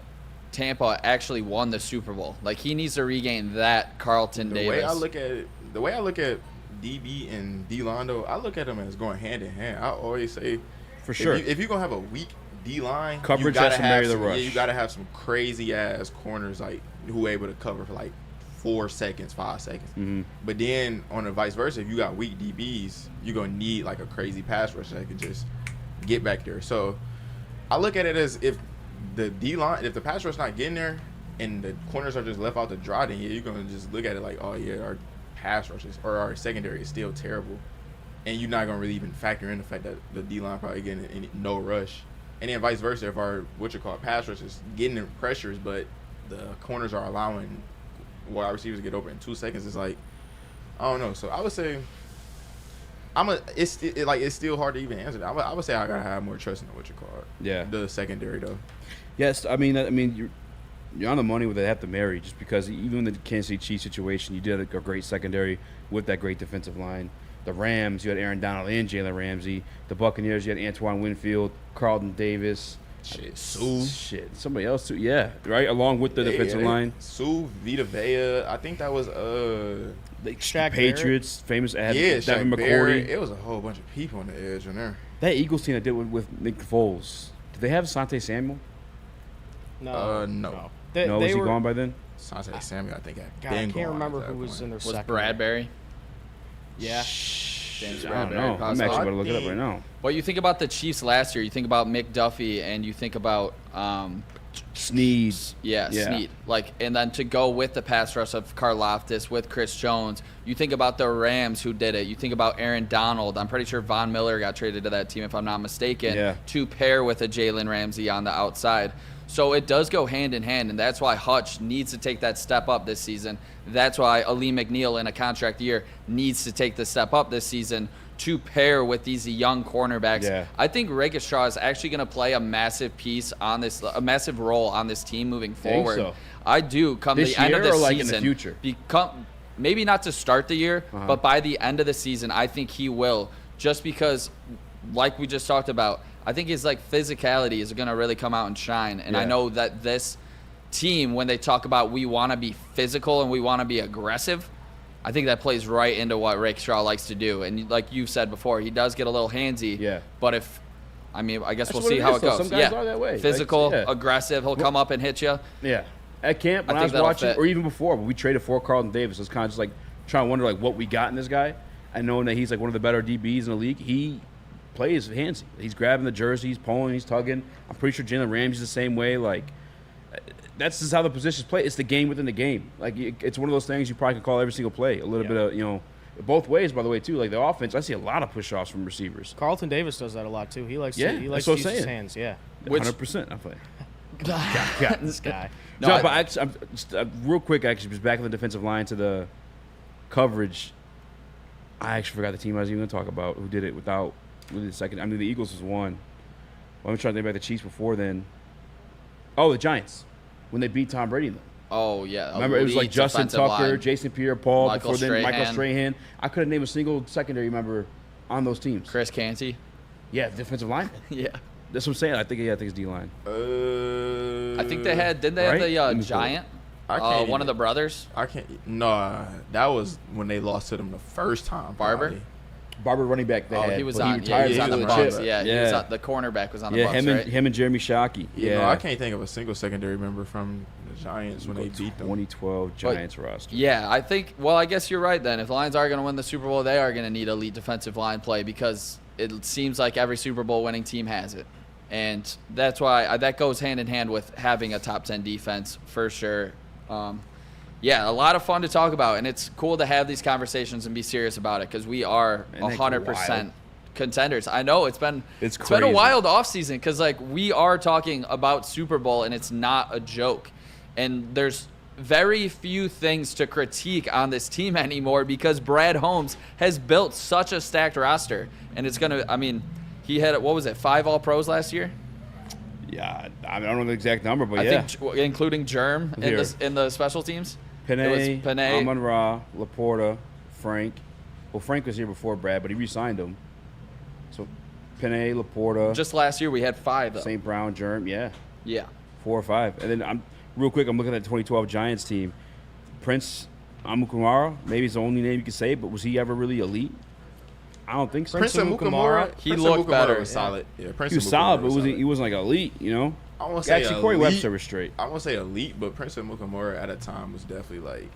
Tampa actually won the Super Bowl. Like, he needs to regain that Carlton Davis. The way I look at DB and D-line, though, I look at them as going hand in hand. I always say, for sure, if you're going to have a weak D-line, coverage has to marry the rush. Yeah, you got to have some crazy-ass corners, like, who are able to cover for, like, 4 seconds, 5 seconds. But then on the vice versa, if you got weak DBs, you're going to need, like, a crazy pass rush that can just get back there. So I look at it as if the D-line, if the pass rush not getting there and the corners are just left out to dry, then you're going to just look at it like, oh, yeah, our pass rushes or our secondary is still terrible. And you're not going to really even factor in the fact that the D-line probably getting no rush. And then vice versa, if our, pass rush is getting the pressures, but the corners are allowing wide receivers to get open in 2 seconds, it's like, I don't know. So I would say it's still hard to even answer that. I would say I gotta have more trust in the secondary though. Yes, I mean you're on the money with they have to marry, just because even in the Kansas City Chiefs situation, you did a great secondary with that great defensive line. The Rams, you had Aaron Donald and Jalen Ramsey. The Buccaneers, you had Antoine Winfield, Carlton Davis. Somebody else too. Yeah, right. Along with the defensive line, Sue, Vita Vea. I think that was the Patriots, famous ad. Devin McCourty. Barrett. It was a whole bunch of people on the edge on there. That Eagles team I did with Nick Foles. Did they have Asante Samuel? No. No. Was he gone by then? Asante Samuel, I think. I can't remember who was in their second. Was Bradbury? Yeah. I don't know. I'm actually going to look it up right now. Well, you think about the Chiefs last year. You think about McDuffie, and you think about Sneed. Sneed. Like, and then to go with the pass rush of Karlaftis with Chris Jones. You think about the Rams who did it. You think about Aaron Donald. I'm pretty sure Von Miller got traded to that team, if I'm not mistaken, to pair with a Jalen Ramsey on the outside. So it does go hand in hand, and that's why Hutch needs to take that step up this season. That's why Ali McNeil in a contract year needs to take the step up this season to pair with these young cornerbacks. Yeah. I think Rakestraw is actually going to play a massive role on this team moving forward. Think so? I do. Come this the end of the or season, like in the future? Maybe not to start the year, but by the end of the season, I think he will. Just because, like we just talked about, I think his physicality is going to really come out and shine. And I know that this team, when they talk about we want to be physical and we want to be aggressive, I think that plays right into what Rakestraw likes to do. And like you said before, he does get a little handsy. Yeah. But I guess we'll see how it goes. Some guys are that way. Physical, aggressive. He'll come up and hit you. Yeah. At camp, when I was watching, or even before, when we traded for Carlton Davis, I was kind of just trying to wonder what we got in this guy. And knowing that he's one of the better DBs in the league, he plays handsy. He's grabbing the jersey, he's pulling, he's tugging. I'm pretty sure Jalen Ramsey's the same way. That's just how the positions play. It's the game within the game. It's one of those things you probably could call every single play. A little bit of, both ways, by the way, too. Like the offense, I see a lot of push-offs from receivers. Carlton Davis does that a lot too. He likes Yeah, to, he likes that's to what I'm use his saying. hands. Yeah. 100%. I'm playing. This guy. No, but I'm just, real quick, actually, just back on the defensive line to the coverage. I actually forgot the team I was even going to talk about who did it without the second. I mean, the Eagles was one. Well, I'm trying to think about the Chiefs before then. Oh, the Giants when they beat Tom Brady. Oh yeah, remember it was like Justin Tucker, line. Jason Pierre-Paul, Michael before then Michael Strahan. Strahan. I couldn't name a single secondary member on those teams. Chris Canty. Yeah, defensive line. Yeah. That's what I'm saying. I think it's D-line. I think they had. Didn't they have the Giant? One of the brothers. I can't. No, that was when they lost to them the first time. Barber. Barber running back. They had, he was but on. retired he was on the with Bucks. chip. Yeah, he was on, the cornerback was on the Bucks. Him and Jeremy Shockey. Yeah, no, I can't think of a single secondary member from the Giants when they beat them. 2012 Giants roster. Yeah, I think. Well, I guess you're right. Then, if the Lions are going to win the Super Bowl, they are going to need elite defensive line play because it seems like every Super Bowl winning team has it, and that's why that goes hand in hand with having a top 10 defense for sure. Yeah, a lot of fun to talk about, and it's cool to have these conversations and be serious about it because we are 100% contenders. I know it's been a wild offseason because like we are talking about Super Bowl and it's not a joke, and there's very few things to critique on this team anymore because Brad Holmes has built such a stacked roster, and it's gonna. I mean, he had 5 All-Pros last year. Yeah, I don't know the exact number, but I think including Germ in the special teams. Panay, Amon-Ra, Laporta, Frank. Well, Frank was here before Brad, but he re-signed him. So, Panay, Laporta. Just last year we had 5, though. St. Brown, Germ, yeah. 4 or 5. And then, real quick, I'm looking at the 2012 Giants team. Prince Amukamara, maybe it's the only name you can say, but was he ever really elite? I don't think so. Prince Amukamara, he looked better. Was solid. Yeah, he was solid, but he wasn't like elite, you know? I want to say actually Corey Webster was straight. I won't say elite, but Prince Amukamara at a time was definitely like,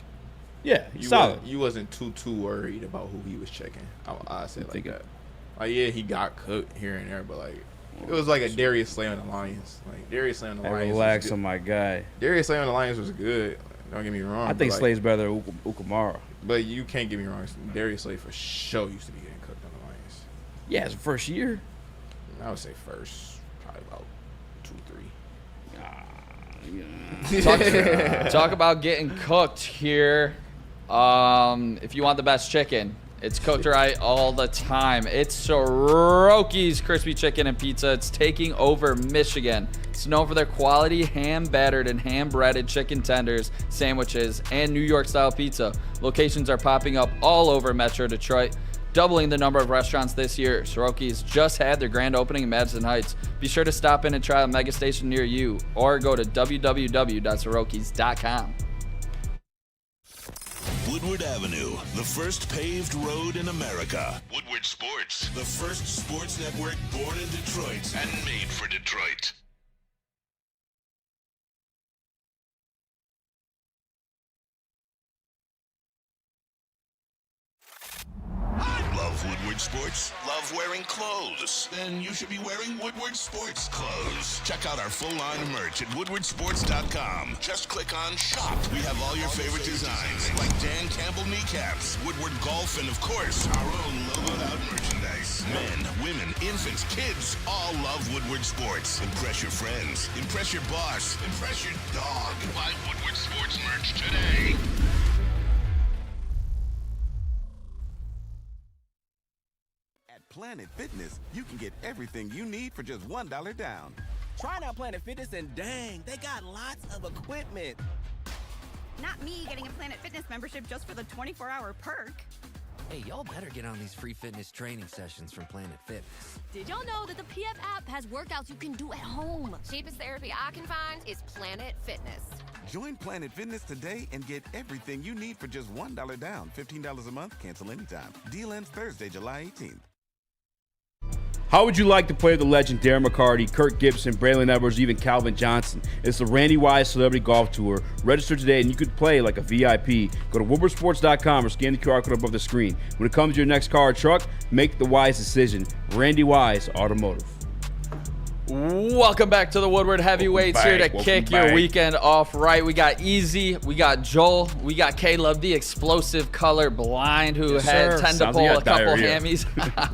solid. You wasn't too worried about who he was checking. I say like that. Like he got cooked here and there, but like it was like a Darius Slay on the Lions. Like Darius Slay on the Lions. Relax on my guy. Darius Slay on the Lions was good. Don't get me wrong. I think Slay's better than Ukamara. But you can't get me wrong. Darius Slay for sure used to be getting cooked on the Lions. Yeah, it's the first year. I would say first, probably about 2-3. Talk about getting cooked here. If you want the best chicken, it's cooked right all the time. It's Soroki's Crispy Chicken and Pizza. It's taking over Michigan. It's known for their quality hand-battered and hand-breaded chicken tenders, sandwiches, and New York-style pizza. Locations are popping up all over Metro Detroit, doubling the number of restaurants this year. Soroki's just had their grand opening in Madison Heights. Be sure to stop in and try a mega station near you or go to www.sorokis.com. Woodward Avenue, the first paved road in America. Woodward Sports, the first sports network born in Detroit and made for Detroit. Love Woodward Sports? Love wearing clothes? Then you should be wearing Woodward Sports clothes. Check out our full line of merch at woodwardsports.com. Just click on shop. We have all your favorite designs, like Dan Campbell kneecaps, Woodward golf, and of course, our own logoed out merchandise. Men, women, infants, kids all love Woodward Sports. Impress your friends. Impress your boss. Impress your dog. Buy Woodward Sports merch today. Planet Fitness, you can get everything you need for just $1 down. Try out Planet Fitness and dang, they got lots of equipment. Not me getting a Planet Fitness membership just for the 24-hour perk. Hey, y'all better get on these free fitness training sessions from Planet Fitness. Did y'all know that the PF app has workouts you can do at home? Cheapest therapy I can find is Planet Fitness. Join Planet Fitness today and get everything you need for just $1 down. $15 a month, cancel anytime. Deal ends Thursday, July 18th. How would you like to play with the legend Darren McCarty, Kirk Gibson, Braylon Edwards, even Calvin Johnson? It's the Randy Wise Celebrity Golf Tour. Register today and you could play like a VIP. Go to woodwardsports.com or scan the QR code above the screen. When it comes to your next car or truck, make the wise decision. Randy Wise Automotive. Welcome back to the Woodward Heavyweights, here to kick your weekend off right. We got Eazy, we got Joel, we got Caleb, the explosive color blind, who had 10 to pull a couple hammies.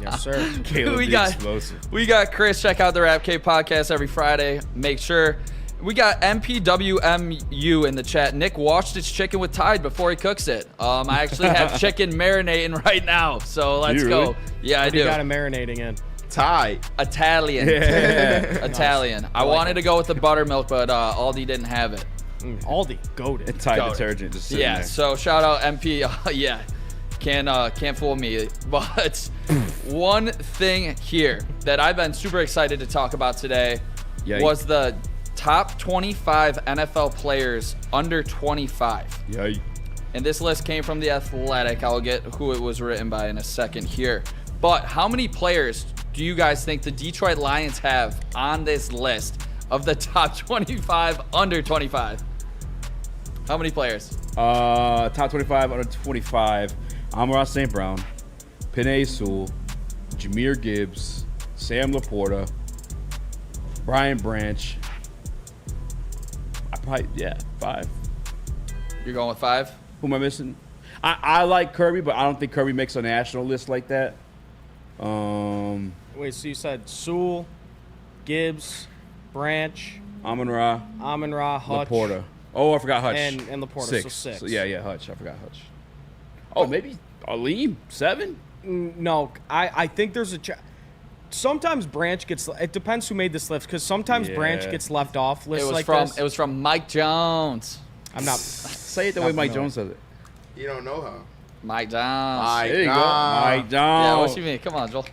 Yes, sir. Caleb the explosive. We got Chris. Check out the Rap Cave podcast every Friday. Make sure. We got MPWMU in the chat. Nick washed his chicken with Tide before he cooks it. I actually have chicken marinating right now, so let's go. Yeah, I do. You got it marinating in. Thai. Italian. Yeah. Italian. I wanted to go with the buttermilk, but Aldi didn't have it. Aldi, goated. It's Tide detergent just sitting there. So shout out MP. Yeah, can't fool me. But one thing here that I've been super excited to talk about today was the top 25 NFL players under 25. Yay. And this list came from The Athletic. I'll get who it was written by in a second here. But how many players do you guys think the Detroit Lions have on this list of the top 25 under 25? How many players? Top 25 under 25. Amon-Ra St. Brown, Penei Sewell, Jahmyr Gibbs, Sam Laporta, Brian Branch. Five. You're going with 5? Who am I missing? I like Kirby, but I don't think Kirby makes a national list like that. Wait, so you said Sewell, Gibbs, Branch, Amon-Ra, Hutch, Laporta. Oh, I forgot Hutch. And Laporta, 6. so 6. So yeah, Hutch. I forgot Hutch. Oh, maybe Aleem, 7? No, I think there's a sometimes Branch gets. It depends who made this list, because sometimes Branch gets left off lists this. It was from Mike Jones. I'm not. Say it the way Mike Jones says it. You don't know how. Mike Jones. There you go. Mike Jones. Yeah, what you mean? Come on, Joel.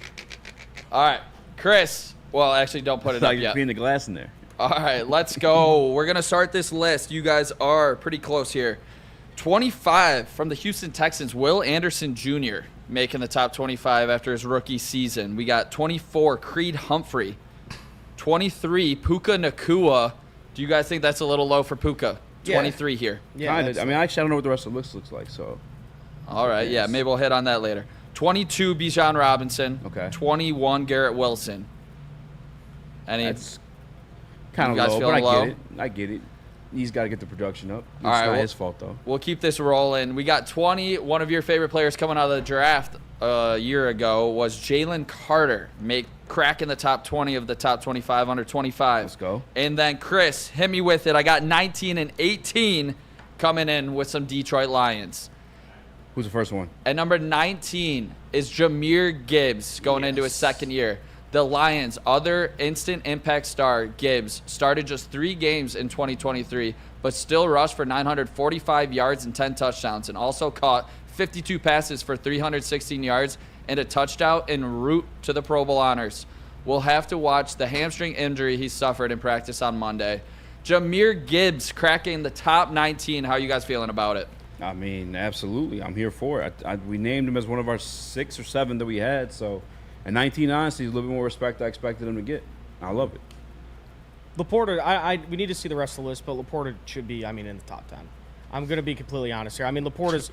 All right, Chris. Well, actually, don't put it up yet. You're cleaning the glass in there. All right, let's go. We're going to start this list. You guys are pretty close here. 25 from the Houston Texans, Will Anderson Jr. making the top 25 after his rookie season. We got 24, Creed Humphrey. 23, Puka Nacua. Do you guys think that's a little low for Puka? 23 here. Yeah, I mean, actually, I don't know what the rest of the list looks like, so. All right, yeah, maybe we'll hit on that later. 22, Bijan Robinson. Okay. 21, Garrett Wilson. That's kind of low, but I get it. He's got to get the production up. It's not his fault, though. We'll keep this rolling. We got 20. One of your favorite players coming out of the draft a year ago was Jalen Carter, cracking the top 20 of the top 25 under 25. Let's go. And then Chris, hit me with it. I got 19 and 18 coming in with some Detroit Lions. Who's the first one? At number 19 is Jahmyr Gibbs going into his second year. The Lions' other instant impact star, Gibbs, started just 3 games in 2023, but still rushed for 945 yards and 10 touchdowns, and also caught 52 passes for 316 yards and a touchdown en route to the Pro Bowl honors. We'll have to watch the hamstring injury he suffered in practice on Monday. Jahmyr Gibbs cracking the top 19. How are you guys feeling about it? I mean, absolutely. I'm here for it. We named him as one of our 6 or 7 that we had, so... And 19, honestly, is a little bit more respect I expected him to get. I love it. Laporta, we need to see the rest of the list, but Laporta should be, in the top 10. I'm going to be completely honest here. I mean, Laporta's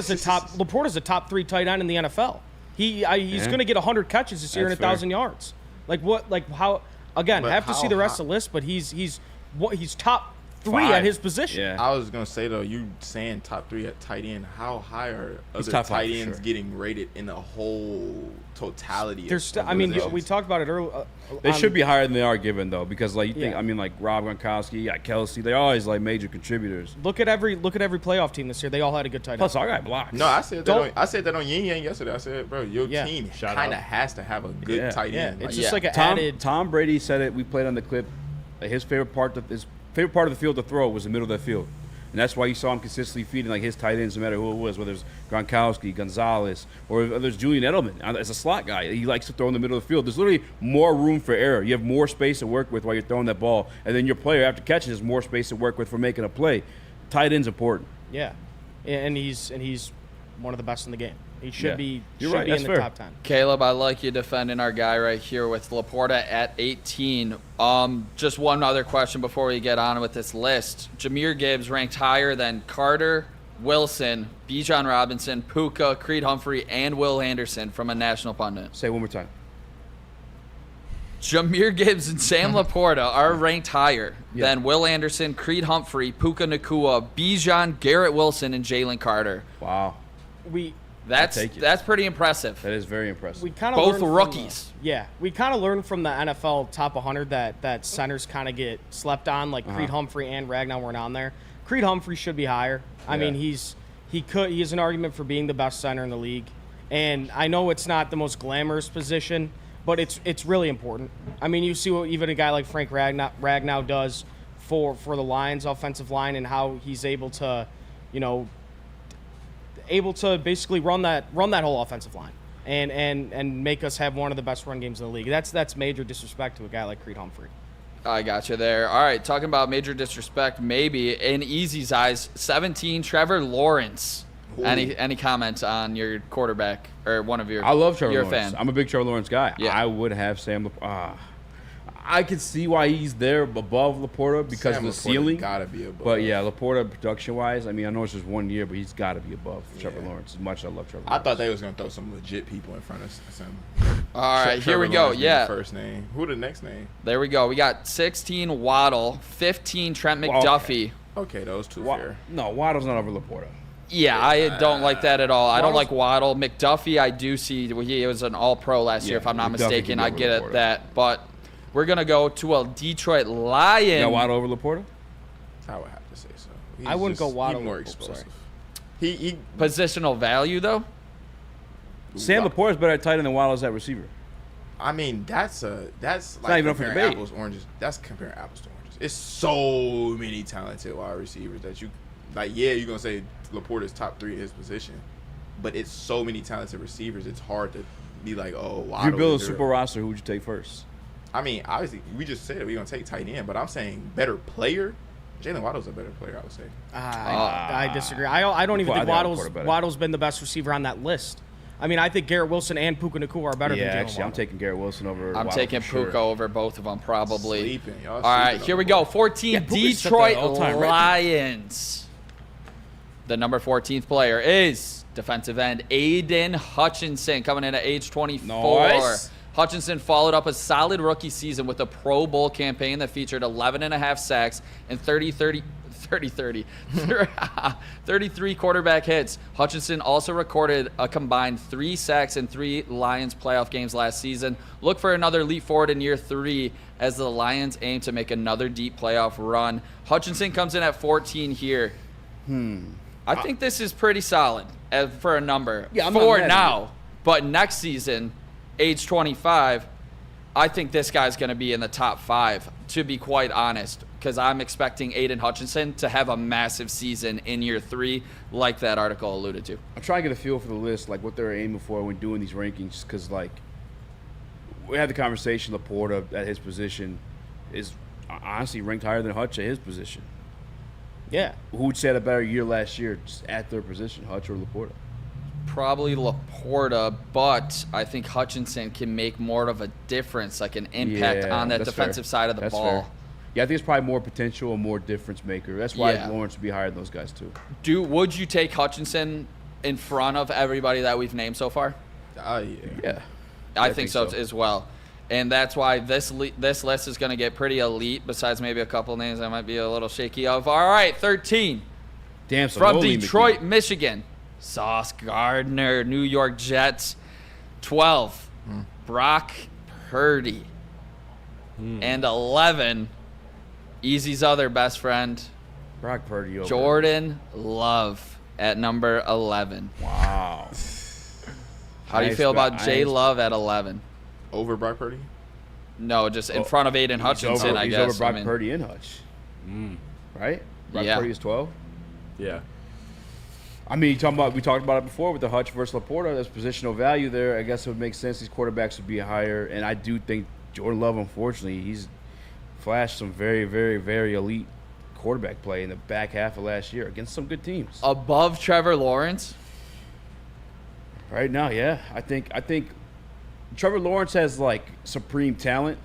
a top 3 tight end in the NFL. He's going to get 100 catches this year and 1,000 yards. How? Again, but have to see the rest of the list, but he's top 3 at his position. Yeah. I was gonna say though, you saying top 3 at tight end. How high are other tight ends getting rated in the whole totality? We talked about it earlier. They should be higher than they are given though, because think Rob Gronkowski, Kelsey, they're always major contributors. Look at every playoff team this year. They all had a good tight end. Plus, our guy blocks. No, I said that on Yin Yang yesterday. I said, bro, your team kind of has to have a good tight end. It's just an added. Tom Brady said it. We played on the clip. His favorite part of the field to throw was the middle of the field. And that's why you saw him consistently feeding his tight ends, no matter who it was, whether it's Gronkowski, Gonzalez, or there's Julian Edelman. As a slot guy, he likes to throw in the middle of the field. There's literally more room for error. You have more space to work with while you're throwing that ball. And then your player, after catching, has more space to work with for making a play. Tight end's important. Yeah. And he's one of the best in the game. He should be in the top 10. Caleb, I like you defending our guy right here with Laporta at 18. Just one other question before we get on with this list. Jahmyr Gibbs ranked higher than Carter, Wilson, Bijan Robinson, Puka, Creed Humphrey, and Will Anderson from a national pundit. Say it one more time. Jahmyr Gibbs and Sam Laporta are ranked higher than Will Anderson, Creed Humphrey, Puka Nacua, Bijan, Garrett Wilson, and Jalen Carter. Wow. That's pretty impressive. That is very impressive. We kind of both rookies. We kind of learned from the NFL top 100 that centers kind of get slept on. Like Creed Humphrey and Ragnar weren't on there. Creed Humphrey should be higher. I mean, he has an argument for being the best center in the league, and I know it's not the most glamorous position, but it's really important. I mean, you see what even a guy like Frank Ragnar does for the Lions offensive line, and how he's able to basically run that whole offensive line and make us have one of the best run games in the league. That's major disrespect to a guy like Creed Humphrey. I got you there. All right, talking about major disrespect, maybe in Easy's eyes, 17, Trevor Lawrence. Ooh. Any comments on your quarterback or one of your? I love Trevor Lawrence. Lawrence. I'm a big Trevor Lawrence guy. Yeah. I would have Sam. I can see why he's there above Laporta because Sam of the Laporta ceiling. Gotta be above. But yeah, Laporta production-wise, I mean, I know it's just 1 year, but he's got to be above Trevor Lawrence. As much as I love Trevor Lawrence. I thought they was gonna throw some legit people in front of Sam. All right, here we go. Lawrence the first name. Who the next name? There we go. We got 16 Waddle, 15 Trent McDuffie. Okay, those two fair. No, Waddle's not over Laporta. Yeah, I don't like that at all. I don't like Waddle. McDuffie, I do see he was an All-Pro last year, if I'm not mistaken. I get it that, but we're gonna go to a Detroit Lion. You got Waddle over Laporta? I would have to say so. I wouldn't go Waddle. More explosive. He positional value though. Sam Laporta's better at tight end than Waddle's at receiver. I mean, that's like not even up for comparing debate. apples oranges. That's comparing apples to oranges. It's so many talented wide receivers that you you're gonna say Laporta's top 3 in his position, but it's so many talented receivers. It's hard to be like, oh, Waddle. If you build a super roster, who would you take first? I mean, obviously, we just said we're gonna take tight end, but I'm saying better player. Jalen Waddle's a better player, I would say. I disagree. I don't even think Waddle's been the best receiver on that list. I mean, I think Garrett Wilson and Puka Nacua are better than Jalen Waddle. I'm taking Garrett Wilson over I'm Waddle taking Puka over both of them, probably. Sleeping. All right, here we go. 14, Detroit Lions. The number 14th player is defensive end Aiden Hutchinson, coming in at age 24. Nice. Hutchinson followed up a solid rookie season with a Pro Bowl campaign that featured 11.5 sacks and 33 quarterback hits. Hutchinson also recorded a combined 3 sacks in 3 Lions playoff games last season. Look for another leap forward in year 3 as the Lions aim to make another deep playoff run. Hutchinson comes in at 14 here. I think this is pretty solid for a number for now. But next season, age 25, I think this guy's going to be in the top 5, to be quite honest, because I'm expecting Aiden Hutchinson to have a massive season in year 3, like that article alluded to. I'm trying to get a feel for the list, like what they're aiming for when doing these rankings, because like we had the conversation, Laporta at his position is honestly ranked higher than Hutch at his position. Yeah. Who would say had a better year last year just at their position, Hutch or Laporta? Probably Laporta, but I think Hutchinson can make more of a difference, like an impact on that defensive side of the ball. Fair. Yeah, I think it's probably more potential and more difference maker. That's why Lawrence would be higher than those guys too. Would you take Hutchinson in front of everybody that we've named so far? Yeah. I think so as well. And that's why this list is going to get pretty elite, besides maybe a couple names I might be a little shaky of. All right, 13. Damn, from Detroit, Michigan. Sauce Gardner, New York Jets. 12, Brock Purdy. And 11, Easy's other best friend, Brock Purdy. Jordan Love at number 11. Wow. How do you feel about J Love at 11? Over Brock Purdy? No, just in front of Aiden Hutchinson, I guess. He's over Brock Purdy and Hutch. Right? Brock Purdy is 12? Yeah. I mean, we talked about it before with the Hutch versus Laporta. There's positional value there. I guess it would make sense these quarterbacks would be higher. And I do think Jordan Love, unfortunately, he's flashed some very, very, very elite quarterback play in the back half of last year against some good teams. Above Trevor Lawrence? Right now, yeah. I think Trevor Lawrence has, like, supreme talent,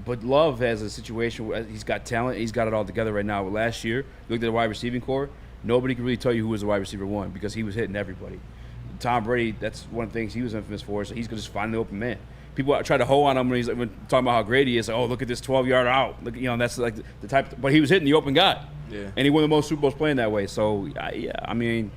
but Love has a situation where he's got talent. He's got it all together right now. Last year, looked at the wide receiving core. Nobody could really tell you who was the wide receiver 1 because he was hitting everybody. Tom Brady, that's one of the things he was infamous for, so he's going to just find the open man. people try to hold on him when he's talking about how great he is. Like, oh, look at this 12-yard out. Look, that's like the type. But he was hitting the open guy. Yeah. And he won the most Super Bowls playing that way. So yeah, I mean,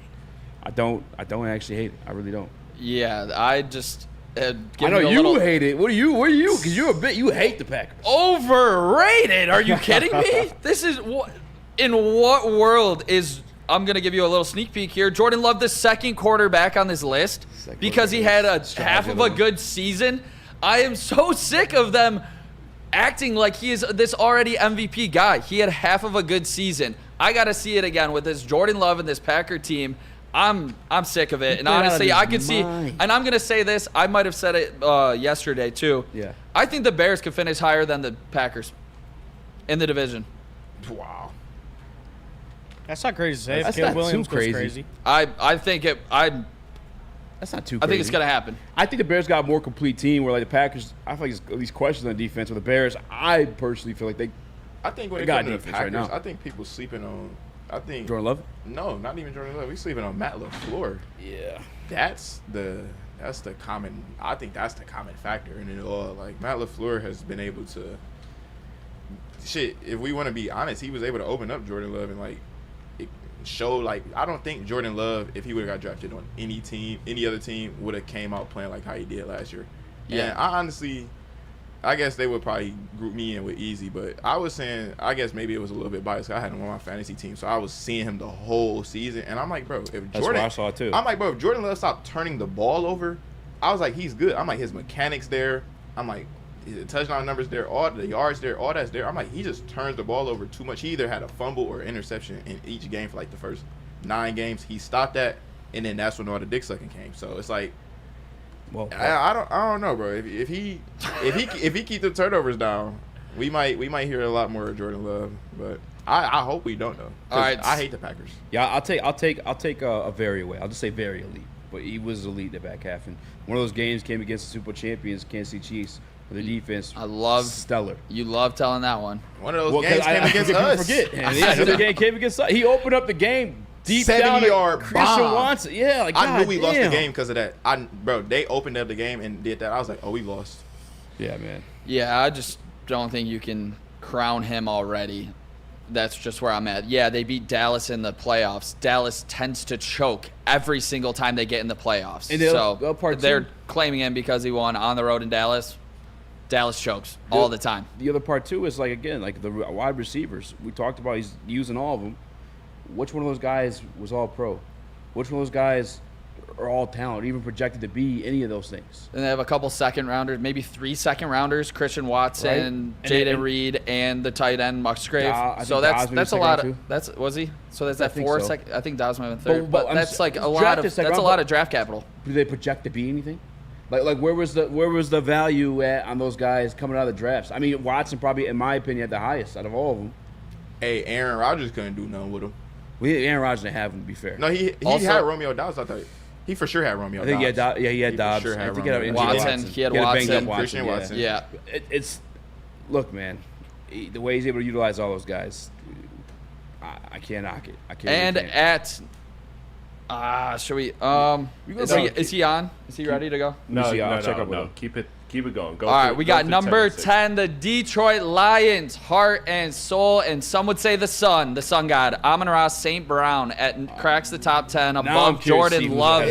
I don't actually hate it. I really don't. Yeah, I just. I know you hate it. What are you? Because you hate the Packers. Overrated? Are you kidding me? This is what. In what world is? I'm gonna give you a little sneak peek here. Jordan Love, the second quarterback on this list, because he had a half of a good season. I am so sick of them acting like he is this already MVP guy. He had half of a good season. I gotta see it again with this Jordan Love and this Packer team. I'm sick of it, and honestly, I can see. And I'm gonna say this. I might have said it yesterday too. Yeah. I think the Bears could finish higher than the Packers in the division. Wow. That's not crazy to say. That's Caleb not Williams too goes crazy. I think it. That's not too crazy. I think it's gonna happen. I think the Bears got a more complete team. Where like the Packers, I feel like there's these questions on defense. With the Bears, I personally feel like they. I think when it got comes to the defense right Packers, now. I think people sleeping on. I think Jordan Love? No, not even Jordan Love. We sleeping on Matt LaFleur. Yeah. That's the common. I think that's the common factor in it all. Like Matt LaFleur has been able to. Shit, if we want to be honest, he was able to open up Jordan Love and like show like I don't think Jordan Love, if he would have got drafted on any team, any other team, would have came out playing like how he did last year. Yeah. And I honestly. I guess they would probably group me in with Eazy, but I was saying, I guess maybe it was a little bit biased. I had him on my fantasy team, so I was seeing him the whole season, and I'm like, bro, if Jordan, that's what I saw too. I'm like, bro, if Jordan Love stopped turning the ball over, I was like, he's good. I'm like, his mechanics there. I'm like, his touchdown numbers there, all the yards there, all that's there. I'm like, he just turns the ball over too much. He either had a fumble or interception in each game for like the first 9 games. He stopped that, and then that's when all the dick sucking came. So it's like. Well, I don't know, bro. If he keep the turnovers down, we might hear a lot more of Jordan Love. But I hope we don't though. All right, I hate the Packers. Yeah, I'll take a very away. I'll just say very elite. But he was elite in the back half, and one of those games came against the Super Bowl champions, Kansas City Chiefs, where the defense. I love stellar. You love telling that one. One of those games came against us. Forget. The game came against us. He opened up the game. Deep 70-yard Christian bomb. Watson. Yeah, like I knew we lost the game because of that. Bro, they opened up the game and did that. I was like, oh, we lost. Yeah, man. Yeah, I just don't think you can crown him already. That's just where I'm at. Yeah, they beat Dallas in the playoffs. Dallas tends to choke every single time they get in the playoffs. And they're claiming him because he won on the road in Dallas. Dallas chokes all the time. The other part, too, is, like, again, like the wide receivers. We talked about he's using all of them. Which one of those guys was all pro? Which one of those guys are all talent, even projected to be any of those things? And they have a couple second rounders, maybe 3 second rounders: Christian Watson, right? Jaden Reed, and the tight end Musgrave. So that's a lot of. Was he? So that's that 4 second. I think Dawes might have been third, but that's like a lot of. That's a lot of draft capital. Do they project to be anything? Like where was the value at on those guys coming out of the drafts? I mean, Watson probably, in my opinion, had the highest out of all of them. Hey, Aaron Rodgers couldn't do nothing with him. Aaron Rodgers didn't have him, to be fair. No, he had Romeo Doubs. I thought he for sure had Romeo Doubs. I think he had Doubs. For sure had Watson. He had Watson. Christian Watson. Yeah. Look, man, the way he's able to utilize all those guys, I can't knock it. I can't. And should we? Is he on? Is he ready to go? No. Keep it going. All right, we got number 10, the Detroit Lions, heart and soul, and some would say the sun god, Amon-Ra St. Brown, cracks the top 10 above Jordan Love.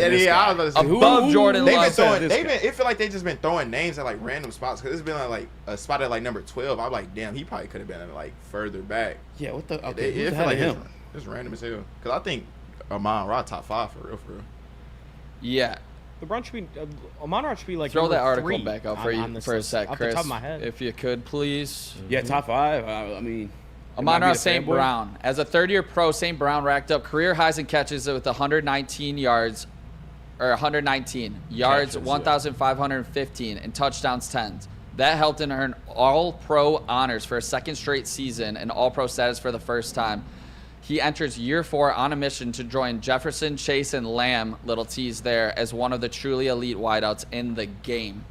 Above Jordan Love. It feel like they just been throwing names at like random spots because it's been like a spot at like number 12. I'm like, damn, he probably could have been like further back. Yeah, what the? Okay, it feel like it's random as hell. Because I think Amon-Ra top 5 for real. Yeah. LeBron should be Amon-Ra should be like throw that article back up for you for a sec, Chris. Off the top of my head. If you could, please. Yeah, top 5. I mean, Amon-Ra St. Brown, as a third-year pro, St. Brown racked up career highs in catches with 119 yards, 1,515, and touchdowns 10. That helped him earn All-Pro honors for a second straight season and All-Pro status for the first time. He enters year 4 on a mission to join Jefferson, Chase, and Lamb, little tease there, as one of the truly elite wideouts in the game.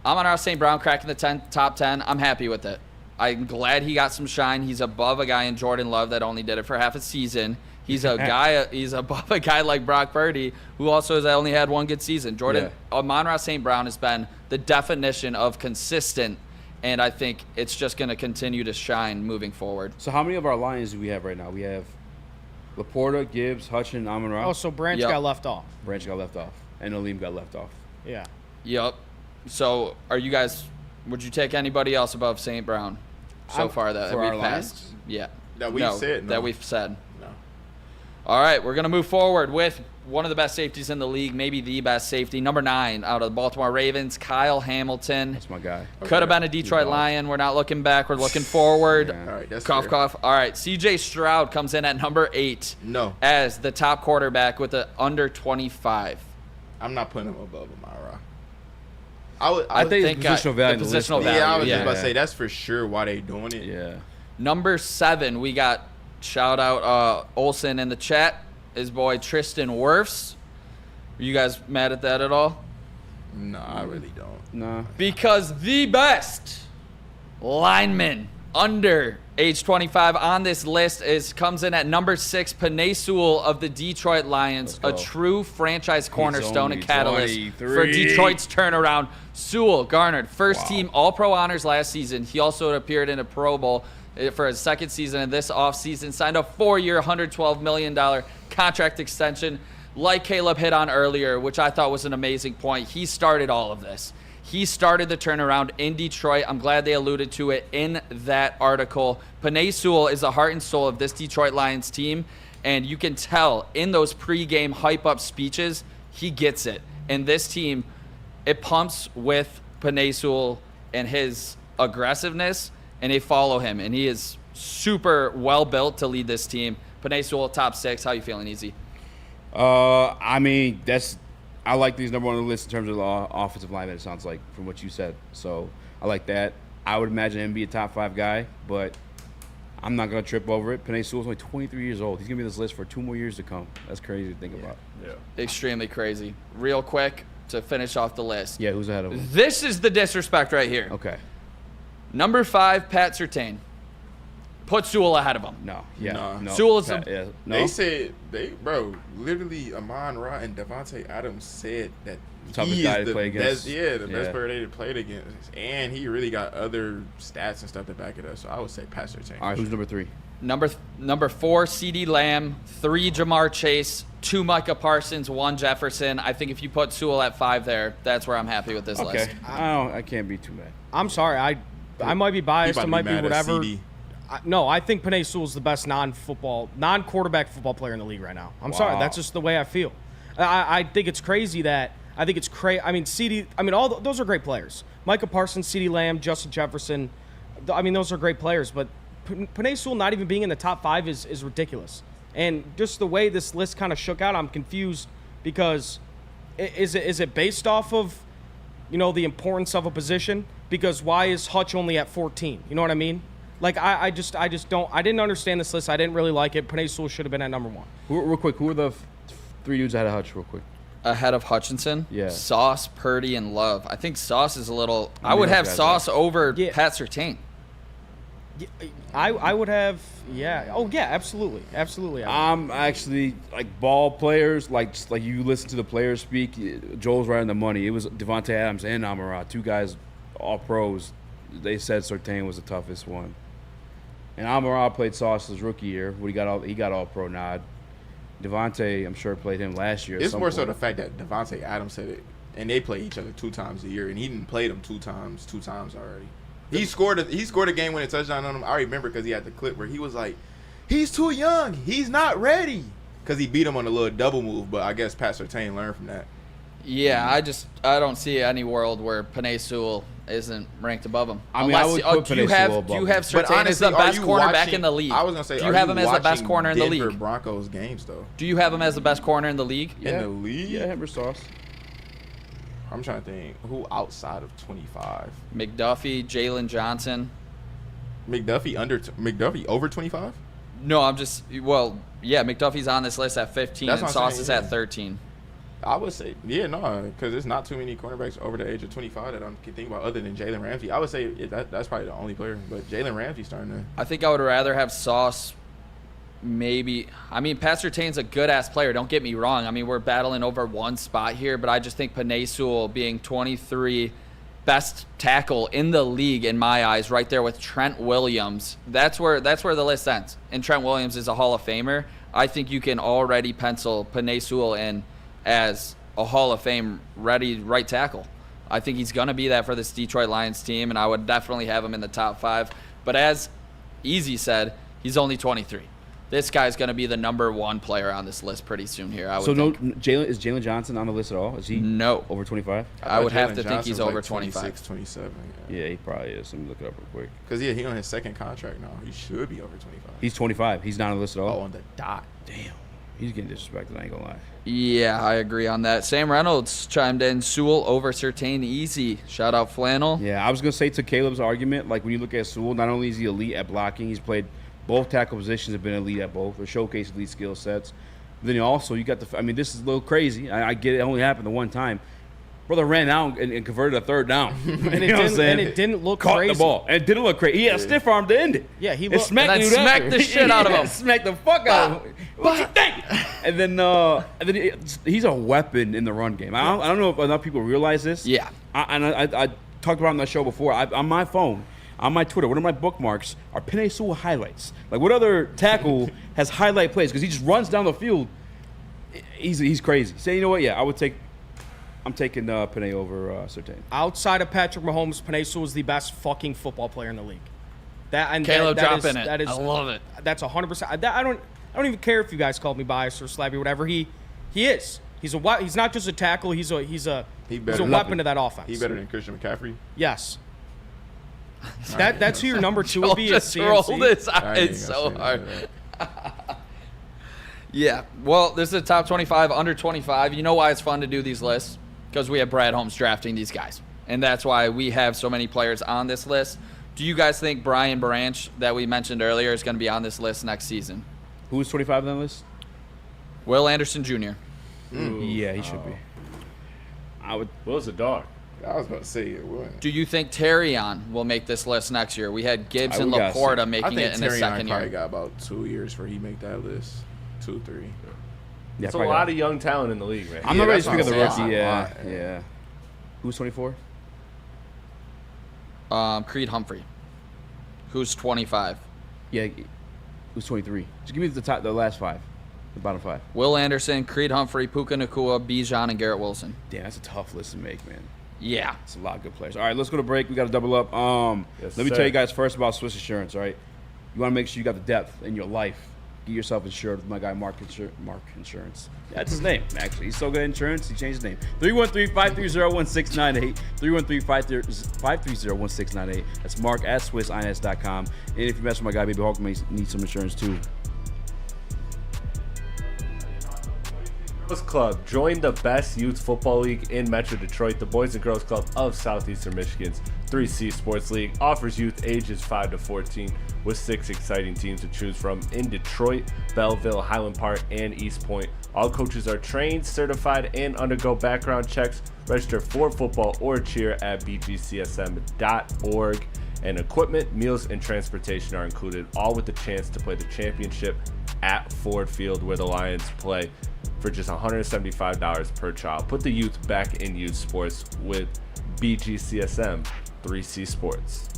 Amon-Ra St. Brown cracking the top 10. I'm happy with it. I'm glad he got some shine. He's above a guy in Jordan Love that only did it for half a season. He's a guy. He's above a guy like Brock Purdy, who also has only had one good season. Amon-Ra St. Brown has been the definition of consistent, and I think it's just going to continue to shine moving forward. So how many of our Lions do we have right now? We have Laporta, Gibbs, Hutchin, Amon-Ra. Oh, so Branch got left off. Branch got left off, and Aleem got left off. Yeah. Yep. So are you guys? Would you take anybody else above St. Brown so far that we've passed? Yeah. That we've said. No. That we've said. No. All right, we're going to move forward with one of the best safeties in the league, maybe the best safety, number 9 out of the Baltimore Ravens, Kyle Hamilton. That's my guy. Could have been a Detroit Lion. We're not looking back. We're looking forward. All right, that's cough, fair. cough. All right, C.J. Stroud comes in at number 8. No. As the top quarterback with the under 25. I'm not putting him above Amon-Ra. I think positional value. The positional value. Yeah, I was just about to say that's for sure why they doing it. Yeah. Number 7, we got shout out Olsen in the chat. His boy Tristan Wirfs. Are you guys mad at that at all? No, I really don't. No. Because the best lineman under age 25 on this list comes in at number 6, Penei Sewell of the Detroit Lions, a true franchise cornerstone and catalyst 23. for Detroit's turnaround. Sewell garnered first-team All-Pro honors last season. He also appeared in a Pro Bowl for his second season, and this offseason signed a 4-year, $112 million contract extension. Like Caleb hit on earlier, which I thought was an amazing point, he started all of this. He started the turnaround in Detroit. I'm glad they alluded to it in that article. Penei Sewell is the heart and soul of this Detroit Lions team, and you can tell in those pregame hype-up speeches, he gets it. And this team, it pumps with Penei Sewell and his aggressiveness, and they follow him, and he is super well-built to lead this team. Penei Sewell, top 6. How you feeling, Eazy? I mean, I like these number 1 on the list in terms of the offensive lineman, it sounds like, from what you said. So I like that. I would imagine him be a top 5 guy, but I'm not going to trip over it. Penei Sewell's only 23 years old. He's going to be on this list for 2 more years to come. That's crazy to think about. Yeah. Extremely crazy. Real quick to finish off the list. Yeah, who's ahead of him? This is the disrespect right here. Okay. Number 5, Pat Surtain. Put Sewell ahead of him. No. Yeah. No. Sewell is No. They said literally Amon-Ra and Devontae Adams said that toughest he guy is to play against. the best player they played against, and he really got other stats and stuff to back it up. So I would say Pat Surtain. All right, who's number 3? Number 4, CeeDee Lamb. 3, Jamar Chase. 2, Micah Parsons. 1, Jefferson. I think if you put Sewell at 5 there, that's where I'm happy with this list. I can't be too mad. I'm sorry. I might be biased. It might be whatever. No, I think Penei Sewell's the best non-quarterback football player in the league right now. I'm sorry. That's just the way I feel. I think it's crazy that – I think it's crazy. I mean, those are great players. Micah Parsons, CeeDee Lamb, Justin Jefferson. I mean, those are great players. But Penei Sewell not even being in the top 5 is ridiculous. And just the way this list kind of shook out, I'm confused because is it based off of, the importance of a position? Because why is Hutch only at 14? You know what I mean? Like, I just don't – I didn't understand this list. I didn't really like it. Penei Sewell should have been at number 1. Real quick, who are the 3 dudes ahead of Hutch real quick? Ahead of Hutchinson? Yeah. Sauce, Purdy, and Love. I think Sauce is a little – I would have Sauce over Pat Surtain. I would have – yeah. Oh, yeah, absolutely. Absolutely. I'm actually – like, ball players, like you listen to the players speak, Joel's right on the money. It was Devontae Adams and Amon-Ra, 2 guys, all pros. They said Surtain was the toughest one. And Amon-Ra played Sauce his rookie year. He got all pro nod. Devontae, I'm sure, played him last year. It's more so the fact that Devontae Adams said it, and they play each other 2 times a year, and he didn't play them 2 times already. He scored a game-winning touchdown on him. I remember because he had the clip where he was like, "He's too young. He's not ready." Because he beat him on a little double move, but I guess Pat Surtain learned from that. Yeah, I don't see any world where Penei Sewell isn't ranked above him. I mean, I would put Penei Sewell above him. Do you have Surtain as the best cornerback in the league? I was going to say, do you have him as the best corner in the Denver league? Broncos games, though. Do you have him as the best corner in the league? In the league? Yeah, him or Sauce. I'm trying to think. Who outside of 25? McDuffie, Jalen Johnson. McDuffie over 25? No, McDuffie's on this list at 15 and Sauce is at 13. I would say, because there's not too many cornerbacks over the age of 25 that I can think about other than Jalen Ramsey. I would say that's probably the only player, but Jalen Ramsey's starting to. I think I would rather have Sauce. Maybe. I mean, Pat Surtain's a good-ass player. Don't get me wrong. I mean, we're battling over one spot here, but I just think Penei Sewell being 23, best tackle in the league in my eyes, right there with Trent Williams. That's where the list ends. And Trent Williams is a Hall of Famer. I think you can already pencil Penei Sewell in as a Hall of Fame ready right tackle. I think he's going to be that for this Detroit Lions team, and I would definitely have him in the top 5. But as Eazy said, he's only 23. This guy's going to be the number 1 player on this list pretty soon here, I would think. Is Jalen Johnson on the list at all? Is he over 25? I would have to think he's over 25. 26, 27. Yeah, he probably is. Let me look it up real quick. Because, he on his second contract now. He should be over 25. He's 25. He's not on the list at all? Oh, on the dot. Damn. He's getting disrespected, I ain't going to lie. Yeah, I agree on that. Sam Reynolds chimed in, Sewell over Surtain Easy. Shout out Flannel. Yeah, I was going to say to Caleb's argument, like when you look at Sewell, not only is he elite at blocking, he's played both tackle positions, have been elite at both, or showcase elite skill sets. But then also, you got this is a little crazy. I get it only happened the one time. Brother ran out and converted a third down. And it didn't look Caught crazy. the ball. And it didn't look crazy. He had a stiff arm to end it. Yeah, he smacked the shit out of him. Smacked the fuck out of him. What you think? And then he's a weapon in the run game. I don't know if enough people realize this. Yeah. I talked about it on the show before. On my phone, on my Twitter, one of my bookmarks are Penei Sewell highlights. Like, what other tackle has highlight plays? Because he just runs down the field. He's crazy. So, you know what? Yeah, I'm taking Penei over Surtain. Outside of Patrick Mahomes, Penei Sewell is the best fucking football player in the league. Caleb dropping it. I love it. That's 100%. I don't even care if you guys call me biased or slappy or whatever. He is. He's not just a tackle. He's a weapon to that offense. He better than Christian McCaffrey? Yes. That's who your number 2 would be. Just rolled his eyes so hard. Yeah. Well, this is a top 25, under 25. You know why it's fun to do these lists? Because we have Brad Holmes drafting these guys. And that's why we have so many players on this list. Do you guys think Brian Branch, that we mentioned earlier, is going to be on this list next season? Who's 25 on that list? Will Anderson Jr. Yeah, he should be. Will's a dog. I was about to say it would. Do you think Terrion will make this list next year? We had Gibbs and Laporta making it in his second year. I think Terrion probably got about 2 years for he make that list. 2, 3. Yeah, it's a lot of young talent in the league, man. I'm not ready to speak of the rookie. Yeah. Who's 24? Creed Humphrey, who's 25. Yeah, who's 23? Just give me the last 5, the bottom 5. Will Anderson, Creed Humphrey, Puka Nacua, Bijan, and Garrett Wilson. Damn, that's a tough list to make, man. Yeah. It's a lot of good players. All right, let's go to break. We got to double up. Let me tell you guys first about Swiss Insurance, all right? You want to make sure you got the depth in your life. Get yourself insured with my guy, Mark Insurance. Yeah, that's his name, actually. He's so good at insurance, he changed his name. 313-530-1698. 313-530-1698. That's Mark at SwissINS.com. And if you mess with my guy, Baby Hulk may need some insurance too. Girls Club. Join the best youth football league in Metro Detroit. The Boys and Girls Club of Southeastern Michigan's 3C Sports League offers youth ages 5 to 14 with 6 exciting teams to choose from in Detroit, Belleville, Highland Park, and East Point. All coaches are trained, certified, and undergo background checks. Register for football or cheer at bgcsm.org. And equipment, meals, and transportation are included, all with the chance to play the championship at Ford Field where the Lions play for just $175 per child. Put the youth back in youth sports with BGCSM 3C Sports.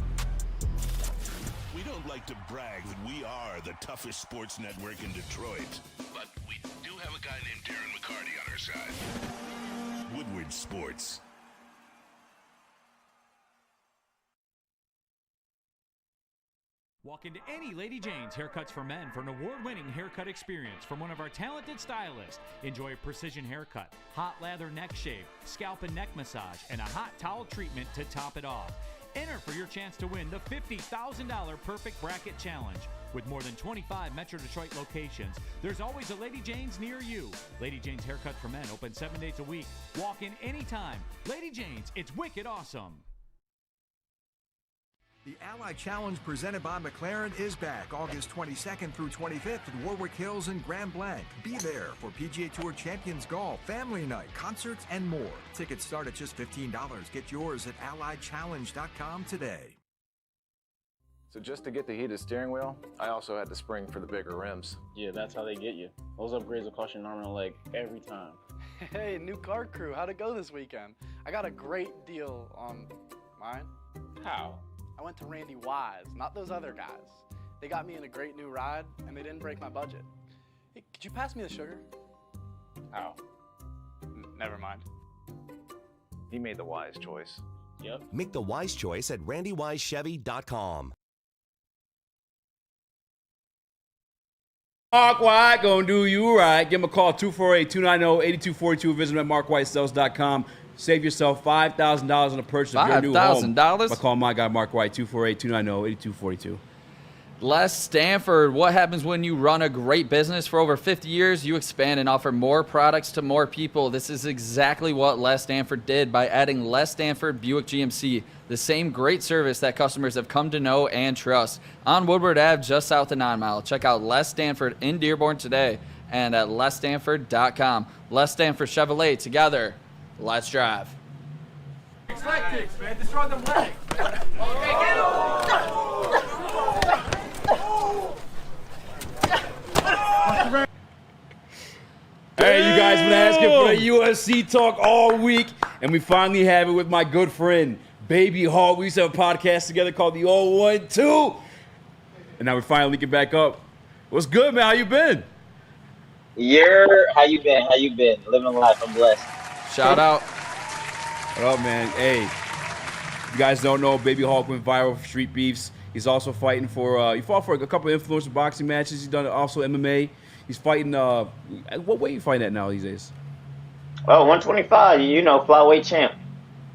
We don't like to brag that we are the toughest sports network in Detroit, but we do have a guy named Darren McCarty on our side. Woodward Sports. Walk into any Lady Jane's Haircuts for Men for an award-winning haircut experience from one of our talented stylists. Enjoy a precision haircut, hot lather neck shave, scalp and neck massage, and a hot towel treatment to top it off. Enter for your chance to win the $50,000 Perfect Bracket Challenge. With more than 25 Metro Detroit locations, there's always a Lady Jane's near you. Lady Jane's Haircut for Men, open 7 days a week. Walk in anytime. Lady Jane's, it's wicked awesome. The Ally Challenge presented by McLaren is back August 22nd through 25th at Warwick Hills and Grand Blanc. Be there for PGA Tour Champions Golf, Family Night, concerts, and more. Tickets start at just $15. Get yours at allychallenge.com today. So just to get the heated steering wheel, I also had the spring for the bigger rims. Yeah, that's how they get you. Those upgrades will cost you an arm and a leg every time. Hey, new car crew, how'd it go this weekend? I got a great deal on mine. How? I went to Randy Wise, not those other guys. They got me in a great new ride, and they didn't break my budget. Hey, could you pass me the sugar? How? Never mind. He made the wise choice. Yep. Make the wise choice at randywisechevy.com. Mark White gonna do you right. Give him a call, 248-290-8242. Visit him at markwhitesales.com. Save yourself $5,000 on the purchase of your new home. $5,000? By calling my guy Mark White, 248-290-8242. Les Stanford, what happens when you run a great business for over 50 years? You expand and offer more products to more people. This is exactly what Les Stanford did by adding Les Stanford Buick GMC, the same great service that customers have come to know and trust. On Woodward Ave, just south of 9 Mile. Check out Les Stanford in Dearborn today and at lesstanford.com. Les Stanford Chevrolet, together, let's drive. Leg kicks, man. Destroy them legs. Hey, you guys been asking for the UFC talk all week, and we finally have it with my good friend, Baby Hall. We used to have a podcast together called the 012, and now we're finally getting back up. What's good, man? How you been? How you been? How you been? Living life. I'm blessed. Shout out. What up, man? Hey, you guys don't know, Baby Hawk went viral for Street Beefs. He's also fighting for, he fought for a couple of influencer boxing matches. He's done also MMA. He's fighting, what weight you fighting at now these days? Oh, 125, flyweight champ.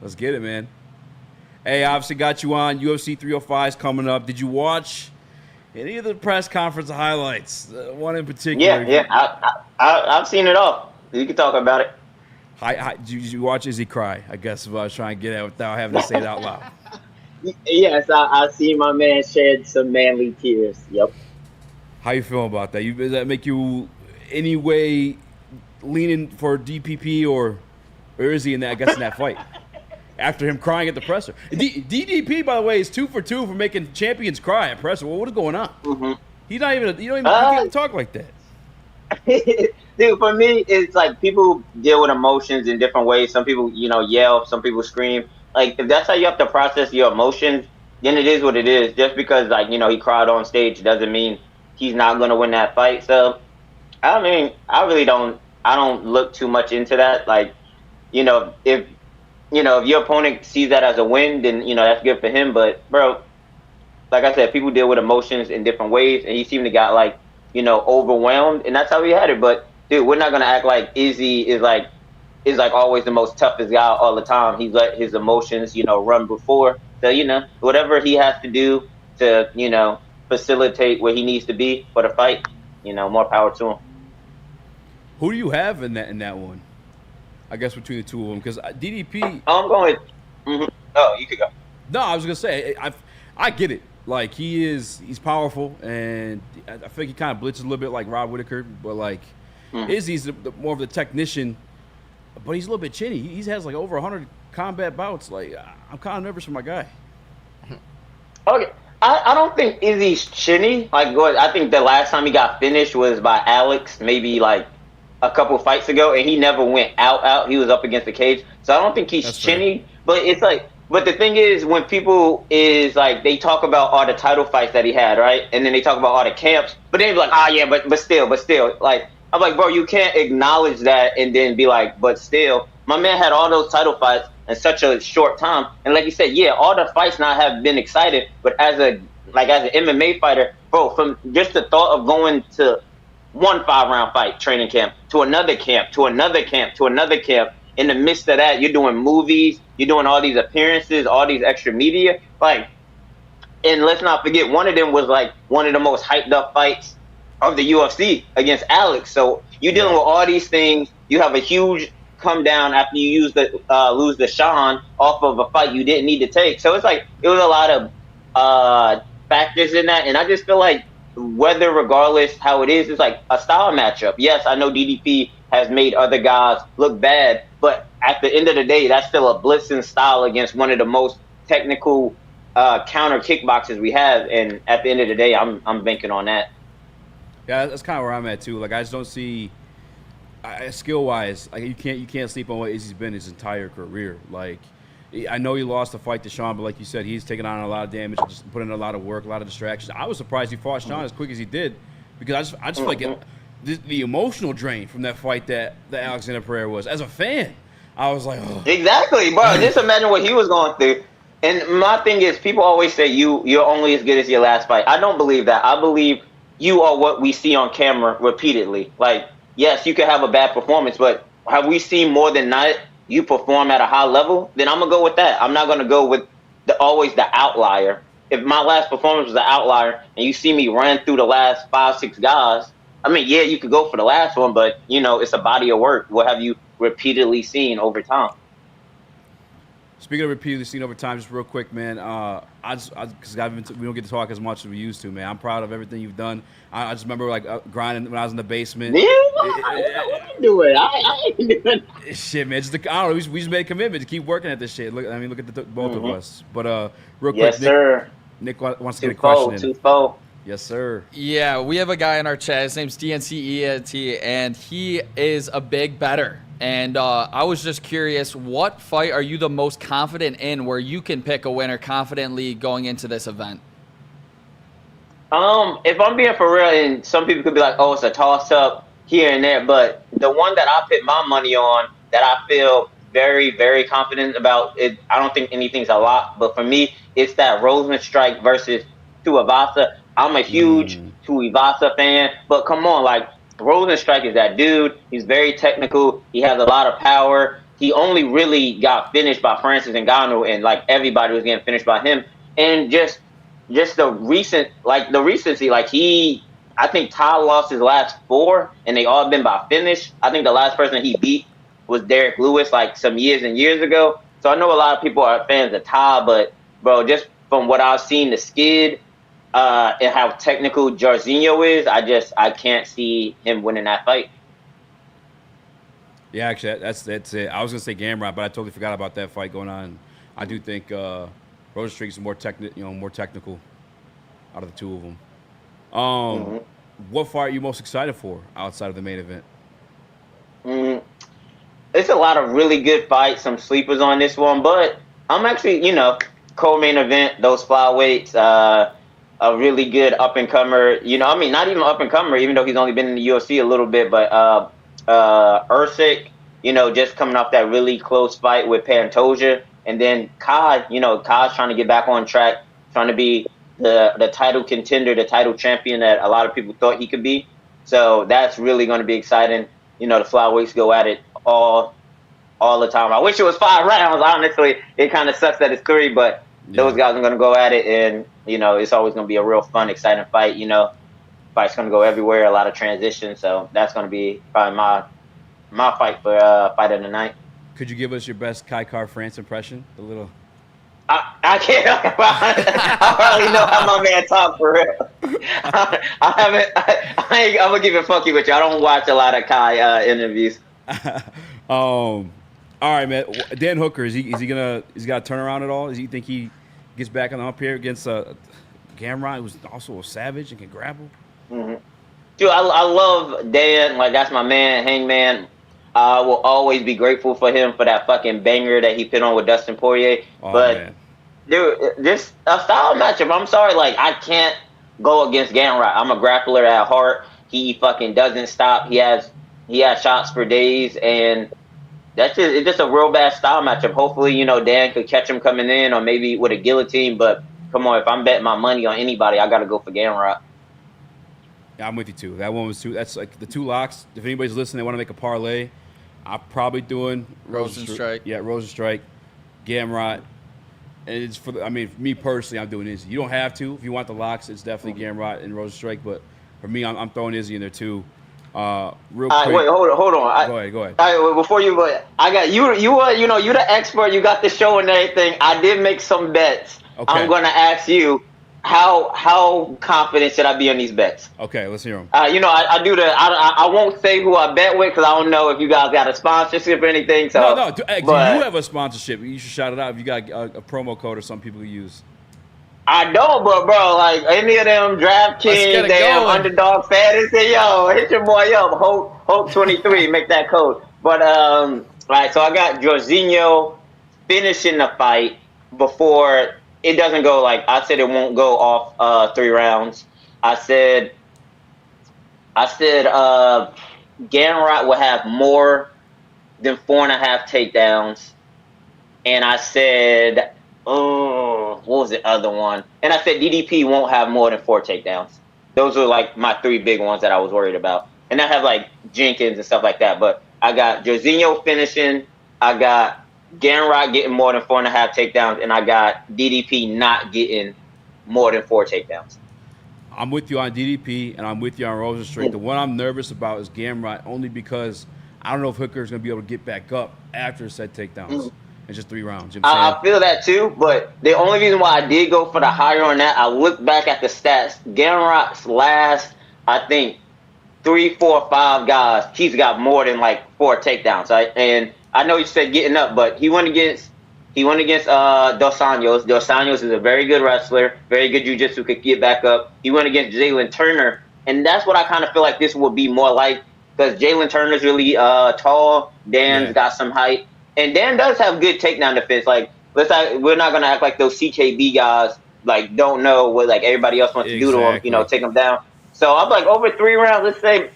Let's get it, man. Hey, obviously got you on. UFC 305 is coming up. Did you watch any of the press conference highlights? One in particular? Yeah. I've seen it all. You can talk about it. Did you watch Eazy cry? I guess is what I was trying to get at without having to say it out loud. Yes, I see my man shed some manly tears. Yep. How you feeling about that? Does that make you any way leaning for DPP or is he in that? I guess in that fight after him crying at the presser. DDP, by the way, is 2 for 2 for making champions cry at presser. Well, what is going on? Mm-hmm. He's not even. You can't talk like that. Dude, for me, it's like people deal with emotions in different ways. Some people, yell. Some people scream. Like, if that's how you have to process your emotions, then it is what it is. Just because, he cried on stage doesn't mean he's not going to win that fight. So, I mean, I don't look too much into that. Like, if your opponent sees that as a win, then, that's good for him. But, bro, like I said, people deal with emotions in different ways. And he seemed to got, overwhelmed. And that's how he had it. But, dude, we're not going to act like Eazy is always the most toughest guy all the time. He's let his emotions, run before. So, whatever he has to do to, facilitate where he needs to be for the fight, more power to him. Who do you have in that one? I guess between the two of them, because DDP. I'm going. Mm-hmm. Oh, you could go. No, I was gonna say I get it. Like he's powerful, and I think he kind of blitzes a little bit like Rob Whittaker, but Izzy's more of the technician, but he's a little bit chinny. He has over 100 combat bouts. I'm kind of nervous for my guy. Okay. I don't think Izzy's chinny. I think the last time he got finished was by Alex, maybe a couple fights ago, and he never went out. He was up against the cage. So I don't think he's chinny. Fair. But it's but the thing is, when people they talk about all the title fights that he had, right? And then they talk about all the camps, but then they be like, yeah, but still. I'm like, bro, you can't acknowledge that and then be like, but still. My man had all those title fights in such a short time. And like you said, yeah, all the fights now have been excited. But as an MMA fighter, bro, from just the thought of going to one 5-round fight training camp, to another camp, to another camp, to another camp, in the midst of that, you're doing movies, you're doing all these appearances, all these extra media. And let's not forget, one of them was one of the most hyped up fights of the UFC against Alex. So you're dealing with all these things. You have a huge come down after you lose the Sean off of a fight you didn't need to take. So it's it was a lot of factors in that, and I just feel like whether regardless how it is, it's like a style matchup. Yes, I know DDP has made other guys look bad, but at the end of the day, that's still a blitzing style against one of the most technical counter kickboxers we have, and at the end of the day, I'm banking on that. Yeah, that's kind of where I'm at too. Like I just don't see skill wise. Like you can't sleep on what Izzy's been his entire career. Like I know he lost the fight to Sean, but like you said, he's taken on a lot of damage, just put in a lot of work, a lot of distractions. I was surprised he fought Sean as quick as he did, because I just feel like the emotional drain from that fight that Alexander Pereira was. As a fan, I was like, oh. Exactly, bro. Just imagine what he was going through. And my thing is, people always say you're only as good as your last fight. I don't believe that. I believe you are what we see on camera repeatedly. Like, yes, you could have a bad performance, but have we seen more than not you perform at a high level? Then I'm going to go with that. I'm not going to go with always the outlier. If my last performance was an outlier and you see me run through the last 5-6 guys, I mean, yeah, you could go for the last one, but, it's a body of work. What have you repeatedly seen over time? Speaking of repeatedly seen over time, just real quick, man, because we don't get to talk as much as we used to, man. I'm proud of everything you've done. I just remember grinding when I was in the basement. Yeah, I can do it. I can do it. Shit, man. I don't know. We just made a commitment to keep working at this shit. Look at both of us. But real quick, yes, sir. Nick wants to get a question in. 2-4. Yes, sir. Yeah, we have a guy in our chat. His name's DNCENT, and he is a big bettor. And I was just curious, what fight are you the most confident in where you can pick a winner confidently going into this event? If I'm being for real, and some people could be like, oh, it's a toss-up here and there, but the one that I put my money on that I feel very, very confident about, I don't think anything's a lot, but for me, it's that Rosenstrike versus Tuivasa. I'm a huge Tuivasa fan, but come on, like, Rosenstrike is that dude. He's very technical. He has a lot of power. He only really got finished by Francis Ngannou, and like everybody was getting finished by him. And just the recency, like I think Todd lost his last 4, and they all been by finish. I think the last person he beat was Derek Lewis, like some years and years ago. So I know a lot of people are fans of Todd, but bro, just from what I've seen, the skid. And how technical Jairzinho is, I can't see him winning that fight. Yeah, actually, that's it. I was gonna say Gamrot, but I totally forgot about that fight going on. I do think Rosenstrike is more technical out of the two of them. What fight are you most excited for outside of the main event? It's a lot of really good fights, some sleepers on this one, but I'm actually, co-main event, those flyweights. A really good up-and-comer, not even up-and-comer, even though he's only been in the UFC a little bit, but Usyk, just coming off that really close fight with Pantoja, and then Kai, Kai's trying to get back on track, trying to be the title contender, the title champion that a lot of people thought he could be. So that's really going to be exciting. The flyweights go at it all the time. I wish it was 5 rounds, honestly. It kind of sucks that it's 3, but those guys are going to go at it, and, it's always going to be a real fun, exciting fight. Fight's going to go everywhere, a lot of transition, so that's going to be probably my fight for fight of the night. Could you give us your best Kai Car-France impression? The little... I can't. I probably know how my man talk for real. I'm going to keep it funky with you. I don't watch a lot of Kai interviews. All right, man. Dan Hooker, is he got to turn around at all? Does he think he gets back on the up here against Gamrot, who's also a savage and can grapple? Mm-hmm. Dude, I love Dan. Like, that's my man, Hangman. I will always be grateful for him for that fucking banger that he put on with Dustin Poirier. Man. Dude, just a style matchup. I'm sorry, like, I can't go against Gamrot. I'm a grappler at heart. He fucking doesn't stop. He has shots for days, and it's just a real bad style matchup. Hopefully, Dan could catch him coming in, or maybe with a guillotine. But come on, if I'm betting my money on anybody, I got to go for Gamrot. Yeah, I'm with you too. That one was two. That's like the 2 locks. If anybody's listening, they want to make a parlay, I'm probably doing Rosenstrike. Yeah, Rosenstrike, Gamrot. And it's for me personally, I'm doing Izzy. You don't have to. If you want the locks, it's definitely Gamrot and Rosenstrike. But for me, I'm throwing Izzy in there too. Real quick. Wait, hold on. Go ahead. All right, before you, I got you. You're the expert. You got the show and everything. I did make some bets Okay. I'm going to ask you, how confident should I be on these bets? Okay, let's hear them. I won't say who I bet with because I don't know if you guys got a sponsorship or anything. So No. Do you have a sponsorship? You should shout it out if you got a promo code or some people use. I don't, but bro, like any of them DraftKings, damn underdog fantasy, yo, hit your boy up, Hope 23, make that code. But right, so I got Jorginho finishing the fight before it doesn't go like I said. It won't go off 3 rounds. I said Ganrot will have more than 4.5 takedowns, and I said. What was the other one? And I said DDP won't have more than 4 takedowns. Those were like my 3 big ones that I was worried about. And I have like Jenkins and stuff like that. But I got Jorginho finishing. I got Ganrot getting more than 4.5 takedowns. And I got DDP not getting more than 4 takedowns. I'm with you on DDP and I'm with you on Rosenstruik. The one I'm nervous about is Gamrot only because I don't know if Hooker is going to be able to get back up after said takedowns. It's just 3 rounds. You know I feel that too, but the only reason why I did go for the higher on that, I looked back at the stats. Ganrot's last, I think, 3, 4, 5 guys, he's got more than like 4 takedowns. Right? And I know you said getting up, but he went against Dos Anjos. Dos Anjos is a very good wrestler, very good jiu-jitsu, could get back up. He went against Jalen Turner, and that's what I kind of feel like this will be more like, because Jalen Turner's really tall. Dan's got some height. And Dan does have good takedown defense. Like, we're not gonna act like those CKB guys like don't know what like everybody else wants to do to him. Take him down. So I'm like over 3 rounds. Let's say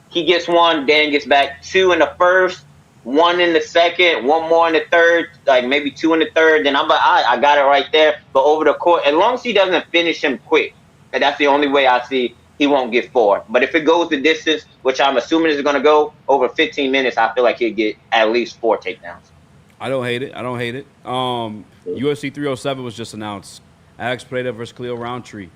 he gets 1, Dan gets back 2 in the first, 1 in the second, 1 more in the third, like maybe 2 in the third. Then I'm like, I got it right there. But over the course, as long as he doesn't finish him quick, and that's the only way I see he won't get 4. But if it goes the distance, which I'm assuming is going to go over 15 minutes, I feel like he'll get at least 4 takedowns. I don't hate it. UFC 307 was just announced. Alex Pereira versus Khalil Roundtree.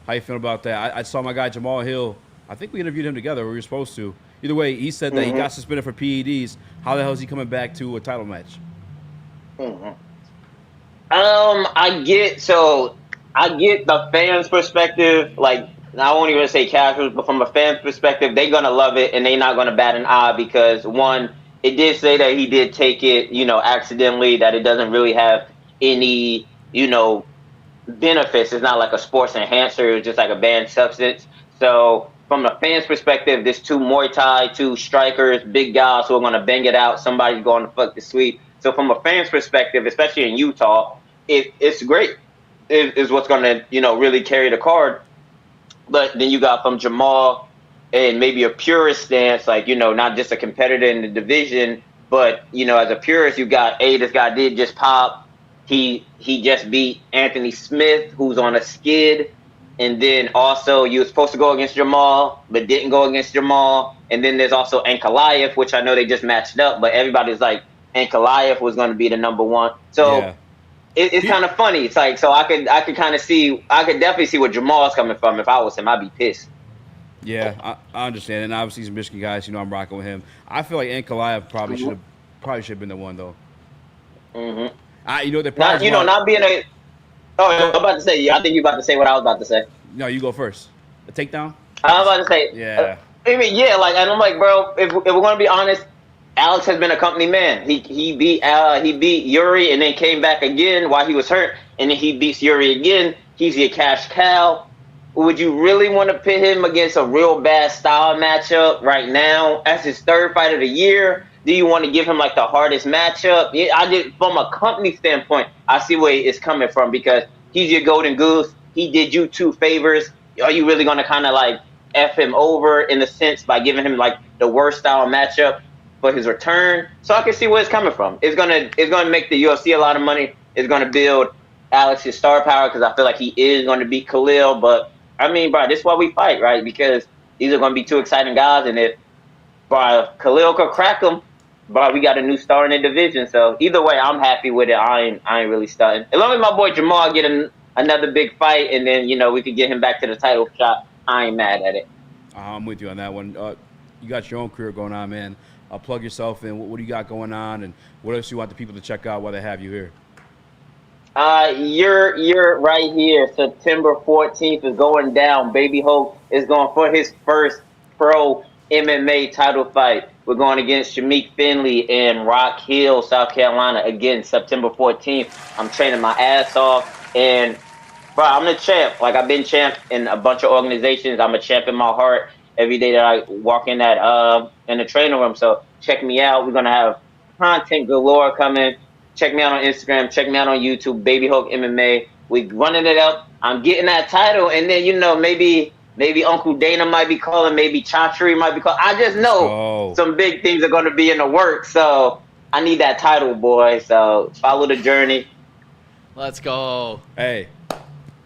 How you feel about that? I saw my guy Jamal Hill. I think we interviewed him together. We were supposed to. Either way, he said that he got suspended for PEDs. How the hell is he coming back to a title match? I get the fans' perspective. Like, I won't even say casuals, but from a fan's perspective, they're going to love it and they're not going to bat an eye because, one, it did say that he did take it, accidentally, that it doesn't really have any, benefits. It's not like a sports enhancer. It's just like a banned substance. So from a fan's perspective, there's 2 Muay Thai, 2 strikers, big guys who are going to bang it out. Somebody's going to fuck the sweep. So from a fan's perspective, especially in Utah, it's great. It's what's going to, really carry the card. But then you got from Jamal and maybe a purist stance, like, not just a competitor in the division, but, as a purist, you got, this guy did just pop. He just beat Anthony Smith, who's on a skid. And then also you were supposed to go against Jamal, but didn't go against Jamal. And then there's also Ankalaev, which I know they just matched up, but everybody's like Ankalaev was going to be the number 1. So it's kind of funny. It's like, so I could definitely see where Jamal's coming from. If I was him, I'd be pissed. Yeah, I understand. And obviously, he's a Michigan guy, so I'm rocking with him. I feel like Ankalaev probably should have been the one, though. They probably not being a. Oh, I'm about to say. I think you're about to say what I was about to say. No, you go first. A takedown. I was about to say. Yeah. And I'm like, bro, if we're gonna be honest, Alex has been a company man. He beat Yuri and then came back again while he was hurt, and then he beats Yuri again. He's your cash cow. Would you really want to pit him against a real bad style matchup right now as his 3rd fight of the year? Do you want to give him like the hardest matchup? Yeah, I did from a company standpoint. I see where it's coming from because he's your golden goose. He did you 2 favors. Are you really going to kind of like F him over in a sense by giving him like the worst style matchup for his return? So I can see where it's coming from. It's gonna make the UFC a lot of money. It's gonna build Alex's star power because I feel like he is going to beat Khalil. But I mean, bro, this is why we fight, right? Because these are going to be 2 exciting guys, and if Khalil could crack them, bro, we got a new star in the division. So either way, I'm happy with it. I ain't really stunting. As long as my boy Jamal get another big fight, and then we could get him back to the title shot, I ain't mad at it. I'm with you on that one. You got your own career going on, man. Plug yourself in. What do you got going on, and what else you want the people to check out while they have you here? You're right here. September 14th is going down. Baby Hope is going for his first pro MMA title fight. We're going against Shameik Finley in Rock Hill, South Carolina. Again, September 14th. I'm training my ass off, and bro, I'm the champ. Like, I've been champ in a bunch of organizations. I'm a champ in my heart every day that I walk in the training room. So check me out. We're gonna have content galore coming. Check me out on Instagram. Check me out on YouTube. Baby Hulk MMA. We running it up. I'm getting that title, and then maybe Uncle Dana might be calling. Maybe Chantry might be calling. I just know some big things are going to be in the works. So I need that title, boy. So follow the journey. Let's go. Hey,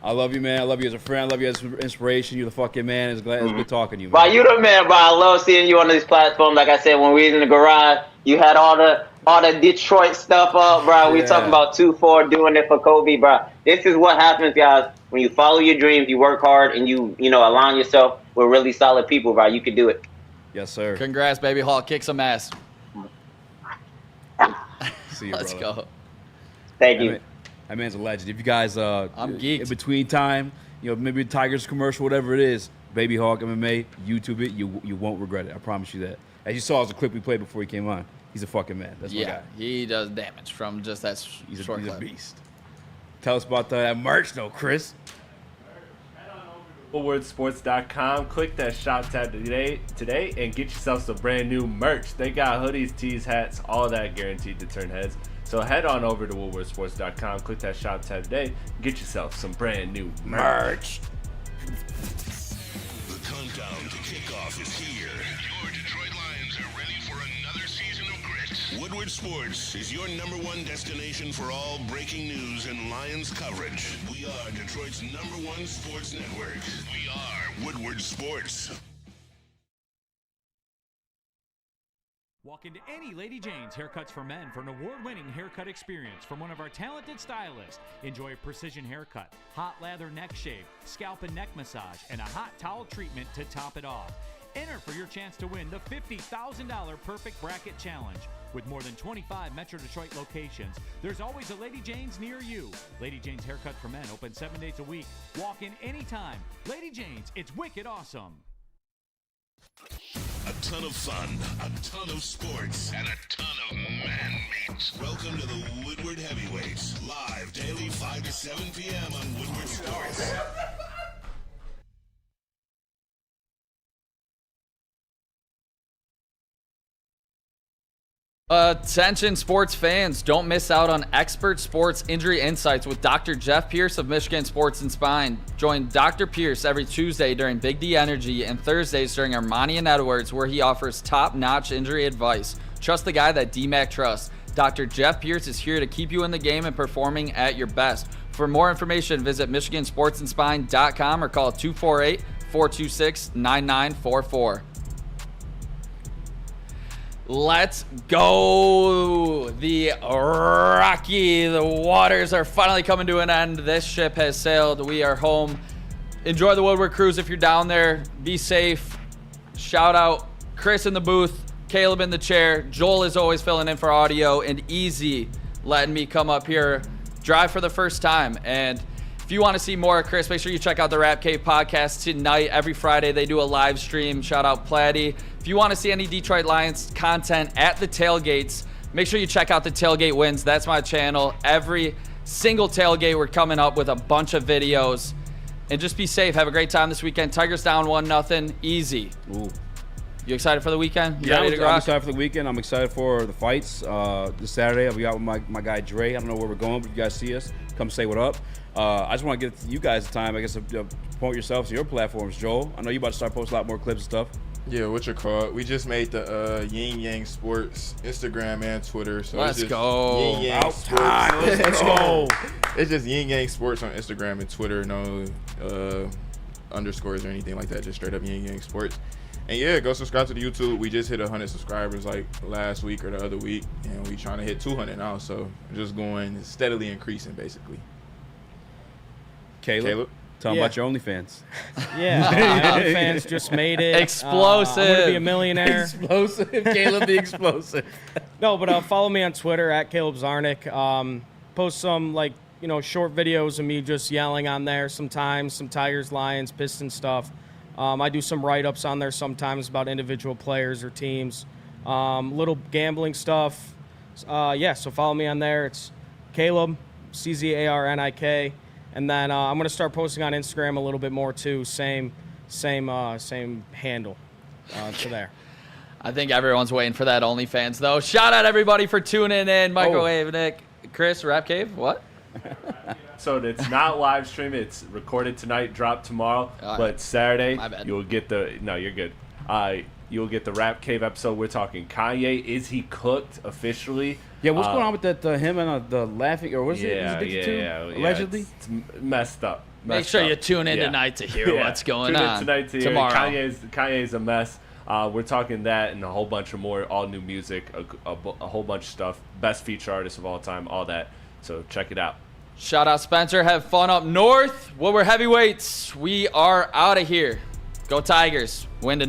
I love you, man. I love you as a friend. I love you as inspiration. You're the fucking man. It's good talking to you, man. Bro, you the man, bro. I love seeing you on this platform. Like I said, when we was in the garage, you had all the Detroit stuff up, bro. We talking about 2-4 doing it for Kobe, bro. This is what happens, guys. When you follow your dreams, you work hard, and you align yourself with really solid people, bro. You can do it. Yes, sir. Congrats, Baby Hulk. Kick some ass. See you, Let's brother. go. Thank you. That man's a legend. If you guys, I'm geeked. In between time, maybe Tigers commercial, whatever it is, Baby Hawk MMA, YouTube it, you won't regret it. I promise you that. As you saw, it was a clip we played before he came on. He's a fucking man. That's my guy. He does damage from just that short clip. He's a beast. Tell us about that merch, though, Chris. Woodwardsports.com. Click that shop tab today and get yourself some brand new merch. They got hoodies, tees, hats, all that guaranteed to turn heads. So head on over to Woodwardsports.com. Click that shop tab today. Get yourself some brand new merch. The countdown to kickoff is here. Your Detroit Lions are ready for another season of grit. Woodward Sports is your #1 destination for all breaking news and Lions coverage. We are Detroit's #1 sports network. We are Woodward Sports. Walk into any Lady Jane's Haircuts for Men for an award-winning haircut experience from one of our talented stylists. Enjoy a precision haircut, hot lather neck shave, scalp and neck massage, and a hot towel treatment to top it off. Enter for your chance to win the $50,000 Perfect Bracket Challenge. With more than 25 Metro Detroit locations, there's always a Lady Jane's near you. Lady Jane's Haircut for Men, open 7 days a week. Walk in anytime. Lady Jane's, it's wicked awesome. A ton of fun, a ton of sports, and a ton of man meat. Welcome to the Woodward Heavyweights, live daily 5 to 7 p.m. on Woodward Sports. Attention sports fans, don't miss out on expert sports injury insights with Dr. Jeff Pierce of Michigan Sports and Spine. Join Dr. Pierce every Tuesday during Big D Energy and Thursdays during Ermanni and Edwards, where he offers top-notch injury advice. Trust the guy that DMAC trusts. Dr. Jeff Pierce is here to keep you in the game and performing at your best. For more information, visit MichiganSportsandSpine.com or call 248-426-9944. Let's go. The waters are finally coming to an end. This ship has sailed. We are home. Enjoy the Woodward cruise if you're down there. Be safe. Shout out Chris in the booth, Caleb in the chair. Joel is always filling in for audio, and Eazy letting me come up here, drive for the first time. And if you want to see more of Chris, make sure you check out the Rap Cave podcast tonight. Every Friday, they do a live stream. Shout out Platte. If you want to see any Detroit Lions content at the tailgates, make sure you check out the Tailgate Wins. That's my channel. Every single tailgate, we're coming up with a bunch of videos. And just be safe. Have a great time this weekend. Tigers down 1-0. Easy. Ooh. You excited for the weekend? Yeah, I'm excited for the weekend. I'm excited for the fights this Saturday. I'll be out with my guy Dre. I don't know where we're going, but if you guys see us, come say what up. I just want to get you guys the time, I guess, to promote yourselves to your platforms, Joel. I know you about to start posting a lot more clips and stuff. Yeah, what you call it? We just made the Yin Yang Sports Instagram and Twitter. So let's go. Yin Yang Sports. Let's go. It's just Yin Yang Sports on Instagram and Twitter. No underscores or anything like that. Just straight up Yin Yang Sports. And yeah, go subscribe to the YouTube. We just hit 100 subscribers like last week or the other week, and we trying to hit 200 now. So we're just going steadily increasing, basically. Caleb? Tell them about your OnlyFans. Yeah, my OnlyFans just made it. Explosive. I'm gonna be a millionaire. Explosive. Caleb the Explosive. No, but follow me on Twitter at Caleb Zarnick. Post some short videos of me just yelling on there sometimes, some Tigers, Lions, Pistons stuff. I do some write-ups on there sometimes about individual players or teams. Little gambling stuff. So follow me on there. It's Caleb, CZARNIK. And then I'm going to start posting on Instagram a little bit more too. Same handle to there. I think everyone's waiting for that OnlyFans, though. Shout out everybody for tuning in. Microwave Nick, Chris, Rap Cave, what? So it's not live stream. It's recorded tonight, dropped tomorrow. But Saturday, you'll get the – no, you're good. You'll get the Rap Cave episode. We're talking Kanye. Is he cooked officially? Yeah, what's going on with that? Him and the laughing, or was it? Allegedly, it's messed up. Make sure you tune in tonight to hear what's going on. Tune in tonight to tomorrow. Hear Kanye's a mess. We're talking that and a whole bunch of more, all new music, a whole bunch of stuff. Best feature artist of all time, all that. So check it out. Shout out Spencer. Have fun up north. Woodward Heavyweights. We are out of here. Go Tigers. Win tonight.